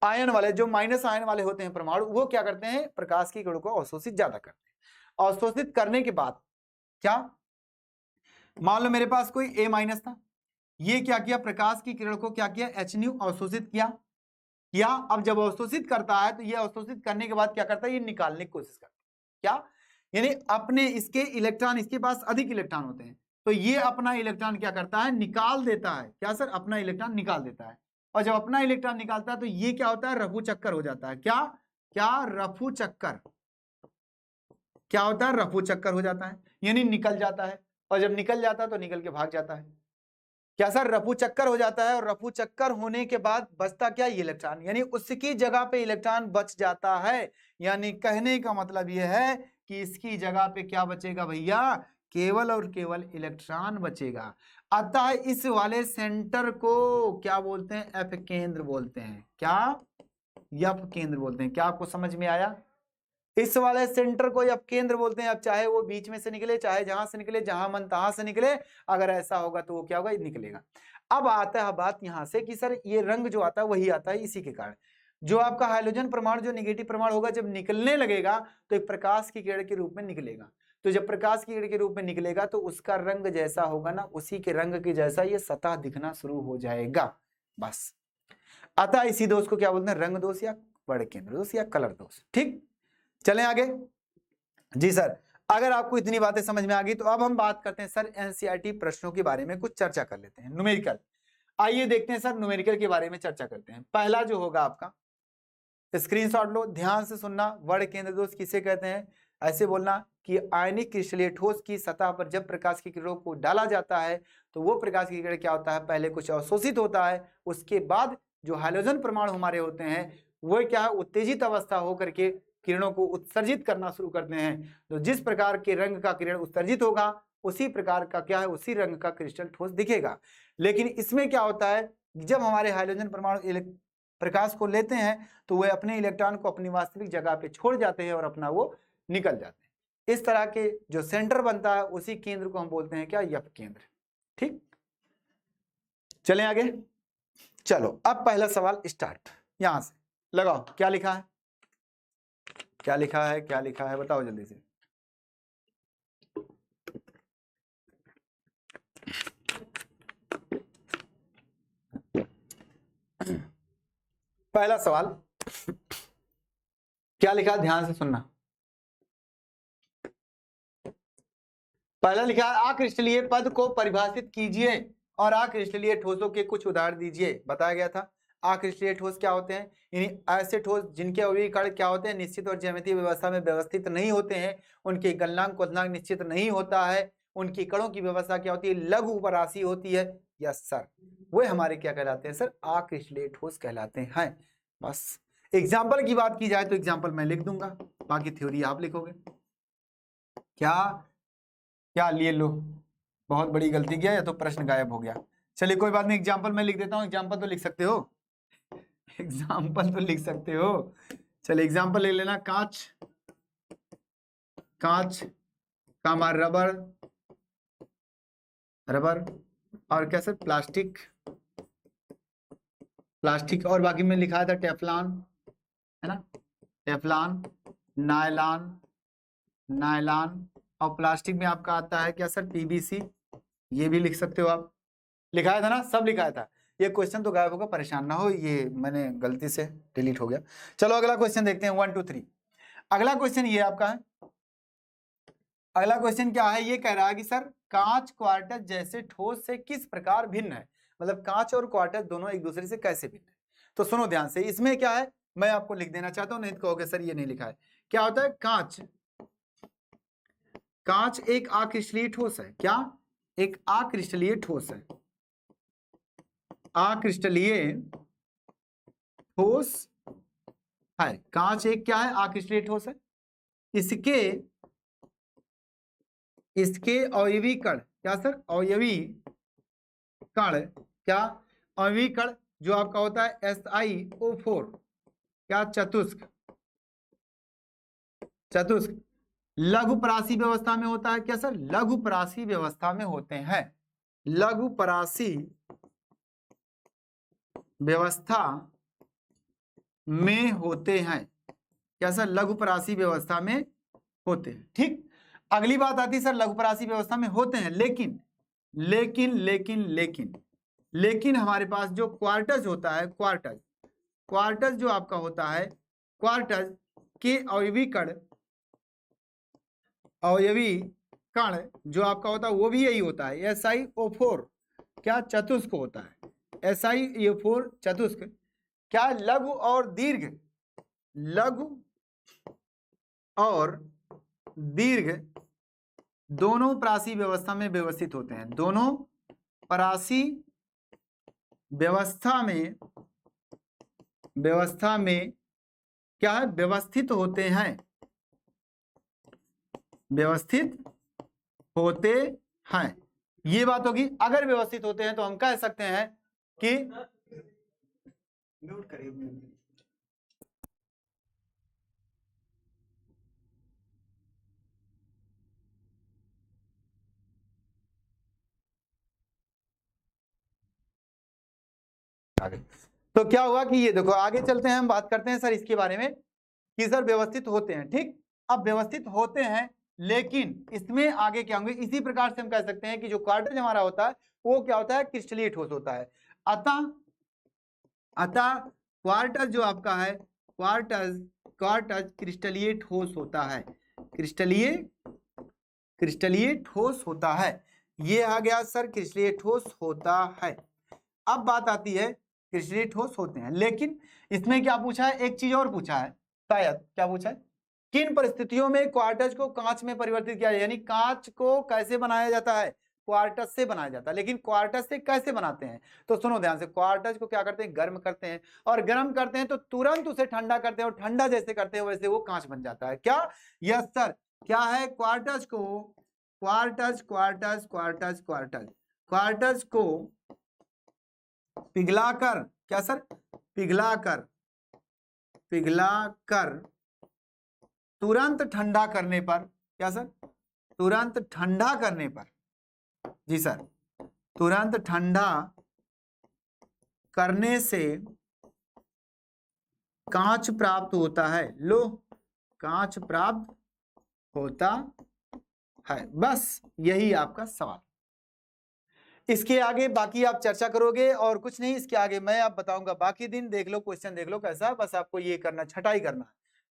आयन वाले, जो माइनस आयन वाले होते हैं परमाणु, वो क्या करते हैं, प्रकाश की किरणों को अवशोषित ज्यादा करते हैं। अवशोषित करने के बाद क्या, मान लो मेरे पास कोई ए माइनस था, ये क्या किया, प्रकाश की किरण को क्या किया, एच न्यू अवशोषित किया, या अब जब अवशोषित करता है तो ये अवशोषित करने के बाद क्या करता है, ये निकालने की कोशिश करता है, क्या, यानी अपने इसके इलेक्ट्रॉन, इसके पास अधिक इलेक्ट्रॉन होते हैं, तो ये अपना इलेक्ट्रॉन क्या करता है, निकाल देता है, क्या सर, अपना इलेक्ट्रॉन निकाल देता है। और जब अपना इलेक्ट्रॉन निकालता है तो ये क्या होता है, रफू चक्कर हो जाता है, क्या, क्या, रफू चक्कर, क्या होता है, रफू चक्कर हो जाता है, यानी निकल जाता है, और जब निकल जाता है तो निकल के भाग जाता है, क्या सर, रफू चक्कर हो जाता है, और रफू चक्कर होने के बाद बचता क्या, ये इलेक्ट्रॉन, यानी उसकी जगह पे इलेक्ट्रॉन बच जाता है। यानी कहने का मतलब यह है कि इसकी जगह पे क्या बचेगा भैया, केवल और केवल इलेक्ट्रॉन बचेगा। अतः इस वाले सेंटर को क्या बोलते हैं, एफ केंद्र बोलते हैं, क्या, एफ केंद्र बोलते हैं। क्या आपको समझ में आया, इस वाले सेंटर को अब केंद्र बोलते हैं। अब चाहे वो बीच में से निकले, चाहे जहां से निकले, जहां मन तहां से निकले, अगर ऐसा होगा तो वो क्या होगा, निकलेगा। अब आता है बात यहां से कि सर ये रंग जो आता है वही आता है इसी के कारण, जो आपका हाइड्रोजन परमाणु, जो निगेटिव परमाणु होगा, जब निकलने लगेगा तो एक प्रकाश की किरण के रूप में निकलेगा। तो जब प्रकाश की किरण के रूप में निकलेगा तो उसका रंग जैसा होगा ना, उसी के रंग के जैसा ये सतह दिखना शुरू हो जाएगा, बस। अतः इसी दोष को क्या बोलते हैं, रंग दोष या वर्ण केंद्र दोष या कलर दोष। ठीक, चलें आगे। जी सर, अगर आपको इतनी बातें समझ में आ गई तो अब हम बात करते हैं सर एनसीईआरटी प्रश्नों के बारे में कुछ चर्चा कर लेते हैं। न्यूमेरिकल, आइए देखते हैं सर न्यूमेरिकल के बारे में चर्चा करते हैं। पहला जो होगा आपका, स्क्रीनशॉट लो, ध्यान से सुनना। वर्ण केंद्र दोष किसे कहते हैं, ऐसे बोलना कि आयनिक क्रिस्टलीय ठोस की सतह पर जब प्रकाश की किरणों को डाला जाता है तो वो प्रकाश की किरण क्या होता है, पहले कुछ अवशोषित होता है, उसके बाद जो हाइड्रोजन परमाणु हमारे होते हैं वो क्या है, उत्तेजित अवस्था होकर के किरणों को उत्सर्जित करना शुरू करते हैं। तो जिस प्रकार के रंग का किरण उत्सर्जित होगा उसी प्रकार का क्या है, उसी रंग का क्रिस्टल ठोस दिखेगा। लेकिन इसमें क्या होता है, जब हमारे हाइड्रोजन परमाणु प्रकाश को लेते हैं तो वे अपने इलेक्ट्रॉन को अपनी वास्तविक जगह पे छोड़ जाते हैं और अपना वो निकल जाते हैं। इस तरह के जो सेंटर बनता है उसी केंद्र को हम बोलते हैं क्या, एफ केंद्र। ठीक, चलें आगे। चलो अब पहला सवाल स्टार्ट, यहां से लगाओ, क्या लिखा है, क्या लिखा है, क्या लिखा है, बताओ जल्दी से। पहला सवाल क्या लिखा, ध्यान से सुनना। पहला लिखा है अक्रिस्टलीय पद को परिभाषित कीजिए और अक्रिस्टलीय ठोसों के कुछ उदाहरण दीजिए। बताया गया था अक्रिस्टलीय ठोस क्या होते हैं, यानी ऐसे ठोस जिनके अवयवी कण क्या होते हैं, निश्चित और ज्यामितीय व्यवस्था में व्यवस्थित नहीं होते हैं, उनके गलनांक क्वथनांक निश्चित नहीं होता है, उनकी कणों की व्यवस्था क्या होती है, लघु उपराशि होती है। यस सर, वे हमारे क्या कहलाते हैं सर, अक्रिस्टलीय ठोस कहलाते हैं। बस एग्जाम्पल की बात की जाए तो एग्जाम्पल मैं लिख दूंगा, बाकी थ्योरी आप लिखोगे। क्या क्या लिए लो, बहुत बड़ी गलती किया या तो प्रश्न गायब हो गया। चलिए कोई बात नहीं, एग्जाम्पल मैं लिख देता हूँ। एग्जाम्पल तो लिख सकते हो, एग्जाम्पल तो लिख सकते हो। चलिए एग्जाम्पल ले लेना, कांच, कांच का हमारा रबर, रबर और क्या सर, प्लास्टिक, प्लास्टिक और बाकी में लिखा था टेफ्लॉन, है ना, टेफ्लॉन, नायलॉन, नायलॉन और प्लास्टिक में आपका आता है क्या सर, पीवीसी, ये भी लिख सकते हो आप। लिखाया था ना, सब लिखाया था। ये क्वेश्चन तो गायब होगा, परेशान ना हो, ये मैंने गलती से डिलीट हो गया। चलो अगला क्वेश्चन देखते हैं, 1 2 3। अगला क्वेश्चन ये आपका है, अगला क्वेश्चन क्या है, ये कह रहा है कि सर कांच क्वार्टज जैसे ठोस से किस प्रकार भिन्न है, मतलब कांच और क्वार्टज दोनों एक दूसरे से कैसे भिन्न है। तो सुनो ध्यान से, इसमें क्या है मैं आपको लिख देना चाहता हूं, नहीं तो कहोगे सर ये नहीं लिखा है। क्या होता है, कांच, कांच एक अक्रिस्टलीय ठोस है। क्या, एक अक्रिस्टलीय ठोस है, अक्रिस्टलीय ठोस है। कांच एक क्या है, अक्रिस्टलीय ठोस है। इसके इसके अवयवी कण क्या सर, अवयवी कण क्या, अवयवी कण जो आपका होता है SiO4 क्या, चतुष्क, चतुष्क लघु परासी व्यवस्था में होता है। क्या सर, लघु परासी व्यवस्था में होते हैं, लघु परासी व्यवस्था में होते हैं। क्या सर, लघु परासी व्यवस्था में होते हैं। ठीक, अगली बात आती है सर लघु परासी व्यवस्था में होते हैं, लेकिन लेकिन लेकिन लेकिन लेकिन हमारे पास जो क्वार्टज होता है, क्वार्टज, क्वार्टज जो आपका होता है, क्वार्टज के अवयवी कण, अवयवी कण जो आपका होता है वो भी यही होता है, SiO4 क्या, चतुष्क होता है। SiO4 चतुष्क क्या, लघु और दीर्घ, लघु और दीर्घ दोनों परासी व्यवस्था में व्यवस्थित होते हैं, दोनों परासी व्यवस्था में क्या है, व्यवस्थित होते हैं, व्यवस्थित होते हैं। ये बात होगी, अगर व्यवस्थित होते हैं तो हम कह सकते हैं कि म्यूट करिए, आगे तो क्या हुआ कि ये देखो, आगे चलते हैं, हम बात करते हैं सर इसके बारे में कि सर व्यवस्थित होते हैं। ठीक, अब व्यवस्थित होते हैं, लेकिन इसमें आगे क्या होंगे, इसी प्रकार से हम कह सकते हैं कि जो क्वार्टज हमारा होता है वो क्या होता है, क्रिस्टलीय ठोस होता है। अतः क्वार्टज जो आपका है, क्वार्टज क्वार्टज क्रिस्टलीय ठोस होता है, क्रिस्टलीय क्रिस्टलीय ठोस होता है। ये आ गया सर, क्रिस्टलीय ठोस होता है। अब बात आती है क्रिस्टलीय ठोस होते हैं, लेकिन इसमें क्या पूछा है, एक चीज और पूछा है शायद, क्या पूछा है, किन परिस्थितियों में क्वार्टज को कांच में परिवर्तित किया जाए, यानी कांच को कैसे बनाया जाता है, क्वार्टज से बनाया जाता है। लेकिन क्वार्टज से कैसे बनाते हैं, तो सुनो ध्यान से, क्वार्टज को क्या करते हैं, गर्म करते हैं, और गर्म करते हैं तो तुरंत उसे ठंडा करते हैं, और ठंडा जैसे करते हैं वैसे वो कांच बन जाता है। क्या, यस सर, क्या है, क्वार्टज को, quartz quartz quartz quartz quartz को पिघलाकर, क्या सर, पिघलाकर, पिघलाकर तुरंत ठंडा करने पर, क्या सर, तुरंत ठंडा करने पर, जी सर, तुरंत ठंडा करने से कांच प्राप्त होता है। लो, कांच प्राप्त होता है। बस यही आपका सवाल। इसके आगे बाकी आप चर्चा करोगे और कुछ नहीं, इसके आगे मैं आप बताऊंगा, बाकी दिन देख लो, क्वेश्चन देख लो कैसा, बस आपको ये करना, छटाई करना,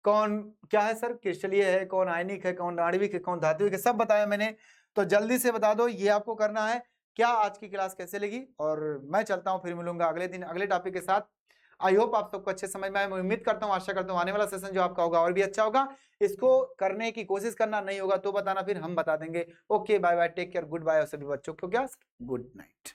कौन क्या है सर, क्रिस्टलीय है, कौन आयनिक है, कौन आणविक है, कौन धात्विक है, सब बताया मैंने। तो जल्दी से बता दो, ये आपको करना है। क्या आज की क्लास कैसे लगी? और मैं चलता हूँ, फिर मिलूंगा अगले दिन अगले टॉपिक के साथ। आई होप आप सबको अच्छे समझ में आए। मैं उम्मीद करता हूँ, आशा करता हूँ आने वाला सेशन जो आपका होगा और भी अच्छा होगा। इसको करने की कोशिश करना, नहीं होगा तो बताना, फिर हम बता देंगे। Okay, bye bye, take care, goodbye. और सभी बच्चों को क्या गुड नाइट।